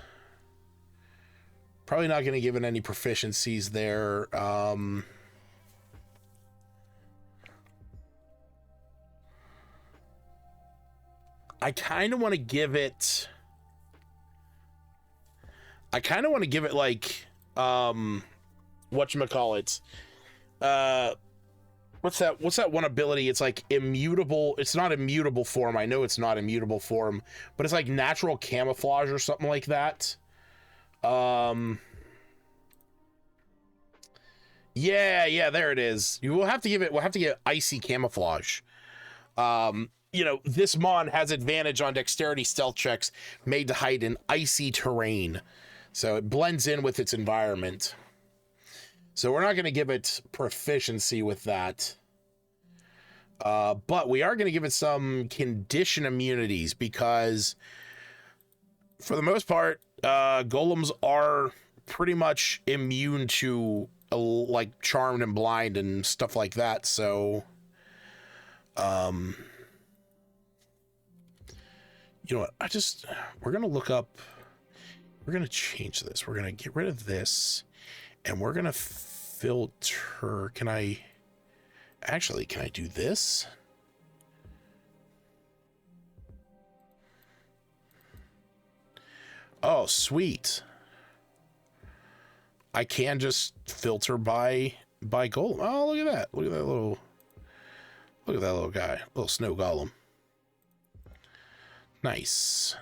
probably not going to give it any proficiencies there. I kind of want to give it like whatchamacallit, what's that one ability? It's like immutable. It's not immutable form. I know it's not immutable form, but it's like natural camouflage or something like that. Yeah, there it is. We'll have to give it icy camouflage. You know, this mon has advantage on dexterity stealth checks made to hide in icy terrain. So it blends in with its environment. So we're not going to give it proficiency with that. But we are going to give it some condition immunities because for the most part, golems are pretty much immune to like charmed and blind and stuff like that. So, you know what? We're going to look up, we're going to change this. We're going to get rid of this and we're going to filter. Can I do this? Oh, sweet. I can just filter by golem. Oh, look at that. Look at that little guy, little snow golem. Nice.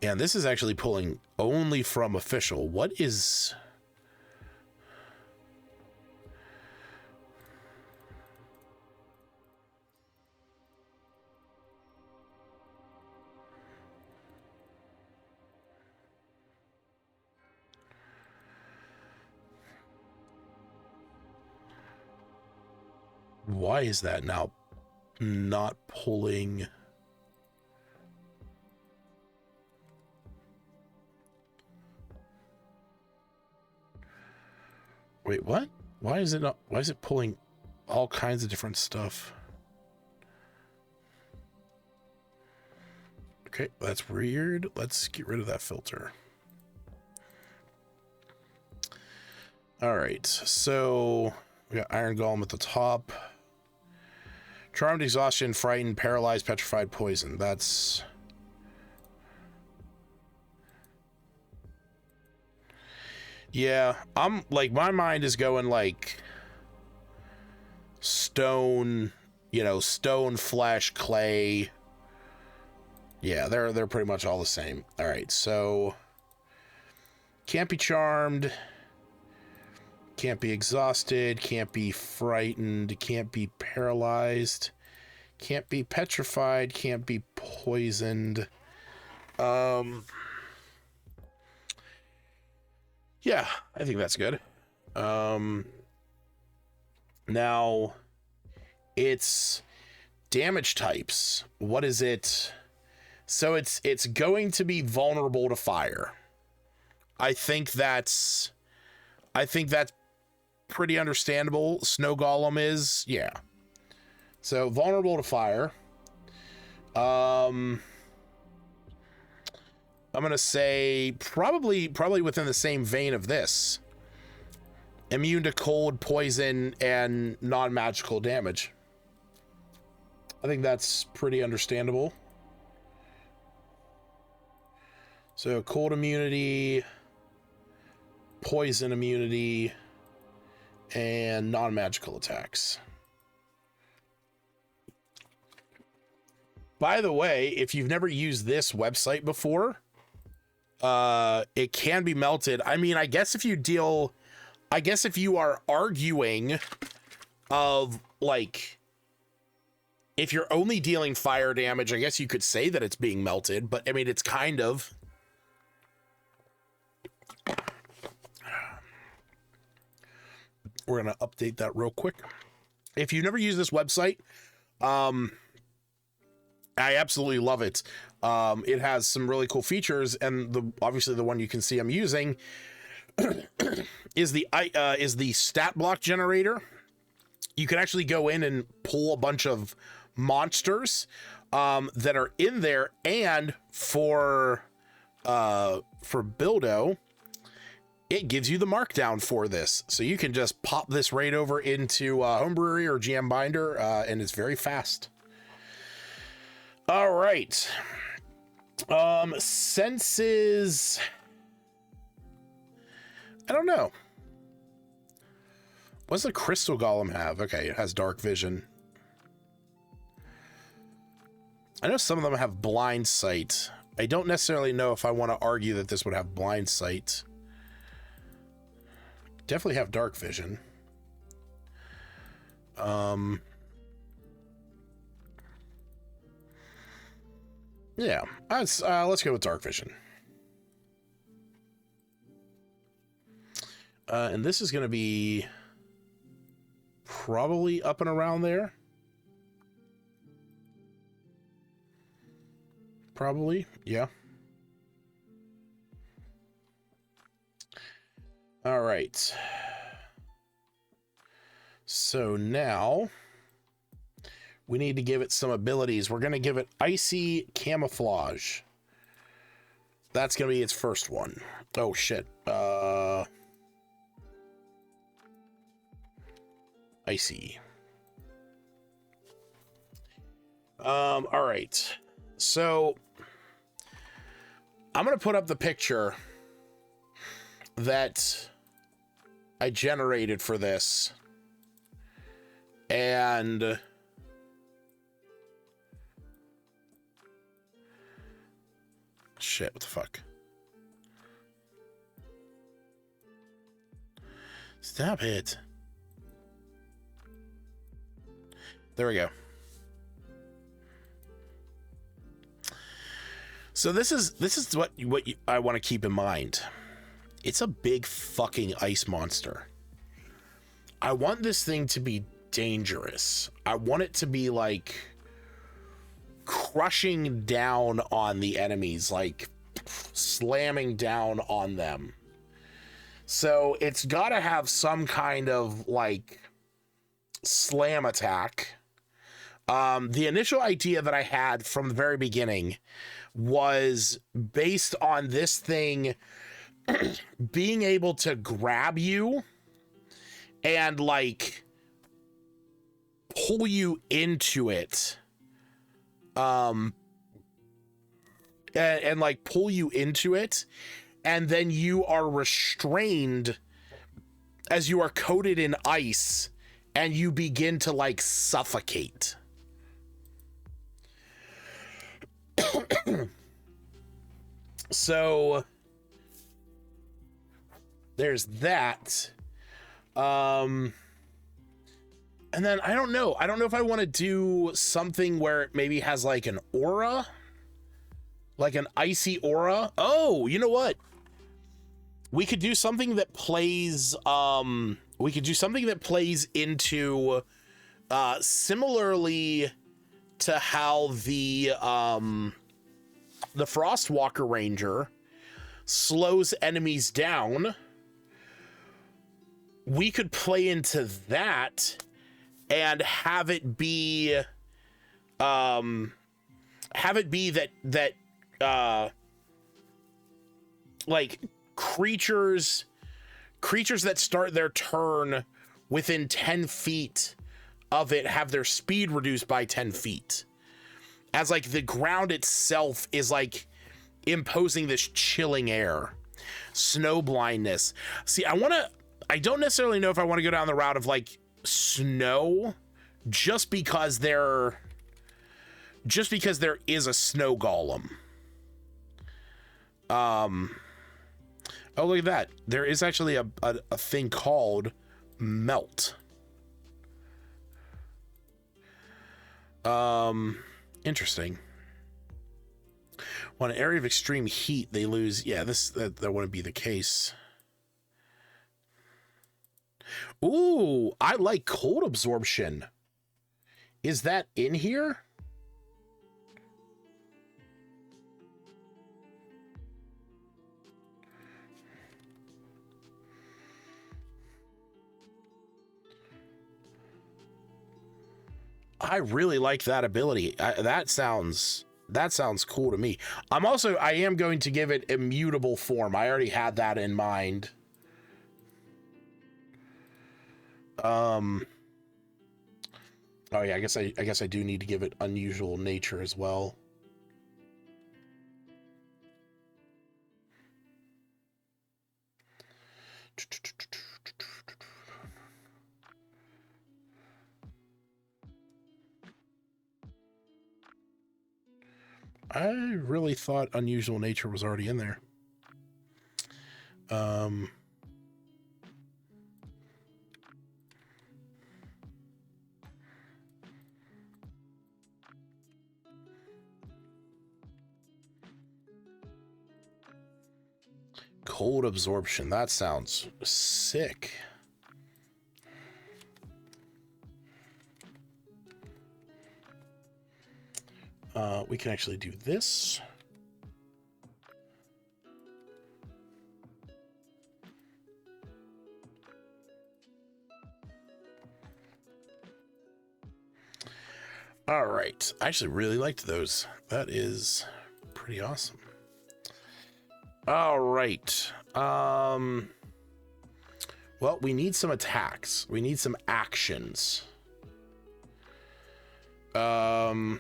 And this is actually pulling only from official. What is... Why is that now not pulling? Wait, what? Why is it pulling all kinds of different stuff? Okay, that's weird. Let's get rid of that filter. All right, so we got Iron Golem at the top. Charmed, exhaustion, frightened, paralyzed, petrified, poison. That's... Yeah, I'm like, my mind is going like stone, you know, stone, flesh, clay. Yeah, they're pretty much all the same. All right, so can't be charmed, can't be exhausted, can't be frightened, can't be paralyzed, can't be petrified, can't be poisoned. Yeah, I think that's good. Now it's damage types. What is it? So it's going to be vulnerable to fire. I think that's pretty understandable. Snow Golem is, yeah. So vulnerable to fire. I'm gonna say probably within the same vein of this. Immune to cold, poison, and non-magical damage. I think that's pretty understandable. So cold immunity, poison immunity, and non-magical attacks. By the way, if you've never used this website before, it can be melted. I mean, I guess if you are arguing of like, if you're only dealing fire damage, I guess you could say that it's being melted, but I mean, it's kind of. We're going to update that real quick. If you've never used this website, I absolutely love it. It has some really cool features, and obviously the one you can see I'm using is the stat block generator. You can actually go in and pull a bunch of monsters that are in there, and for Buildo, it gives you the markdown for this, so you can just pop this right over into Homebrewery or GM Binder, and it's very fast. All right. Senses. I don't know. What does the Crystal Golem have? Okay, it has dark vision. I know some of them have blind sight. I don't necessarily know if I want to argue that this would have blind sight. Definitely have dark vision. Yeah, let's go with dark vision. And this is going to be probably up and around there. Probably, yeah. All right. So now we need to give it some abilities. We're going to give it Icy Camouflage. That's going to be its first one. Oh, shit. Icy. All right. So I'm going to put up the picture that I generated for this. And shit, what the fuck? Stop it. There we go. So this is what I want to keep in mind. It's a big fucking ice monster. I want this thing to be dangerous. I want it to be like crushing down on the enemies, like slamming down on them. So it's got to have some kind of like slam attack. The initial idea that I had from the very beginning was based on this thing being able to grab you and like pull you into it, and like pull you into it, and then you are restrained as you are coated in ice and you begin to like suffocate. So there's that. And then I don't know if I want to do something where it maybe has like an aura, like an icy aura. Oh, you know what? We could do something that plays, into, similarly to how the Frostwalker Ranger slows enemies down. we could play into that and have it be that like creatures that start their turn within 10 feet of it have their speed reduced by 10 feet, as like the ground itself is like imposing this chilling air, snow blindness. See, I don't necessarily know if I want to go down the route of like snow, just because there is a snow golem. Oh, look at that. There is actually a thing called melt. Interesting. When an area of extreme heat, they lose. Yeah, that wouldn't be the case. Ooh, I like cold absorption. Is that in here? I really like that ability. That sounds cool to me. I am going to give it immutable form. I already had that in mind. Oh yeah, I guess I do need to give it unusual nature as well. I really thought unusual nature was already in there. Cold absorption. That sounds sick. We can actually do this. All right. I actually really liked those. That is pretty awesome. All right. Well, we need some attacks. We need some actions. All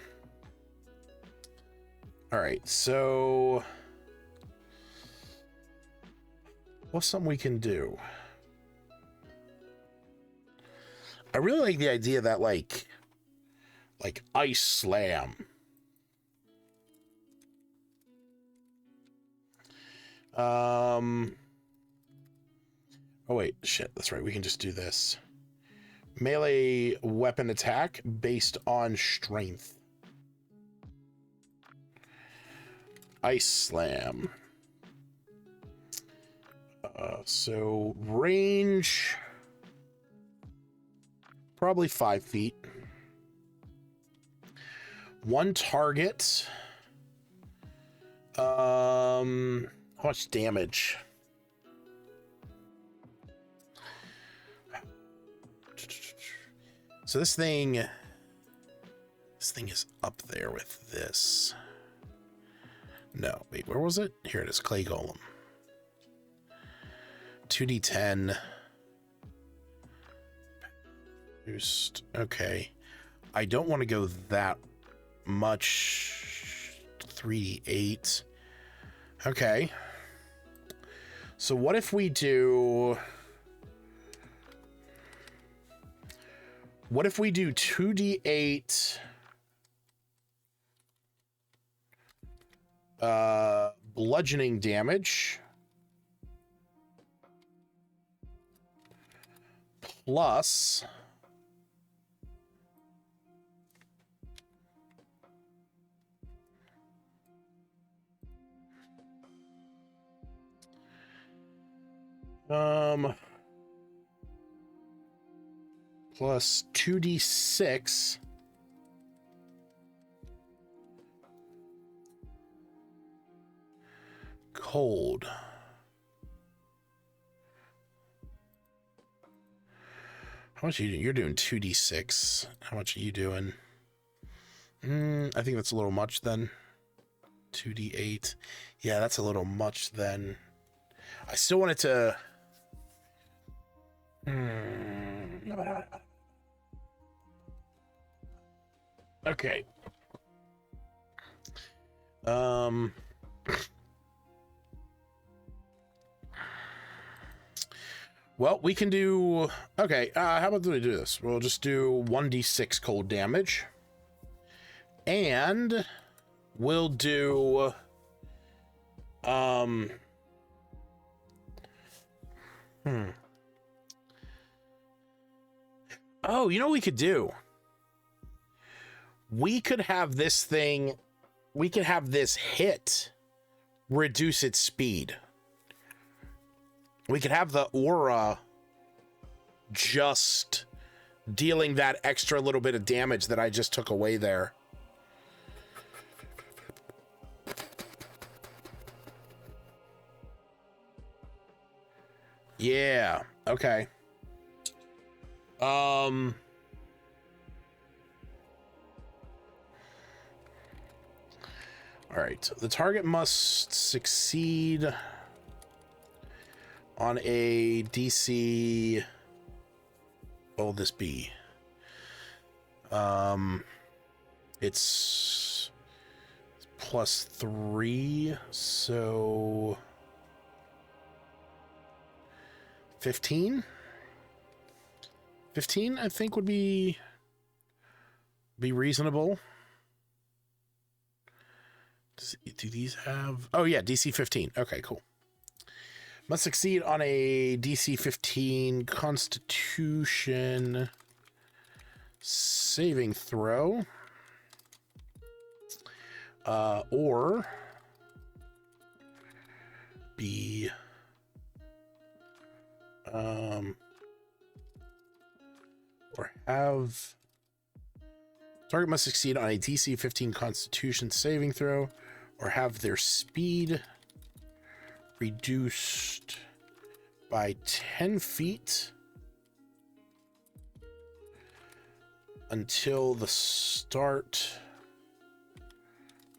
right. So what's something we can do? I really like the idea that like ice slam. Oh wait, shit, that's right. We can just do this. Melee weapon attack based on strength. Ice slam. So range, probably 5 feet. One target. How much damage? So this thing is up there with this. No, wait, where was it? Here it is, clay golem. 2d10. Boost. Okay. I don't want to go that much. 3d8. Okay. So what if we do 2d8 bludgeoning damage plus plus 2d6 cold. How much are you doing? You're doing 2d6. How much are you doing? I think that's a little much then. 2d8. Yeah, that's a little much then. I still wanted to... Okay. Well, we can do... Okay, how about we do this? We'll just do 1d6 cold damage. And we'll do... Oh, you know what we could do? We could have this thing... We could have this hit reduce its speed. We could have the aura just dealing that extra little bit of damage that I just took away there. Yeah, okay. All right, the target must succeed on a DC. What will this be? It's +3, so 15. 15, I think, would be reasonable. Do these have... Oh, yeah, DC 15. Okay, cool. Must succeed on a DC 15 Constitution saving throw. Or be... or have... Target must succeed on a DC 15 Constitution saving throw, or have their speed reduced by 10 feet until the start.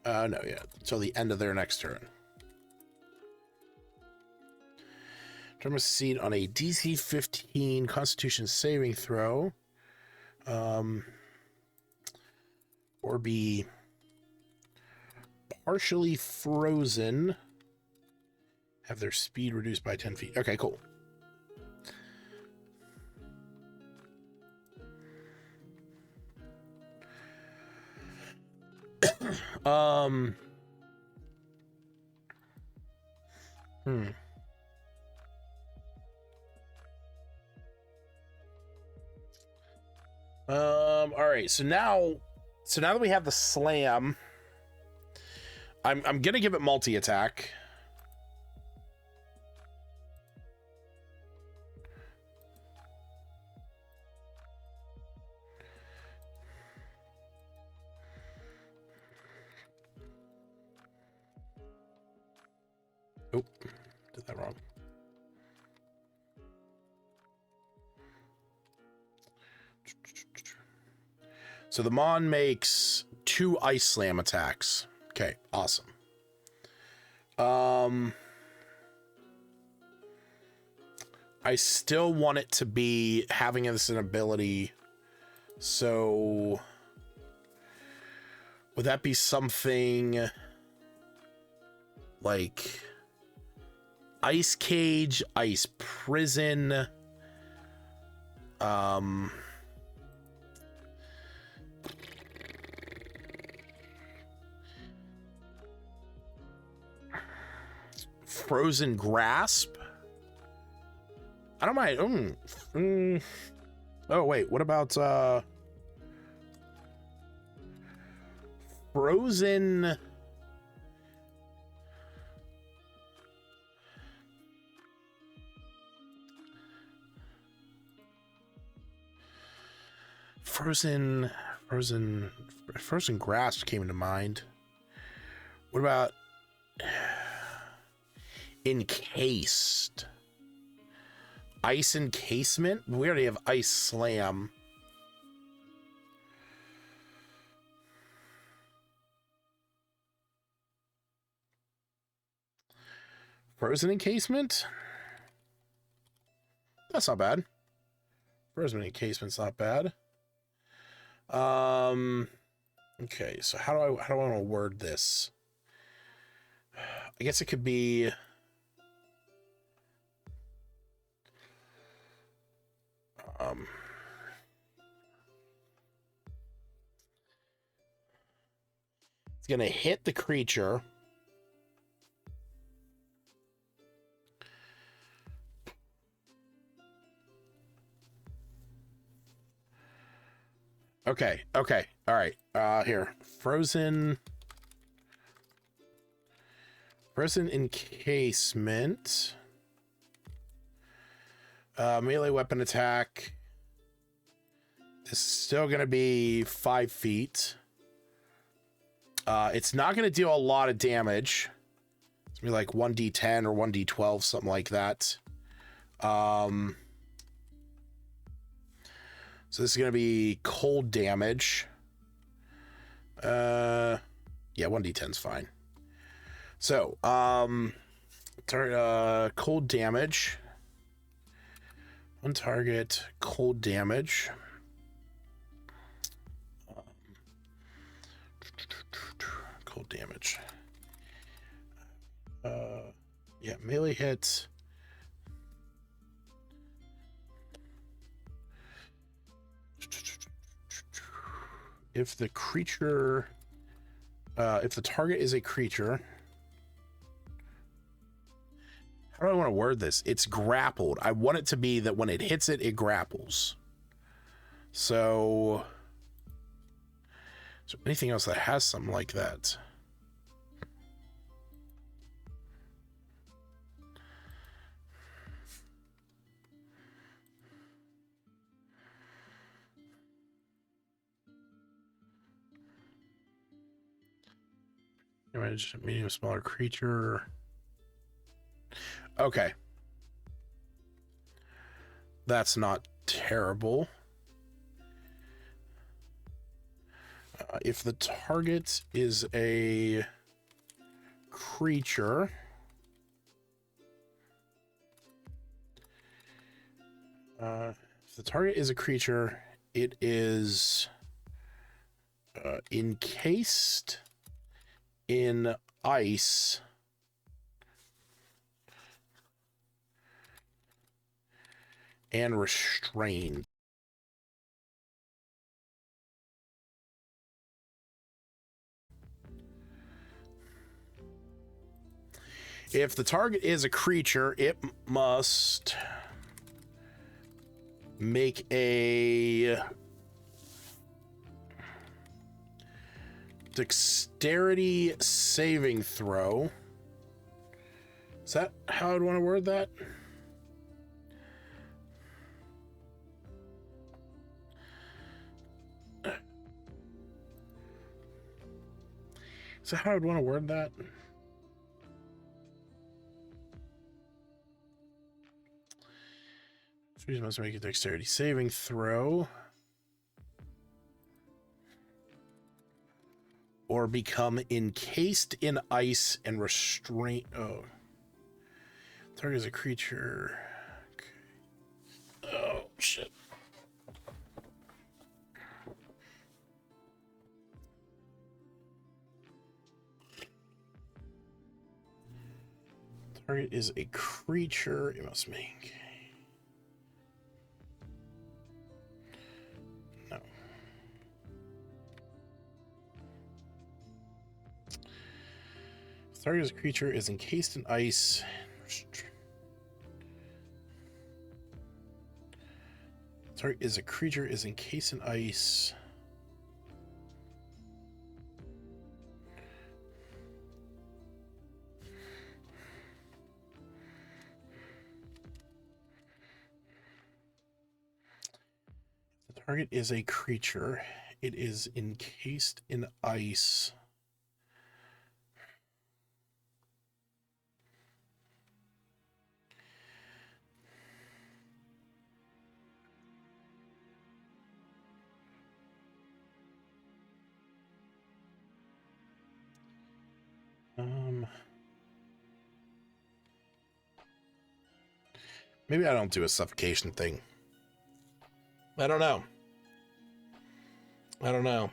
No, yeah, until the end of their next turn. Target must succeed on a DC 15 Constitution saving throw, or be partially frozen, have their speed reduced by 10 feet. Okay, cool. All right, so now that we have the slam, I'm gonna give it multi-attack. Oh, did that wrong. So the Mon makes 2 Ice Slam attacks. Okay, awesome. I still want it to be having this an ability. So would that be something like Ice Cage, Ice Prison, Frozen Grasp? I don't mind. Oh, wait. What about Frozen... Frozen Grasp came into mind. What about Encased? ice encasement. We already have ice slam. Frozen encasement? That's not bad. Frozen encasement's not bad. Okay, so how do I want to word this? I guess it could be it's gonna hit the creature. Okay, okay, all right. Here, frozen encasement. Melee weapon attack. This is still gonna be 5 feet. It's not gonna deal a lot of damage. It's gonna be like 1d10 or 1d12, something like that. So this is going to be cold damage. Yeah, 1d10 is fine. So, cold damage. One target, cold damage. Cold damage. Yeah, melee hits. If the creature, if the target is a creature, how do I want to word this? It's grappled. I want it to be that when it hits it, it grapples. So anything else that has something like that? Damage, medium, smaller creature. Okay. That's not terrible. If the target is a creature, if the target is a creature, it is encased in ice and restrained. If the target is a creature, it must make a dexterity saving throw. Is that how I'd want to word that? Is that how I'd want to word that? So you must make a dexterity saving throw. Or become encased in ice and restrained. Oh. Target is a creature. Okay. Oh, shit. Target is a creature. It must make. No. Target is a creature is encased in ice. Target is a creature is encased in ice. The target is a creature. It is encased in ice. Maybe I don't do a suffocation thing. I don't know. I don't know.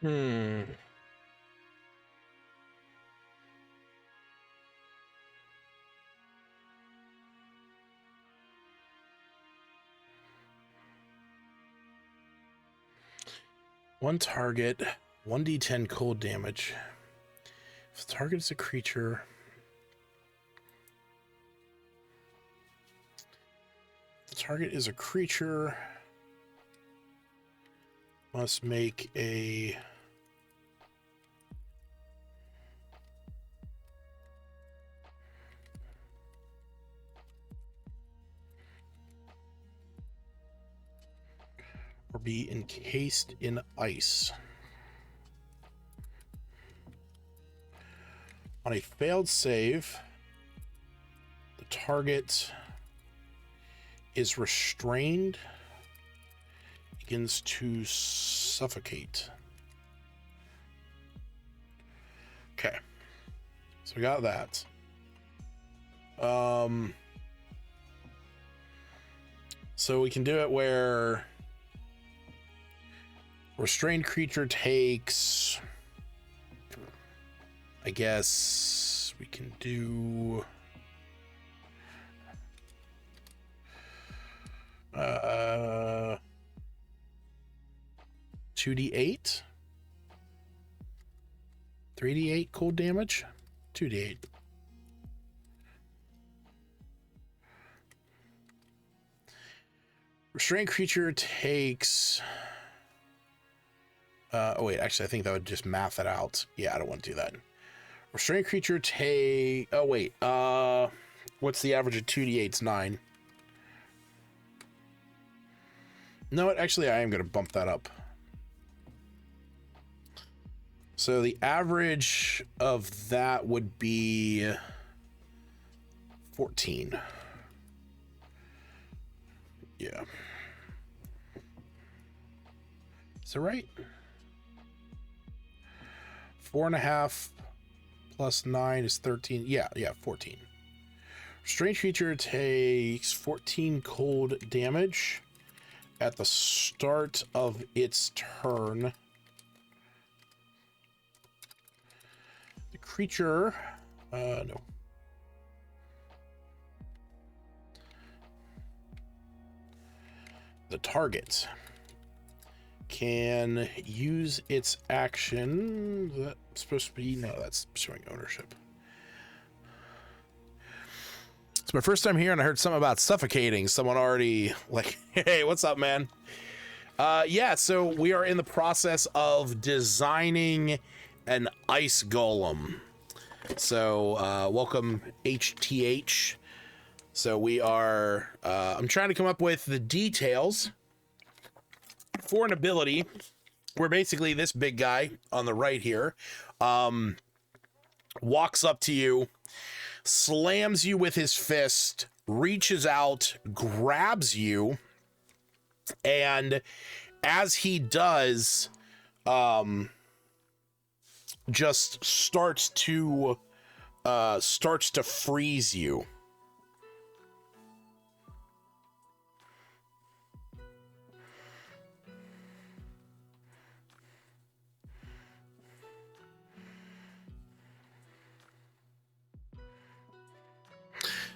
Hmm. One target, 1d10 cold damage. If the target is a creature, the target is a creature, must make a or be encased in ice. On a failed save, the target is restrained, begins to suffocate. Okay, so we got that. So we can do it where restrained creature takes, I guess we can do 2d8, 3d8 cold damage, 2d8. Restrained creature takes oh wait, actually I think that would just math it out. Yeah, I don't want to do that. Restrained creature take, oh wait, what's the average of 2d8? It's 9. No, actually I am going to bump that up. So the average of that would be 14. Yeah. Is that right? 4.5 plus 9 is 13. Yeah, 14. Strange creature takes 14 cold damage at the start of its turn. The creature, no. The target can use its action. That's supposed to be, no, that's showing ownership. It's my first time here and I heard something about suffocating. Someone already like, hey, what's up, man? Yeah, so we are in the process of designing an ice golem. So welcome HTH. So we are, I'm trying to come up with the details for an ability where basically this big guy on the right here walks up to you, slams you with his fist, reaches out, grabs you, and as he does, just starts to freeze you.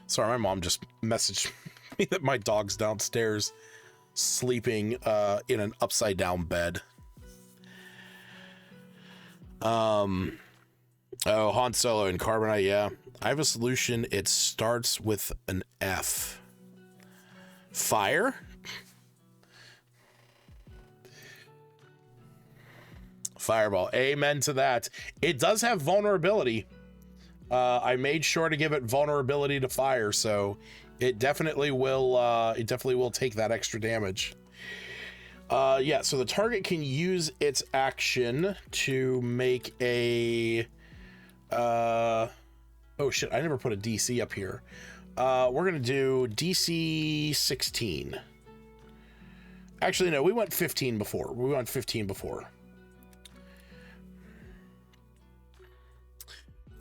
Sorry, my mom just messaged me that my dog's downstairs sleeping in an upside down bed. Oh, Han Solo and Carbonite, yeah. I have a solution. It starts with an F. Fire? Fireball. Amen to that. It does have vulnerability. I made sure to give it vulnerability to fire, so it definitely will take that extra damage. Yeah, so the target can use its action to make a oh shit, I never put a DC up here. We're gonna do DC 16. Actually, no, we went 15 before. We went 15 before.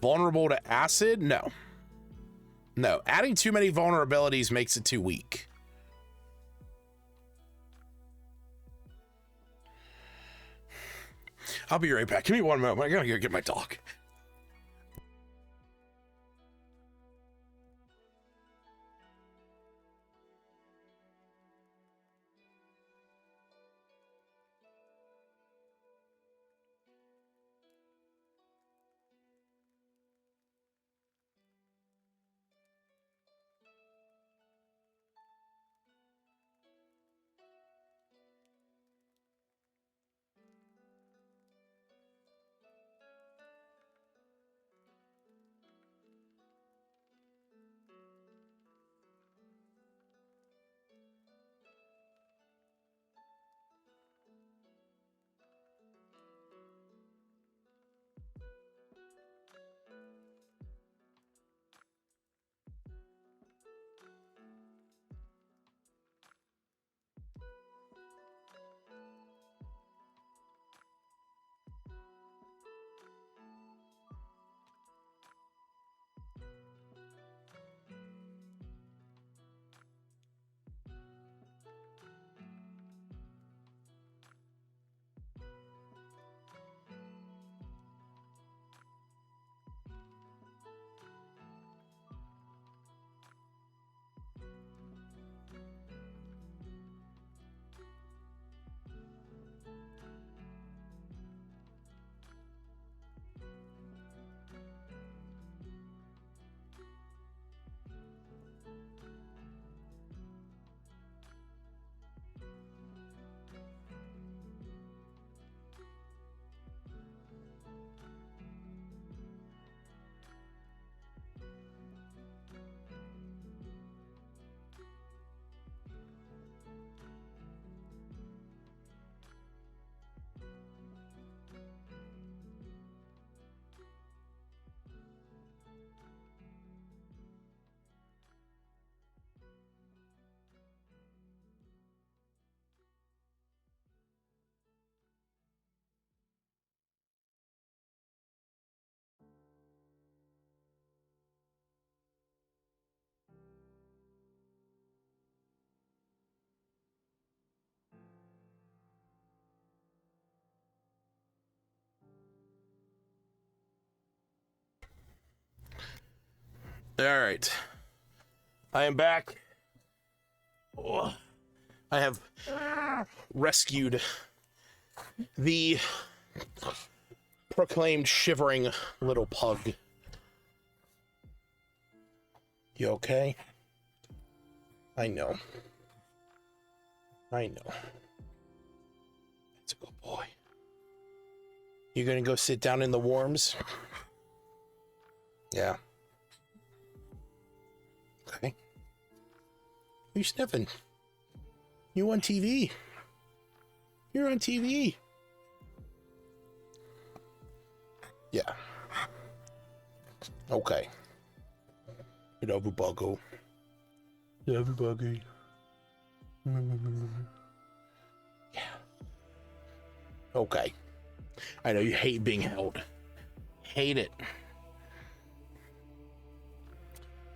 Vulnerable to acid? No. No, adding too many vulnerabilities makes it too weak. I'll be right back. Give me one moment. I gotta go get my dog. All right. I am back. Oh, I have rescued the proclaimed shivering little pug. You okay? I know. I know. It's a good boy. You gonna go sit down in the warms? Yeah. Okay. You sniffing? You on TV? You're on TV. Yeah. Okay. You know, buggo. Yeah, buggy. Yeah. Okay. I know you hate being held. Hate it.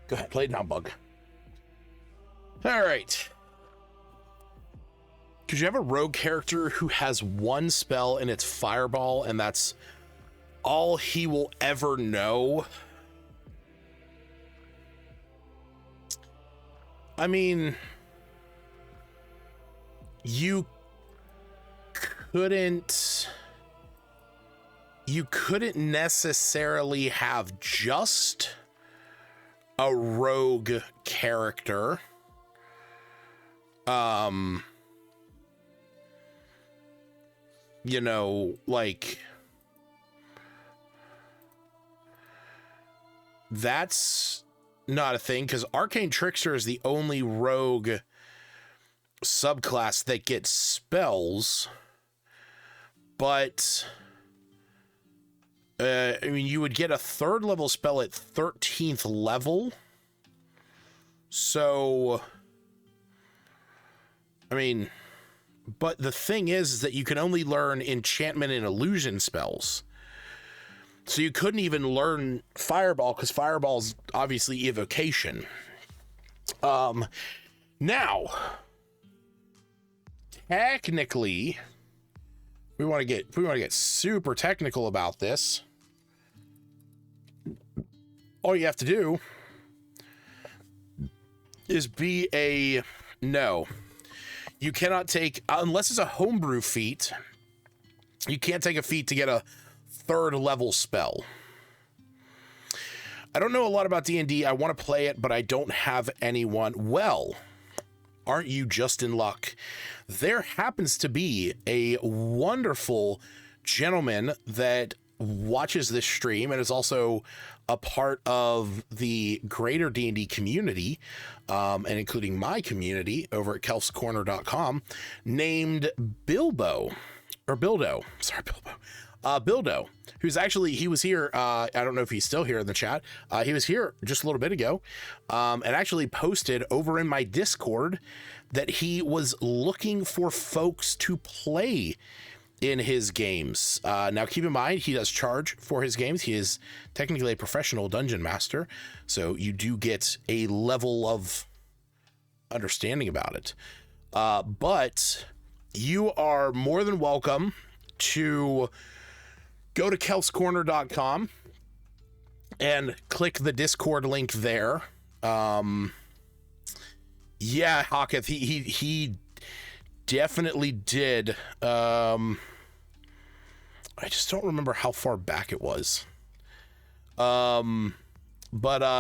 Go ahead, play it now, bug. All right. Could you have a rogue character who has one spell and it's fireball, and that's all he will ever know? I mean, you couldn't necessarily have just a rogue character. You know, like, that's not a thing, because Arcane Trickster is the only rogue subclass that gets spells. But I mean, you would get a 3rd level spell at 13th level. So I mean, but the thing is that you can only learn enchantment and illusion spells. So you couldn't even learn Fireball, because Fireball's obviously evocation. Now, technically, we want to get super technical about this. All you have to do is be a no. You cannot take, unless it's a homebrew feat, you can't take a feat to get a 3rd level spell. I don't know a lot about D&D. I want to play it, but I don't have anyone. Well, aren't you just in luck? There happens to be a wonderful gentleman that watches this stream and is also a part of the greater D&D community, and including my community over at kelfscorner.com, named Bilbo, who's actually, he was here, I don't know if he's still here in the chat, he was here just a little bit ago, and actually posted over in my Discord that he was looking for folks to play in his games. Now keep in mind, he does charge for his games. He is technically a professional dungeon master, so you do get a level of understanding about it. But you are more than welcome to go to kelfscorner.com and click the Discord link there. Yeah, Hawketh, he definitely did. I just don't remember how far back it was. But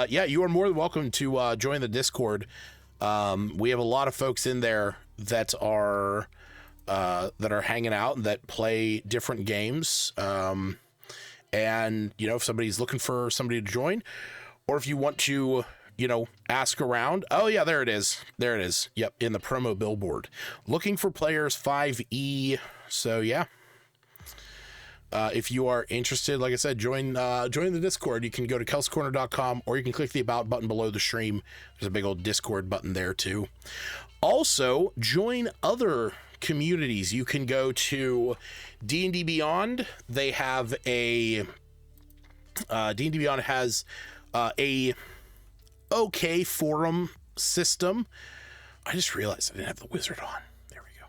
yeah, you are more than welcome to join the Discord. We have a lot of folks in there that are hanging out and that play different games. And you know, if somebody's looking for somebody to join, or if you want to, you know, ask around. Oh yeah, there it is. There it is. Yep, in the promo billboard. Looking for players 5E. So yeah. If you are interested, like I said, join the Discord. You can go to kelfscorner.com, or you can click the About button below the stream. There's a big old Discord button there too. Also, join other communities. You can go to D&D Beyond. They have a D&D Beyond has a okay forum system. I just realized I didn't have the wizard on. There we go.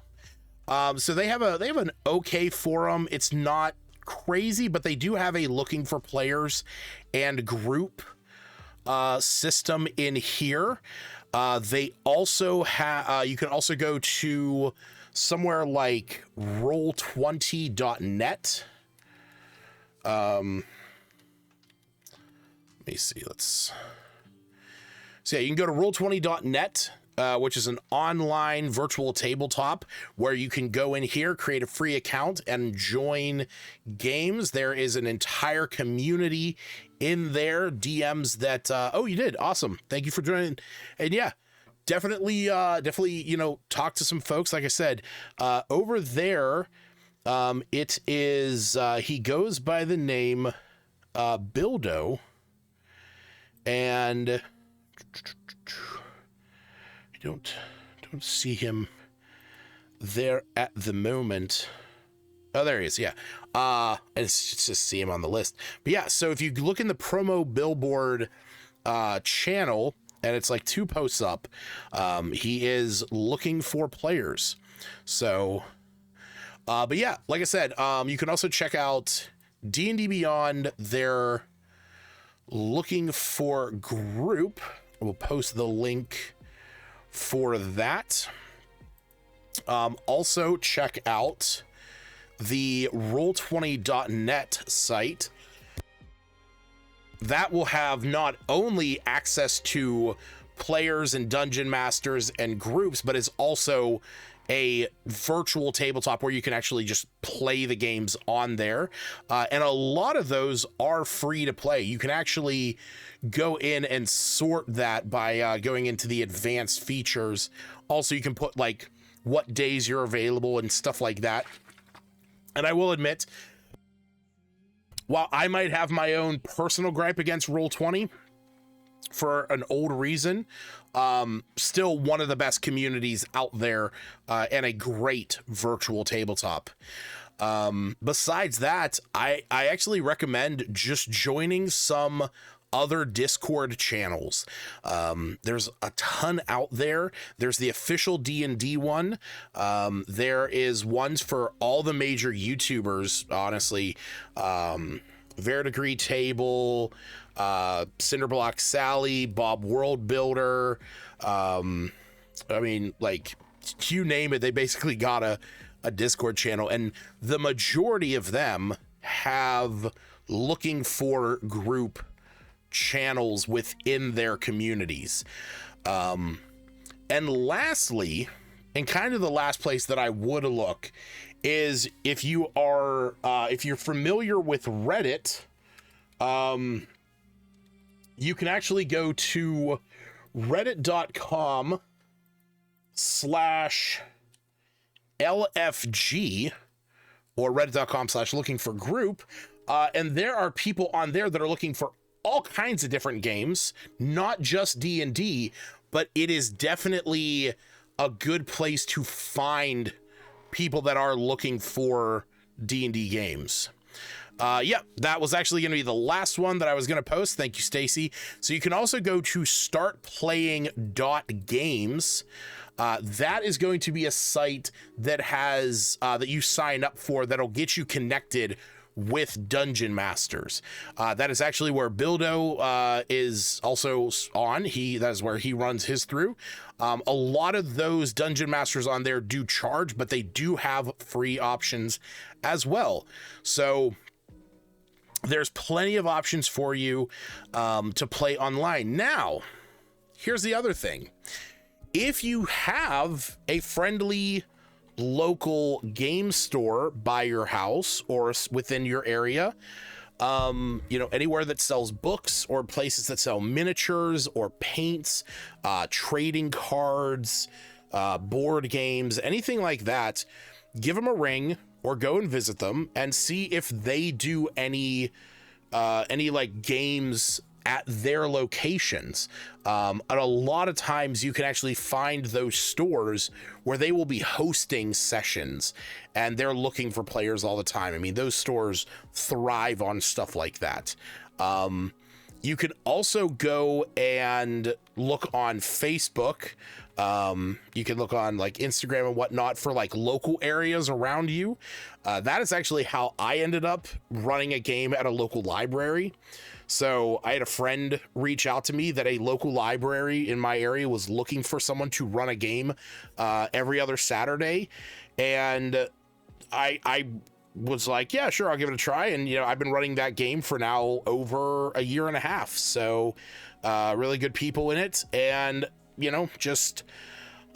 So they have an okay forum. It's not crazy, but they do have a looking for players and group system in here. They also have, you can also go to somewhere like roll20.net. Let me see. So yeah, you can go to roll20.net, which is an online virtual tabletop where you can go in here, create a free account, and join games. There is an entire community in there, DMs that, oh, you did. Awesome. Thank you for joining. And yeah, definitely, you know, talk to some folks. Like I said, over there, it is, he goes by the name, Bildo, and I don't see him there at the moment. Oh, there he is. Yeah. And it's just see him on the list. But yeah, so if you look in the promo billboard channel, and it's like 2 posts up, he is looking for players. So, but yeah, like I said, you can also check out D&D Beyond. They're looking for group. We'll post the link for that. Also check out the roll20.net site. That will have not only access to players and dungeon masters and groups, but is also a virtual tabletop where you can actually just play the games on there. And a lot of those are free to play. You can actually go in and sort that by going into the advanced features. Also, you can put like what days you're available and stuff like that. And I will admit, while I might have my own personal gripe against Roll20 for an old reason, still one of the best communities out there, and a great virtual tabletop. Besides that, I actually recommend just joining some other Discord channels. There's a ton out there. There's the official D&D one. There is ones for all the major YouTubers, honestly. Verdigris Table, Cinderblock Sally, Bob World Builder. I mean, like, you name it, they basically got a Discord channel, and the majority of them have looking for group channels within their communities. And lastly, and kind of the last place that I would look is if you are if you're familiar with Reddit, you can actually go to reddit.com/LFG or reddit.com/looking for group, and there are people on there that are looking for all kinds of different games, not just D&D, but it is definitely a good place to find people that are looking for D&D games. Yep, that was actually going to be the last one that I was going to post. Thank you, Stacy. So you can also go to startplaying.games. That is going to be a site that has that you sign up for that'll get you connected with dungeon masters. That is actually where Bildo is also on. That is where he runs his through. A lot of those dungeon masters on there do charge, but they do have free options as well. So there's plenty of options for you to play online. Now, here's the other thing. If you have a friendly local game store by your house or within your area, anywhere that sells books or places that sell miniatures or paints, trading cards, board games, anything like that, give them a ring or go and visit them and see if they do any like games at their locations. And a lot of times you can actually find those stores where they will be hosting sessions and they're looking for players all the time. I mean, those stores thrive on stuff like that. You can also go and look on Facebook. You can look on like Instagram and whatnot for like local areas around you. That is actually how I ended up running a game at a local library. So I had a friend reach out to me that a local library in my area was looking for someone to run a game every other Saturday. And I was like, yeah, sure, I'll give it a try. And, I've been running that game for now over a year and a half. So really good people in it. And, just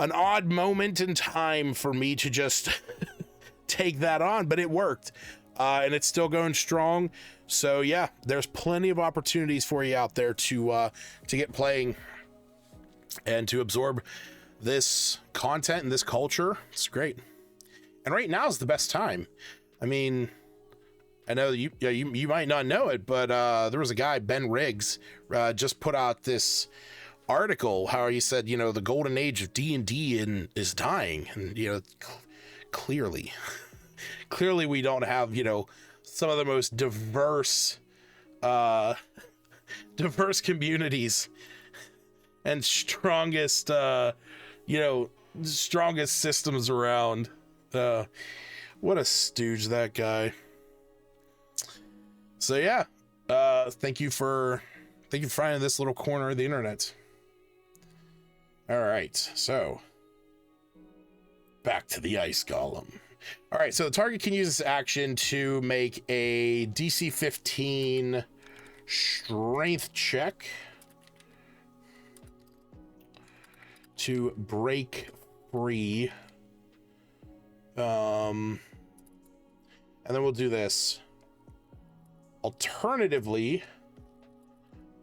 an odd moment in time for me to just take that on, but it worked. And it's still going strong. So yeah, there's plenty of opportunities for you out there to get playing and to absorb this content and this culture. It's great. And right now is the best time. I mean, I know you might not know it, but there was a guy, Ben Riggs, just put out this article how he said, the golden age of D&D is dying. And, clearly we don't have, some of the most diverse communities and strongest systems around. What a stooge, that guy. So yeah, thank you for finding this little corner of the internet. All right, so back to the ice golem. All right, so the target can use this action to make a DC 15 strength check to break free And then we'll do this. Alternatively,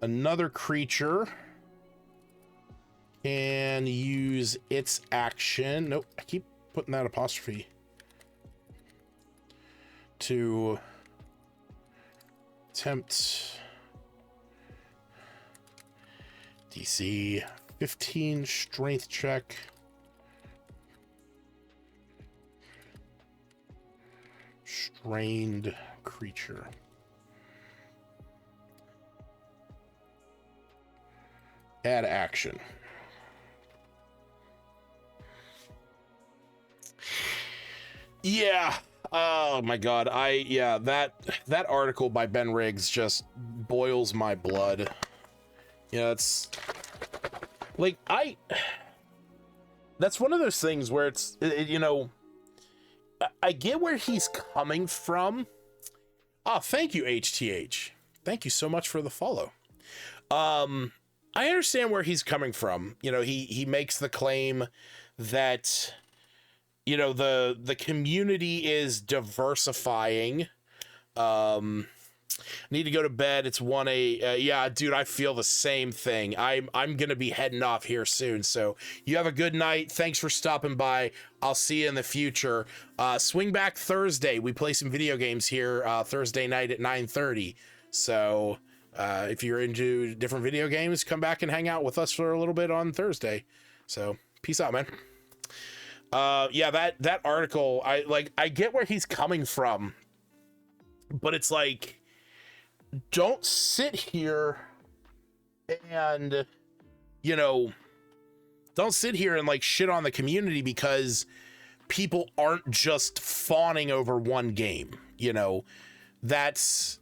another creature can use its action. Nope, I keep putting that apostrophe. To attempt DC 15 strength check. Strained creature. Add action. Yeah. Oh my god. That article by Ben Riggs just boils my blood. Yeah, it's like that's one of those things where it's you know, I get where he's coming from. Oh, thank you, HTH. Thank you so much for the follow. I understand where he's coming from. You know, he makes the claim that, you know, the community is diversifying. Need to go to bed. It's 1 yeah, dude, I feel the same thing. I'm gonna be heading off here soon. So you have a good night. Thanks for stopping by. I'll see you in the future. Swing back Thursday. We play some video games here Thursday night at 9:30. So if you're into different video games, come back and hang out with us for a little bit on Thursday. So peace out, man. Yeah, that article, I get where he's coming from, but it's like, don't sit here and, you know, don't sit here and like shit on the community because people aren't just fawning over one game. You know, that's,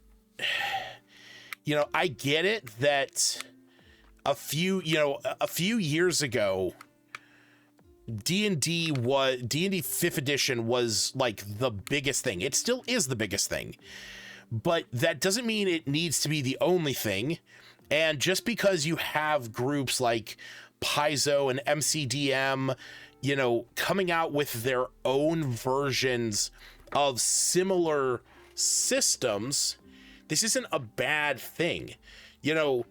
you know, I get it that a few years ago, D&D 5th edition was like the biggest thing. It still is the biggest thing, but that doesn't mean it needs to be the only thing. And just because you have groups like Paizo and MCDM, you know, coming out with their own versions of similar systems, this isn't a bad thing. You know,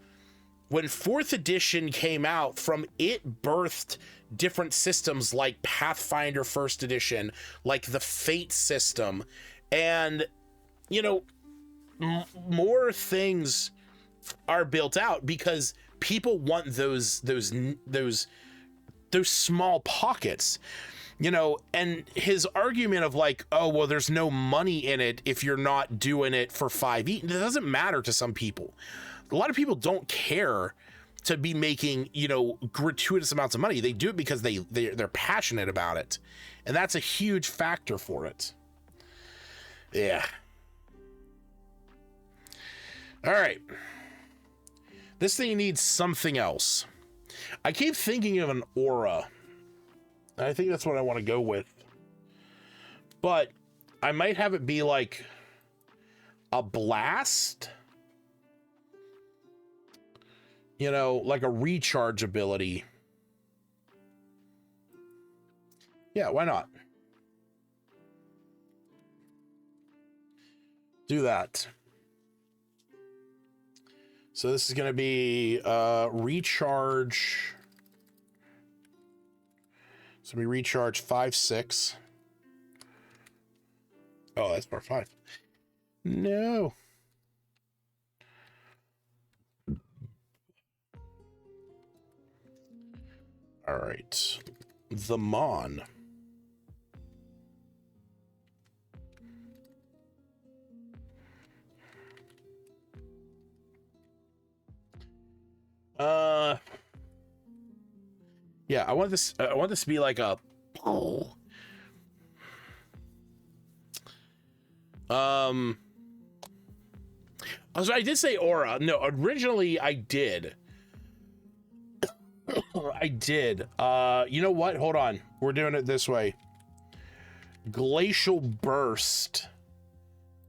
when 4th edition came out, from it birthed different systems like Pathfinder 1st edition, like the Fate system, and, you know, more things are built out because people want those small pockets, you know. And his argument of like, oh, well, there's no money in it if you're not doing it for 5e, it doesn't matter to some people. A lot of people don't care to be making, you know, gratuitous amounts of money. They do it because they're passionate about it, and that's a huge factor for it. Yeah. All right. This thing needs something else. I keep thinking of an aura. I think that's what I want to go with. But I might have it be like a blast. You know, like a recharge ability. Yeah, why not? Do that. So this is going to be recharge. So we recharge 5/6. Oh, that's part 5. No. All right. The Mon. Yeah, I want this to be like a I did say aura. No, originally I did. I did. You know what? Hold on. We're doing it this way. Glacial burst.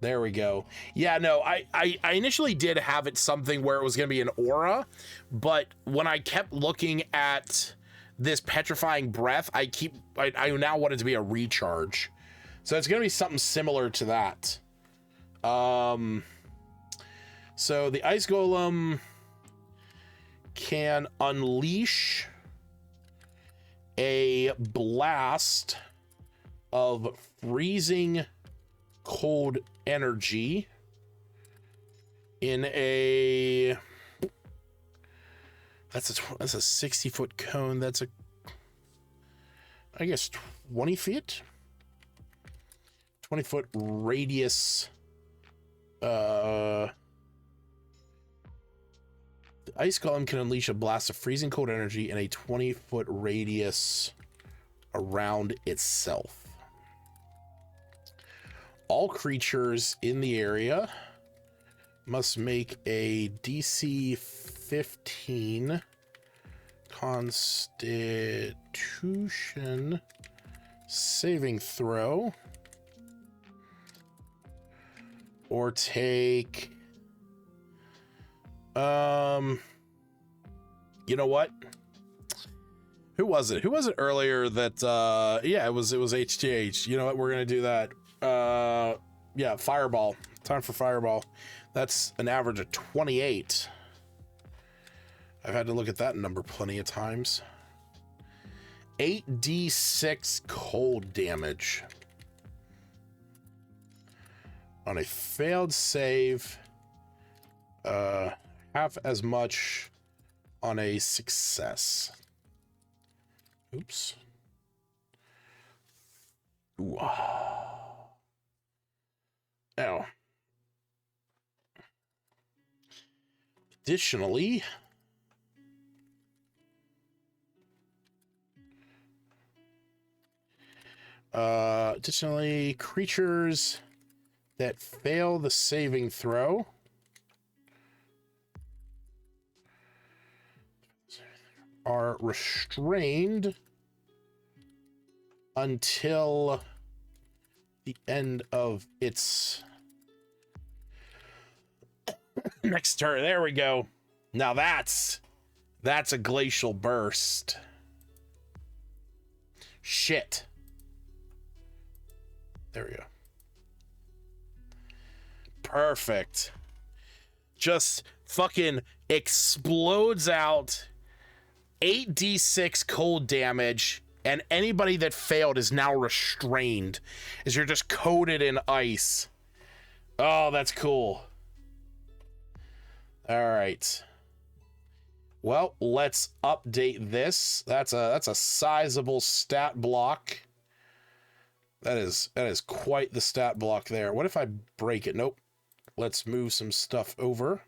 There we go. Yeah, no, I initially did have it something where it was going to be an aura, but when I kept looking at this petrifying breath, I now want it to be a recharge. So it's going to be something similar to that. So the ice golem can unleash a blast of freezing cold energy in a that's a 60-foot cone. That's I guess 20 feet, 20-foot radius. The ice golem can unleash a blast of freezing cold energy in a 20-foot radius around itself. All creatures in the area must make a DC 15 Constitution saving throw, or take you know what, who was it earlier that yeah, it was HTH. You know what, we're gonna do that. Yeah, fireball. Time for fireball. That's an average of 28. I've had to look at that number plenty of times. 8d6 cold damage on a failed save, half as much on a success. Oops. Ooh. Now, additionally, creatures that fail the saving throw are restrained until the end of its next turn. There we go. Now that's a glacial burst. Shit. There we go. Perfect. Just fucking explodes out 8d6 cold damage, and anybody that failed is now restrained as you're just coated in ice. Oh, that's cool. All right. Well, let's update this. That's a sizable stat block. That is quite the stat block there. What if I break it? Nope. Let's move some stuff over.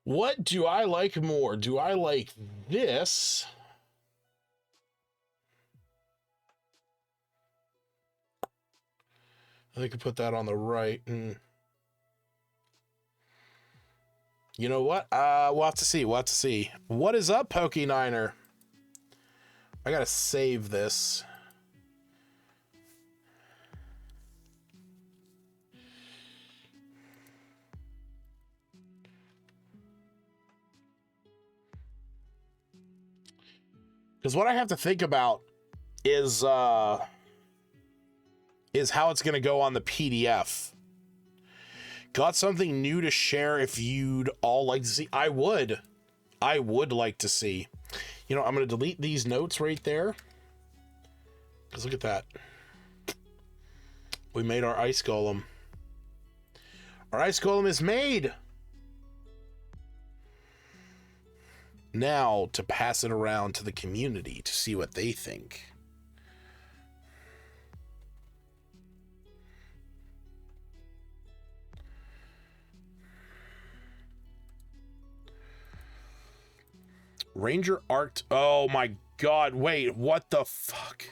What do I like more? Do I like this? I think I put that on the right. And you know what? We'll have to see. What is up, Poke9er? I gotta save this. Because what I have to think about is how it's going to go on the PDF. Got something new to share if you'd all like to see? I would like to see. You know, I'm going to delete these notes right there. Because look at that. We made our ice golem. Our ice golem is made. Now to pass it around to the community to see what they think. Ranger Art. Oh my God. Wait, what the fuck?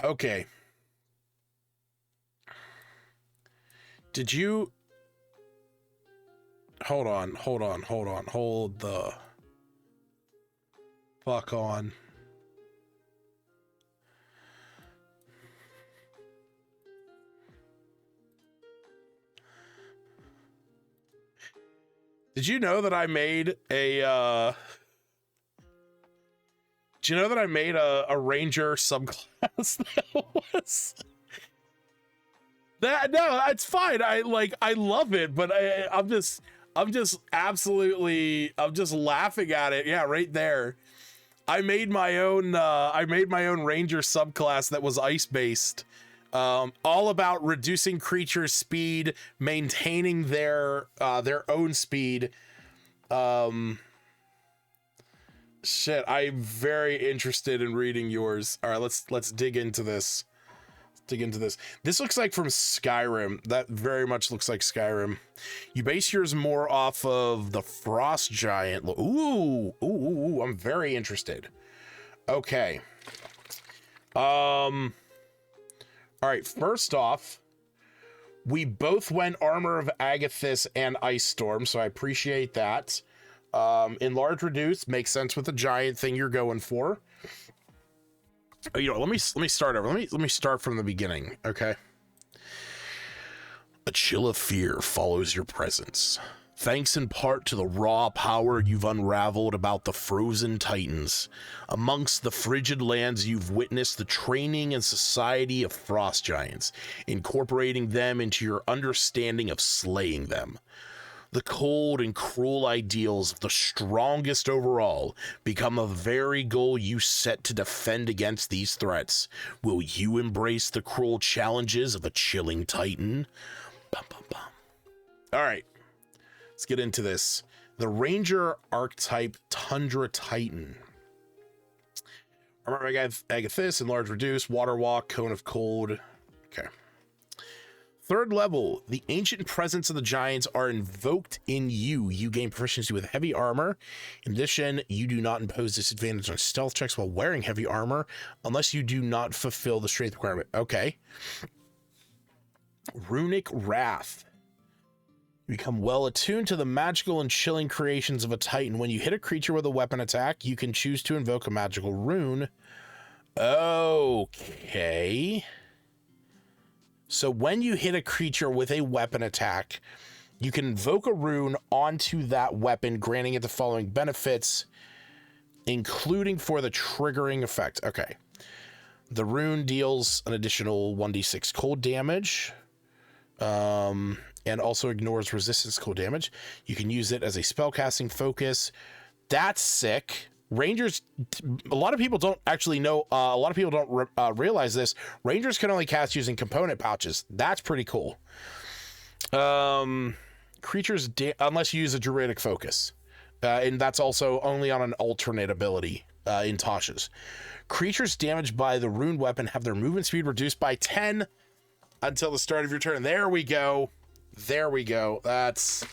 Okay. Did you... Hold the fuck on. Did you know that I made a Do you know that I made a ranger subclass that was that? No, it's fine. I love it, but I'm just laughing at it. Yeah, right there. I made my own ranger subclass that was ice based. All about reducing creatures' speed, maintaining their own speed. Shit, I'm very interested in reading yours. All right, let's dig into this. This looks like from Skyrim. That very much looks like Skyrim. You base yours more off of the Frost Giant. Ooh, I'm very interested. Okay. All right, first off, we both went Armor of Agathis and Ice Storm, so I appreciate that. Enlarge, reduce makes sense with the giant thing you're going for. You know, let me start over. Let me start from the beginning, okay? A chill of fear follows your presence, thanks in part to the raw power you've unraveled about the frozen titans. Amongst the frigid lands, you've witnessed the training and society of frost giants, incorporating them into your understanding of slaying them. The cold and cruel ideals of the strongest overall become a very goal you set to defend against these threats. Will you embrace the cruel challenges of a chilling titan? Bum, bum, bum. All right, let's get into this. The Ranger archetype Tundra Titan. Armor Agathis, Enlarge, Reduce, Water Walk, Cone of Cold. Okay. Third level, the ancient presence of the giants are invoked in you. You gain proficiency with heavy armor. In addition, you do not impose disadvantage on stealth checks while wearing heavy armor unless you do not fulfill the strength requirement. Okay. Runic Wrath. You become well attuned to the magical and chilling creations of a titan. When you hit a creature with a weapon attack, you can choose to invoke a magical rune. Okay. So when you hit a creature with a weapon attack, you can invoke a rune onto that weapon, granting it the following benefits, including for the triggering effect. Okay. The rune deals an additional 1d6 cold damage, and also ignores resistance cold damage. You can use it as a spellcasting focus. That's sick. Rangers, a lot of people don't actually know, a lot of people don't realize this. Rangers can only cast using component pouches. That's pretty cool. Creatures, unless you use a druidic focus. And that's also only on an alternate ability in Tasha's. Creatures damaged by the rune weapon have their movement speed reduced by 10 until the start of your turn. There we go. There we go. That's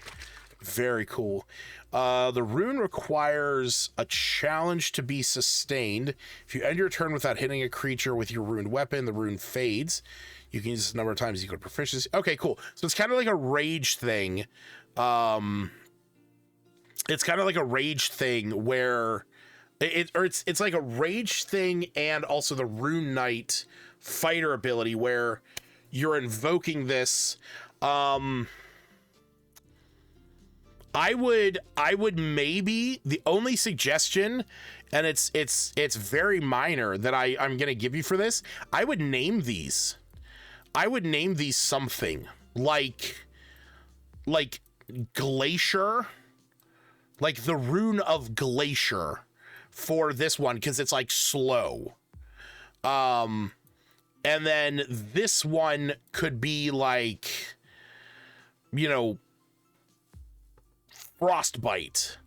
very cool. The rune requires a challenge to be sustained. If you end your turn without hitting a creature with your runed weapon, the rune fades. You can use this a number of times equal to proficiency. Okay, cool. So it's kind of like a rage thing. It's kind of like a rage thing where it's like a rage thing and also the Rune Knight fighter ability where you're invoking this. I would maybe, the only suggestion, and it's very minor that I'm gonna give you for this, I would name these something like Glacier, like the Rune of Glacier for this one, because it's like slow. And then this one could be like, you know, Frostbite.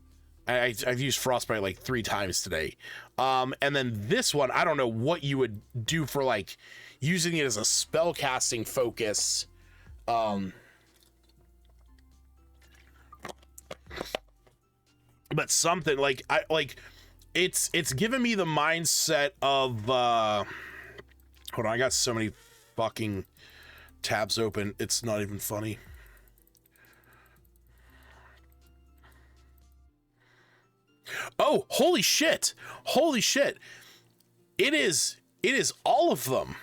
I've used Frostbite like 3 times today. And then this one, I don't know what you would do for like using it as a spellcasting focus. But something like it's given me the mindset of hold on, I got so many fucking tabs open, it's not even funny. Oh, holy shit. Holy shit. It is all of them.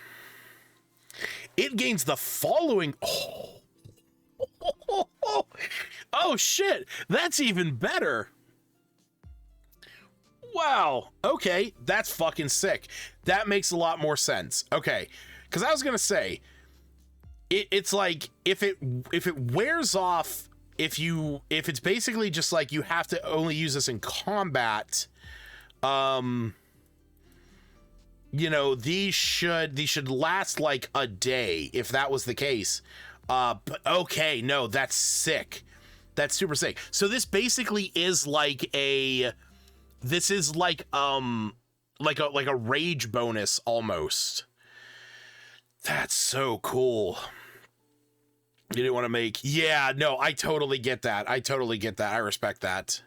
It gains the following. Oh shit. That's even better. Wow. Okay, that's fucking sick. That makes a lot more sense. Okay, because I was gonna say, it's like if it wears off, if it's basically just like you have to only use this in combat, you know, these should last like a day if that was the case. But okay, no, that's sick. That's super sick. So this basically is like a like a rage bonus almost. That's so cool. You didn't want to make, yeah, no, I totally get that. I respect that.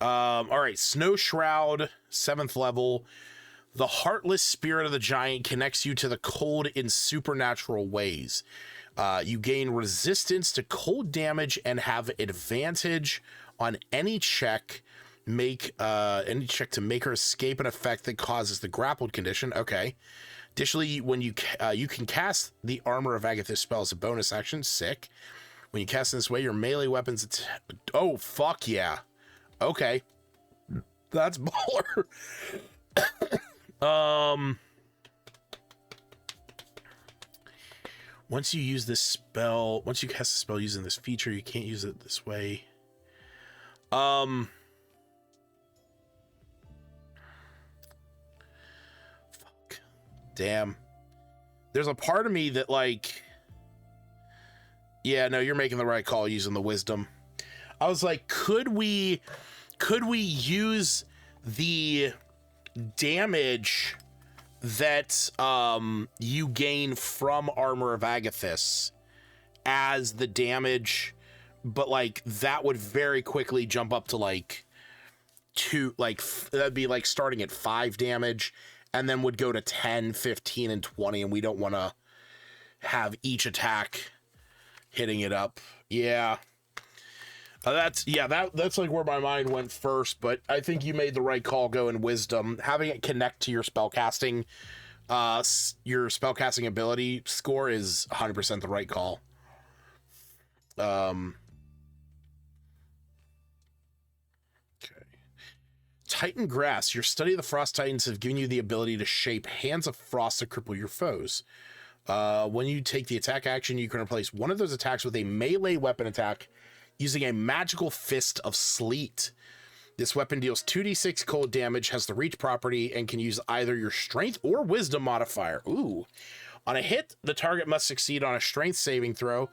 All right, Snow Shroud, 7th level. The heartless spirit of the giant connects you to the cold in supernatural ways. You gain resistance to cold damage and have advantage on any check. Make any check to make her escape an effect that causes the grappled condition. Okay. Additionally, when you can cast the Armor of Agathis spell as a bonus action. Sick. When you cast in this way, your melee weapons. Oh fuck yeah. Okay. That's baller. Once you cast a spell using this feature, you can't use it this way. Fuck. Damn. There's a part of me that like, yeah, no, you're making the right call using the wisdom. I was like, could we use the damage that you gain from Armor of Agathis as the damage, but like that would very quickly jump up to like 2, like that'd be like starting at 5 damage and then would go to 10, 15, and 20, and we don't want to have each attack hitting it up. Yeah. That's like where my mind went first, but I think you made the right call going wisdom. Having it connect to your spellcasting ability score is 100% the right call. Okay. Titan Grass. Your study of the Frost Titans have given you the ability to shape hands of frost to cripple your foes. When you take the attack action, you can replace one of those attacks with a melee weapon attack using a magical fist of sleet. This weapon deals 2d6 cold damage, has the reach property, and can use either your strength or wisdom modifier. Ooh. On a hit, the target must succeed on a strength saving throw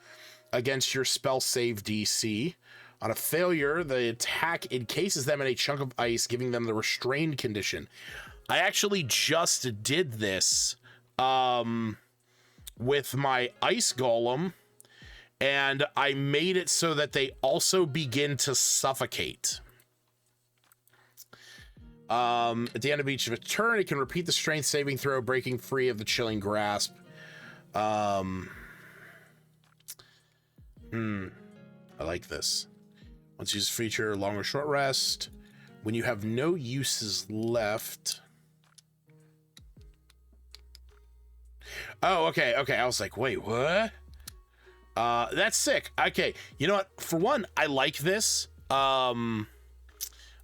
against your spell save DC. On a failure, the attack encases them in a chunk of ice, giving them the restrained condition. I actually just did this with my ice golem, and I made it so that they also begin to suffocate. At the end of each of its turn, it can repeat the strength saving throw, breaking free of the chilling grasp. I like this. Once you use feature, long or short rest. When you have no uses left. Oh, okay. I was like, wait, what? That's sick. Okay, you know what? For one, I like this. I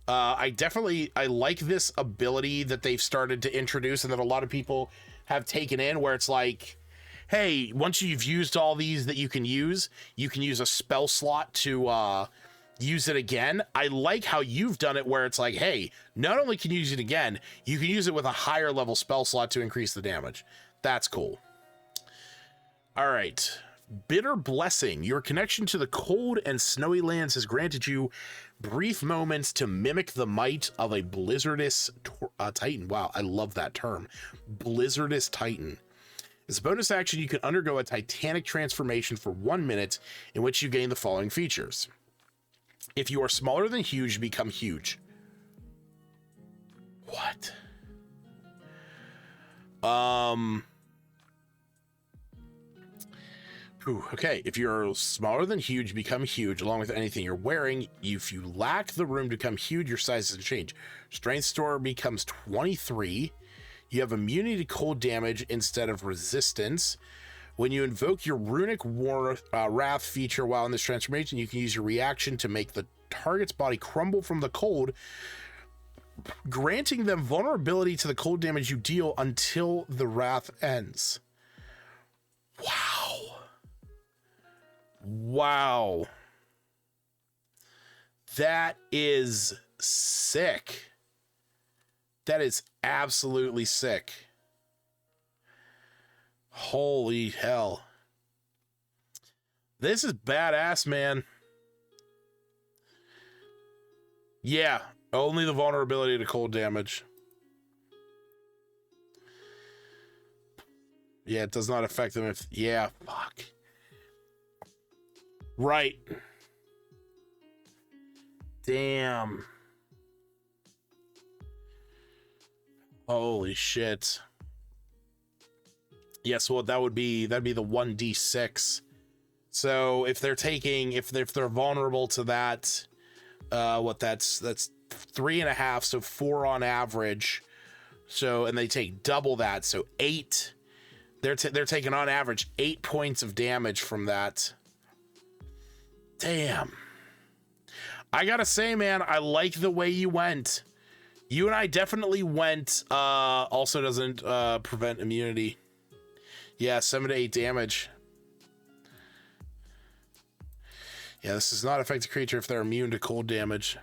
like this ability that they've started to introduce and that a lot of people have taken in, where it's like, hey, once you've used all these that you can use a spell slot to use it again. I like how you've done it, where it's like, hey, not only can you use it again, you can use it with a higher level spell slot to increase the damage. That's cool. All right. Bitter Blessing. Your connection to the cold and snowy lands has granted you brief moments to mimic the might of a blizzardous titan. Wow, I love that term. Blizzardous titan. As a bonus action, you can undergo a titanic transformation for 1 minute, in which you gain the following features. If you are smaller than huge, you become huge. What? Okay, if you're smaller than huge, become huge along with anything you're wearing. If you lack the room to become huge, your size doesn't change. Strength score becomes 23. You have immunity to cold damage instead of resistance. When you invoke your Runic Wrath feature while in this transformation, you can use your reaction to make the target's body crumble from the cold granting them vulnerability to the cold damage you deal until the wrath ends. Wow. Wow. That is sick. That is absolutely sick. Holy hell. This is badass, man. Yeah, only the vulnerability to cold damage. Yeah, it does not affect them if... Yeah, fuck. Right. Damn. Holy shit. Yes, well, that'd be the 1d6. So if they're taking, if they're vulnerable to that, that's 3.5, so 4 on average. So, and they take double that, so 8. They're taking on average 8 points of damage from that. Damn. I gotta say, man, I like the way you went. You and I definitely went, also doesn't prevent immunity. Yeah, 7 to 8 damage. Yeah, this does not affect a creature if they're immune to cold damage.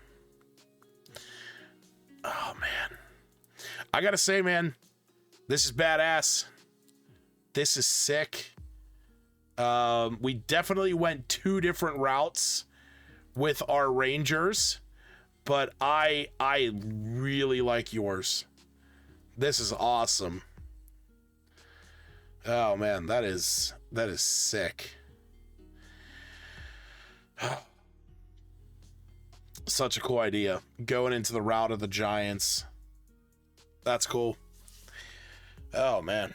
Oh, man. I gotta say, man, this is badass. This is sick. We definitely went 2 different routes with our rangers, but I really like yours. This is awesome. Oh man, that is sick. Such a cool idea, going into the route of the giants. That's cool. Oh man,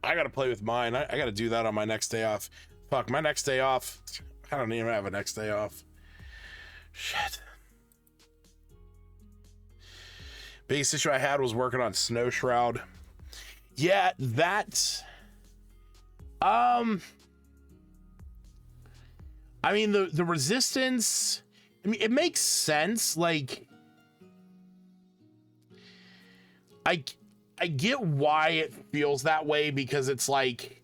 I gotta play with mine. I gotta do that on my next day off. Fuck, my next day off, I don't even have a next day off. Shit. Biggest issue I had was working on Snow Shroud. Yeah, that... I mean, the resistance... I mean, it makes sense, like... I get why it feels that way, because it's like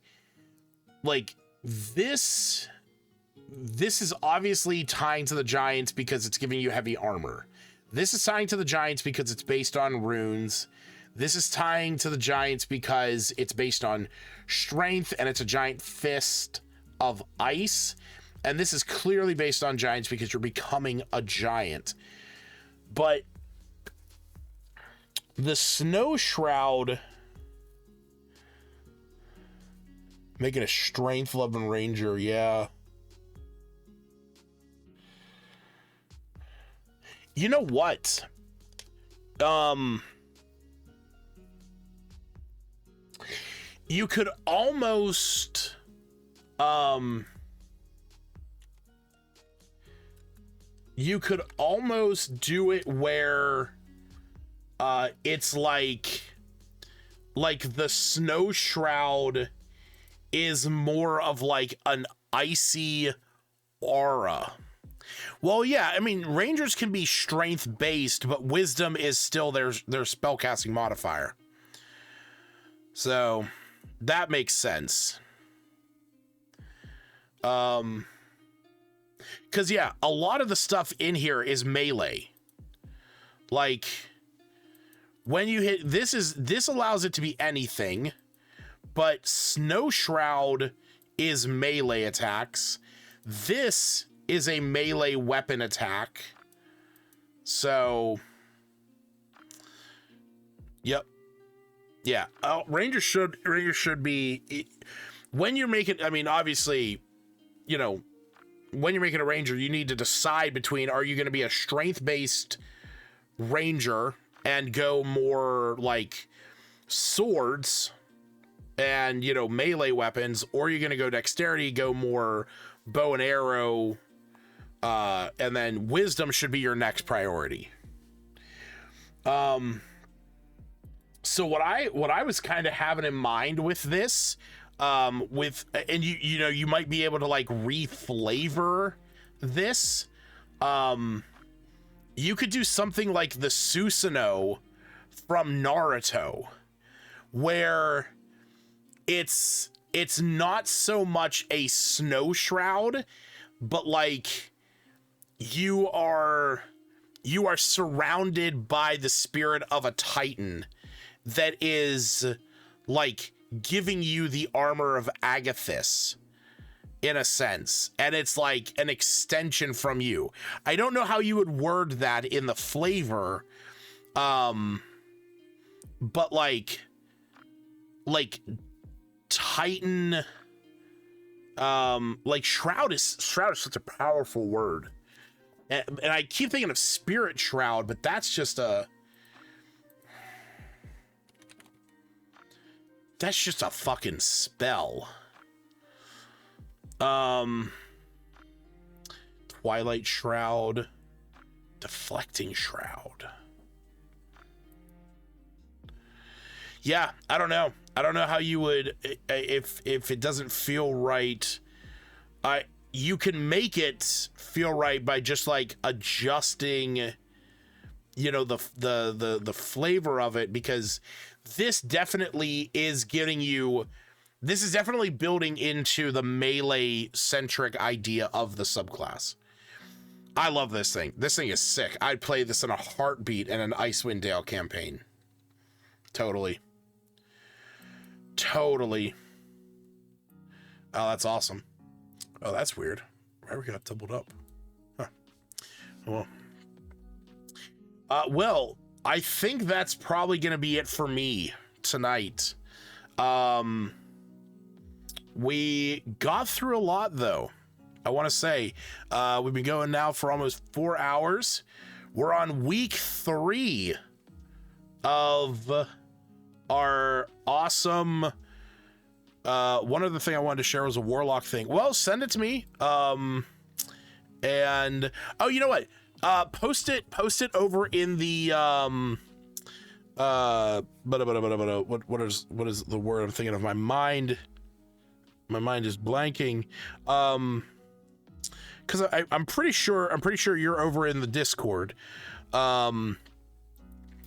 this is obviously tying to the giants because it's giving you heavy armor. This is tying to the giants because it's based on runes. This is tying to the giants because it's based on strength and it's a giant fist of ice. And this is clearly based on giants because you're becoming a giant. But the Snow Shroud, making a strength 11 ranger, yeah. You know what? You could almost do it where it's like the Snow Shroud is more of like an icy aura. Well, yeah, I mean, rangers can be strength based, but wisdom is still their spellcasting modifier. So that makes sense. Because yeah, a lot of the stuff in here is melee. Like when you hit this allows it to be anything, but Snow Shroud is melee attacks. This is a melee weapon attack. So yep. Yeah. Rangers should be, when you're making, I mean, obviously, you know, when you're making a ranger, you need to decide between, are you going to be a strength based ranger and go more like swords and, you know, melee weapons, or you're going to go dexterity, go more bow and arrow, and then wisdom should be your next priority. So what I was kind of having in mind with this, and you know, you might be able to like reflavor this, you could do something like the Susanoo from Naruto, where it's not so much a snow shroud, but like you are surrounded by the spirit of a titan that is like giving you the armor of Agathis in a sense, and it's like an extension from you. I don't know how you would word that in the flavor, but like titan, like shroud is such a powerful word, and I keep thinking of spirit shroud, but that's just a fucking spell. Twilight shroud, deflecting shroud. Yeah, I don't know how you would, if it doesn't feel right. You can make it feel right by just like adjusting, you know, the flavor of it, because this definitely is giving you, this is definitely building into the melee centric idea of the subclass. I love this thing. This thing is sick. I'd play this in a heartbeat in an Icewind Dale campaign. Totally. Oh, that's awesome. Oh, that's weird. Why we got doubled up? Huh. Well, I think that's probably going to be it for me tonight. We got through a lot, though. I want to say, we've been going now for almost 4 hours. We're on week 3 of our awesome, one other thing I wanted to share was a warlock thing. Well, send it to me. And oh, you know what? Post it over in the what is the word I'm thinking of? My mind is blanking. Because I'm pretty sure you're over in the Discord.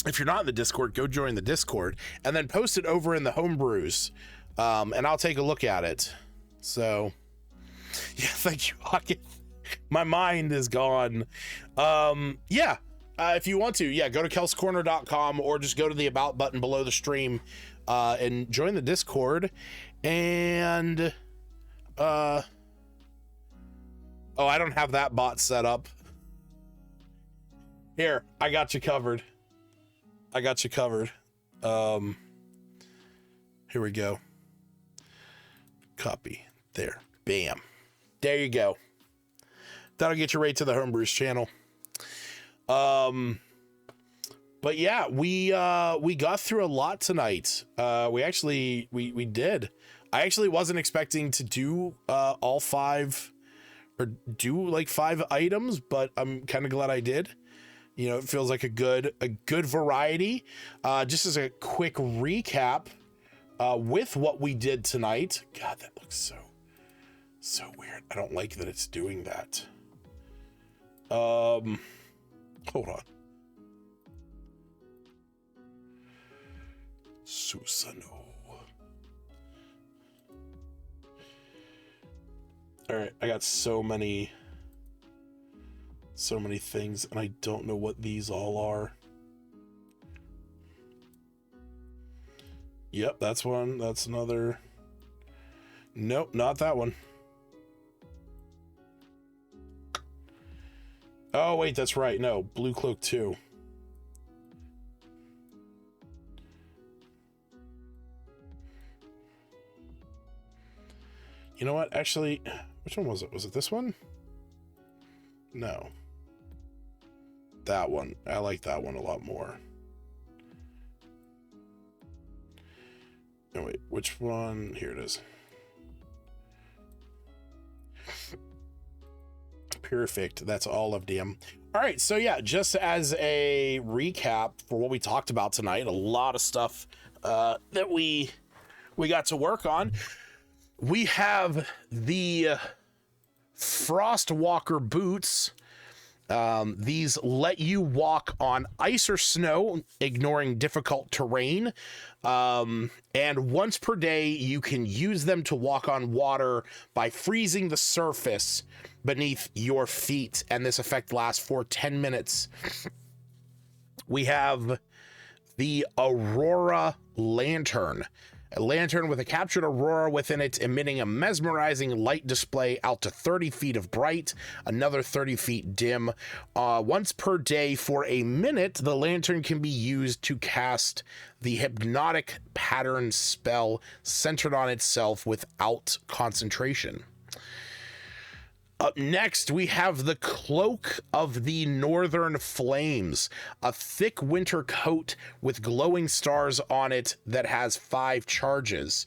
If you're not in the Discord, go join the Discord and then post it over in the homebrews. And I'll take a look at it. So yeah, thank you, Hawkins. My mind is gone. Yeah. If you want to, yeah, go to kelscorner.com or just go to the about button below the stream, and join the Discord. And, oh, I don't have that bot set up. Here, I got you covered. Here we go. Copy. There. Bam. There you go. That'll get you right to the Homebrews channel. But yeah, we got through a lot tonight. We did. I actually wasn't expecting to do all 5 or do like 5 items, but I'm kind of glad I did. You know, it feels like a good variety. Just as a quick recap, with what we did tonight. God, that looks so weird. I don't like that it's doing that. Hold on. Susanoo. All right, I got so many things, and I don't know what these all are. Yep, that's one. That's another. Nope, not that one. Oh, wait, that's right. No, Blue Cloak 2. You know what? Actually, which one was it? Was it this one? No. That one. I like that one a lot more. Oh, wait, which one? Here it is. Perfect. That's all of them. All right. So yeah, just as a recap for what we talked about tonight, a lot of stuff that we got to work on. We have the Frostwalker boots, These let you walk on ice or snow, ignoring difficult terrain. And once per day, you can use them to walk on water by freezing the surface beneath your feet. And this effect lasts for 10 minutes. We have the Aurora Lantern. A lantern with a captured aurora within it, emitting a mesmerizing light display out to 30 feet of bright, another 30 feet dim. Once per day for a minute, the lantern can be used to cast the hypnotic pattern spell centered on itself without concentration. Up next, we have the Cloak of the Northern Flames, a thick winter coat with glowing stars on it that has 5 charges.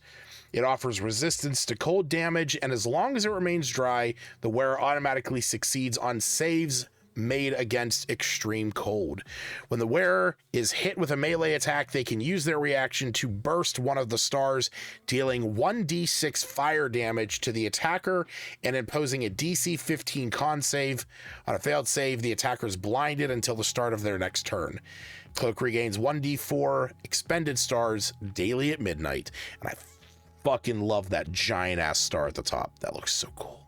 It offers resistance to cold damage, and as long as it remains dry, the wearer automatically succeeds on saves made against extreme cold. When the wearer is hit with a melee attack, they can use their reaction to burst one of the stars, dealing 1d6 fire damage to the attacker and imposing a DC 15 con save. On a failed save, the attacker is blinded until the start of their next turn. Cloak regains 1d4 expended stars daily at midnight, and I fucking love that giant ass star at the top. That looks so cool.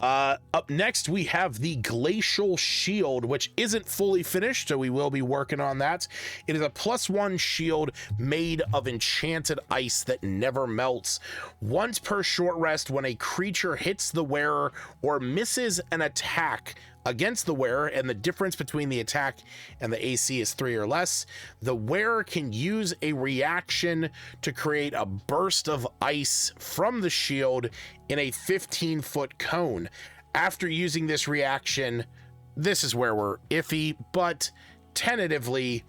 Up next, we have the Glacial Shield, which isn't fully finished, so we will be working on that. It is a +1 shield made of enchanted ice that never melts. Once per short rest, when a creature hits the wearer or misses an attack against the wearer, and the difference between the attack and the AC is 3 or less, the wearer can use a reaction to create a burst of ice from the shield in a 15-foot cone. After using this reaction, this is where we're iffy, but tentatively,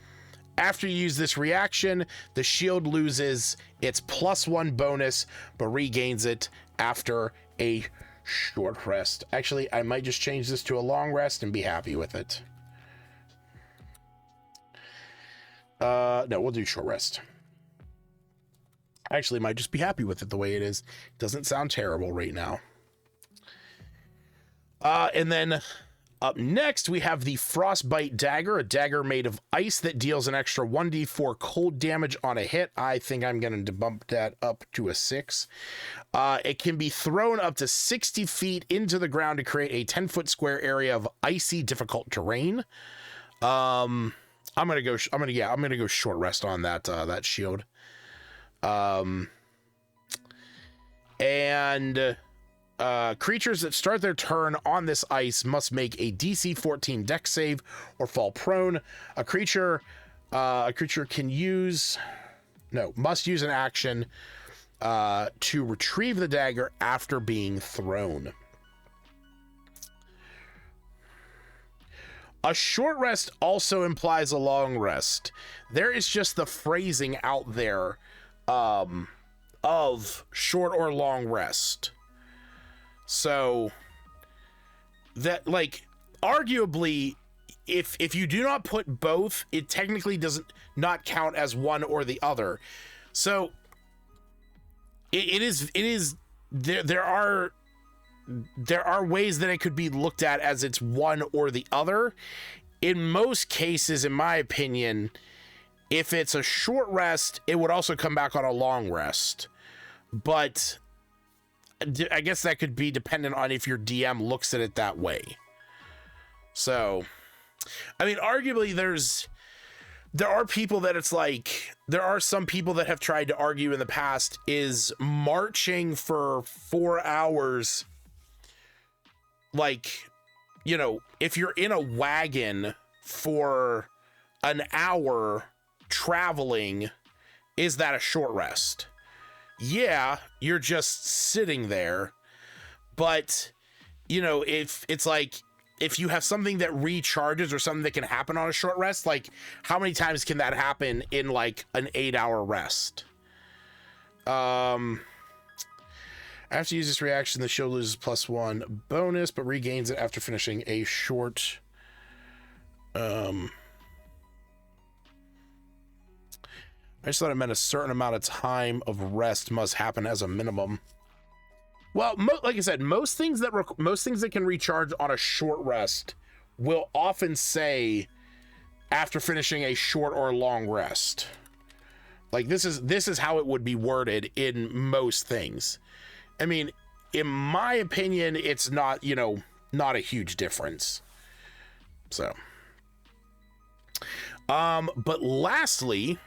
after you use this reaction, the shield loses its +1 bonus, but regains it after a short rest. Actually, I might just change this to a long rest and be happy with it. No, we'll do short rest. Actually, might just be happy with it the way it is. Doesn't sound terrible right now. And then up next, we have the Frostbite Dagger, a dagger made of ice that deals an extra 1d4 cold damage on a hit. I think I'm going to bump that up to a 6. It can be thrown up to 60 feet into the ground to create a 10-foot square area of icy, difficult terrain. I'm gonna go short rest on that that shield. Creatures that start their turn on this ice must make a DC 14 dex save or fall prone. A creature must use an action to retrieve the dagger after being thrown. A short rest also implies a long rest. There is just the phrasing out there of short or long rest. So that, like, arguably, if you do not put both, it technically doesn't not count as one or the other. So it is there are ways that it could be looked at as it's one or the other. In most cases, in my opinion, if it's a short rest, it would also come back on a long rest. But I guess that could be dependent on if your DM looks at it that way. So, I mean, arguably there are people that it's like, there are some people that have tried to argue in the past, is marching for 4 hours, like, you know, if you're in a wagon for an hour traveling, is that a short rest? Yeah, you're just sitting there. But, you know, if it's like, if you have something that recharges or something that can happen on a short rest, like, how many times can that happen in like an 8-hour rest? After you use this reaction, the shield loses +1 bonus, but regains it after finishing a short. I just thought it meant a certain amount of time of rest must happen as a minimum. Well, like I said, most things that can recharge on a short rest will often say after finishing a short or long rest. Like this is how it would be worded in most things. I mean, in my opinion, it's not, not a huge difference. So, but last thing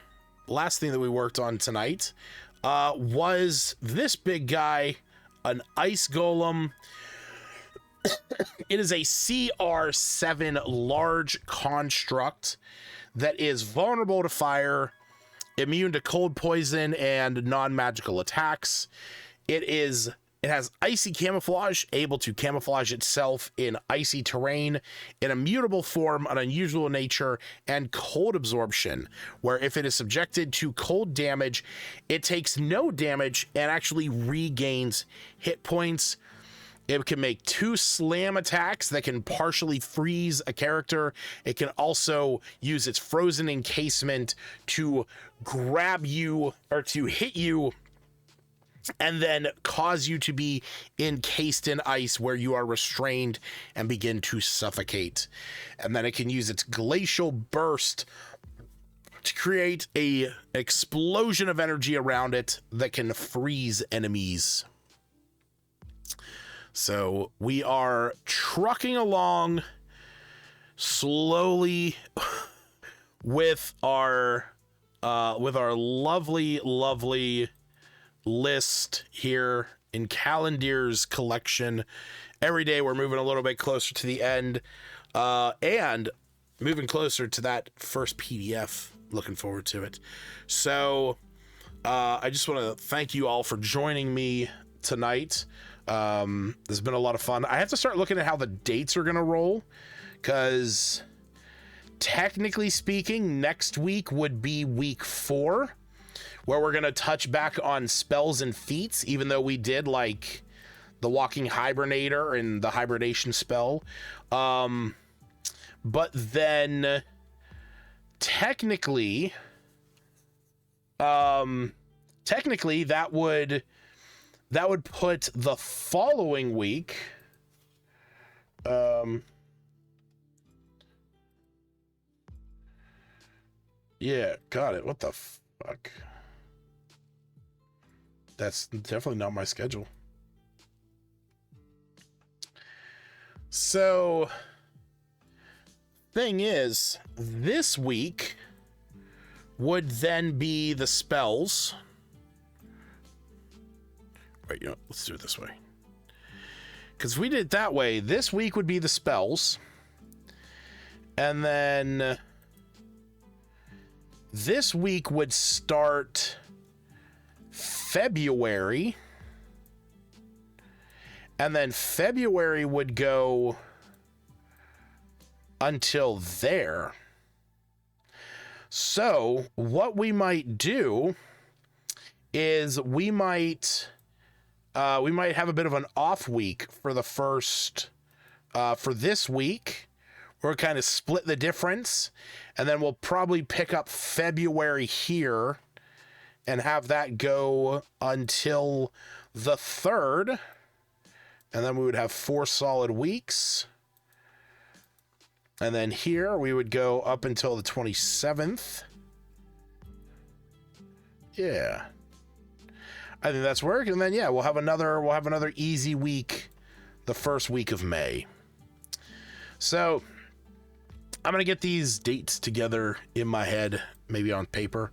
that we worked on tonight was this big guy, an ice golem. It is a CR7 large construct that is vulnerable to fire, immune to cold, poison, and non-magical attacks. It has icy camouflage, able to camouflage itself in icy terrain, in a mutable form, an unusual nature, and cold absorption, where if it is subjected to cold damage, it takes no damage and actually regains hit points. It can make 2 slam attacks that can partially freeze a character. It can also use its frozen encasement to grab you or to hit you and then cause you to be encased in ice where you are restrained and begin to suffocate. And then it can use its glacial burst to create an explosion of energy around it that can freeze enemies. So we are trucking along slowly with our lovely list here in Calendar's collection. Every day we're moving a little bit closer to the end, and moving closer to that first PDF. Looking forward to it. So I just want to thank you all for joining me tonight. This has been a lot of fun. I have to start looking at how the dates are going to roll, because technically speaking, next week would be week 4, where we're going to touch back on spells and feats, even though we did like the Walking Hibernator and the hibernation spell. But then technically that would put the following week, yeah, got it. What the fuck? That's definitely not my schedule. So, thing is, this week would then be the spells. Right, let's do it this way. Because if we did it that way, this week would be the spells. And then this week would start February. And then February would go until there. So what we might do is we might have a bit of an off week for the first, for this week. We'll kind of split the difference, and then we'll probably pick up February here and have that go until the 3rd. And then we would have 4 solid weeks. And then here we would go up until the 27th. Yeah. I think that's work. And then, yeah, we'll have another easy week the first week of May. So I'm going to get these dates together in my head, maybe on paper.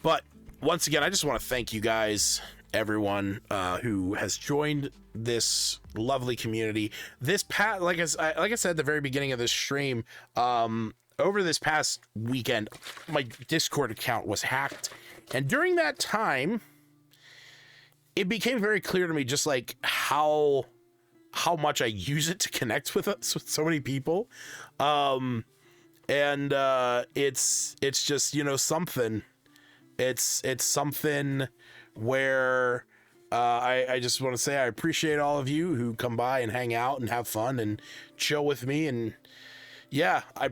But once again, I just want to thank you guys, everyone who has joined this lovely community. This like I said at the very beginning of this stream, over this past weekend, my Discord account was hacked. And during that time, it became very clear to me just like how much I use it to connect with so many people. And it's just, something. It's something where I just want to say I appreciate all of you who come by and hang out and have fun and chill with me and, Yeah, I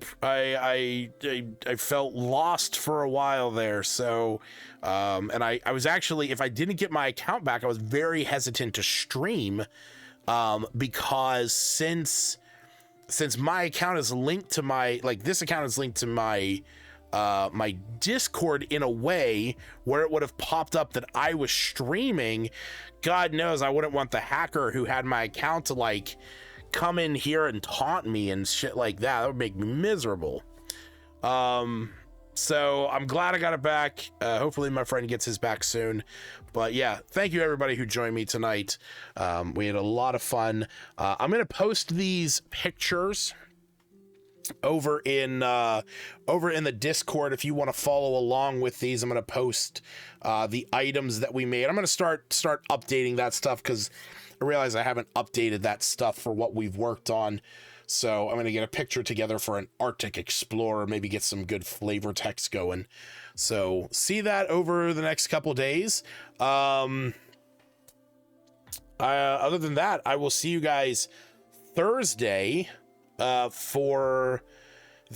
felt lost for a while there. So, and I was actually, if I didn't get my account back, I was very hesitant to stream, because since my account is linked to my, like, this account is linked to my my Discord in a way where it would have popped up that I was streaming. God knows I wouldn't want the hacker who had my account to, like, come in here and taunt me and shit like that. That would make me miserable. So I'm glad I got it back. Hopefully my friend gets his back soon. But yeah, thank you everybody who joined me tonight. We had a lot of fun. I'm gonna post these pictures over in the Discord if you want to follow along with these. I'm going to post the items that we made. I'm going to start updating that stuff because I realize I haven't updated that stuff for what we've worked on. So I'm going to get a picture together for an Arctic Explorer, maybe get some good flavor text going. So see that over the next couple days. Other than that, I will see you guys Thursday for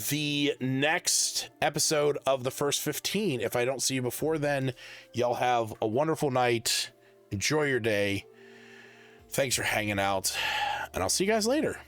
the next episode of the first 15. If I don't see you before then, y'all have a wonderful night. Enjoy your day. Thanks for hanging out, and I'll see you guys later.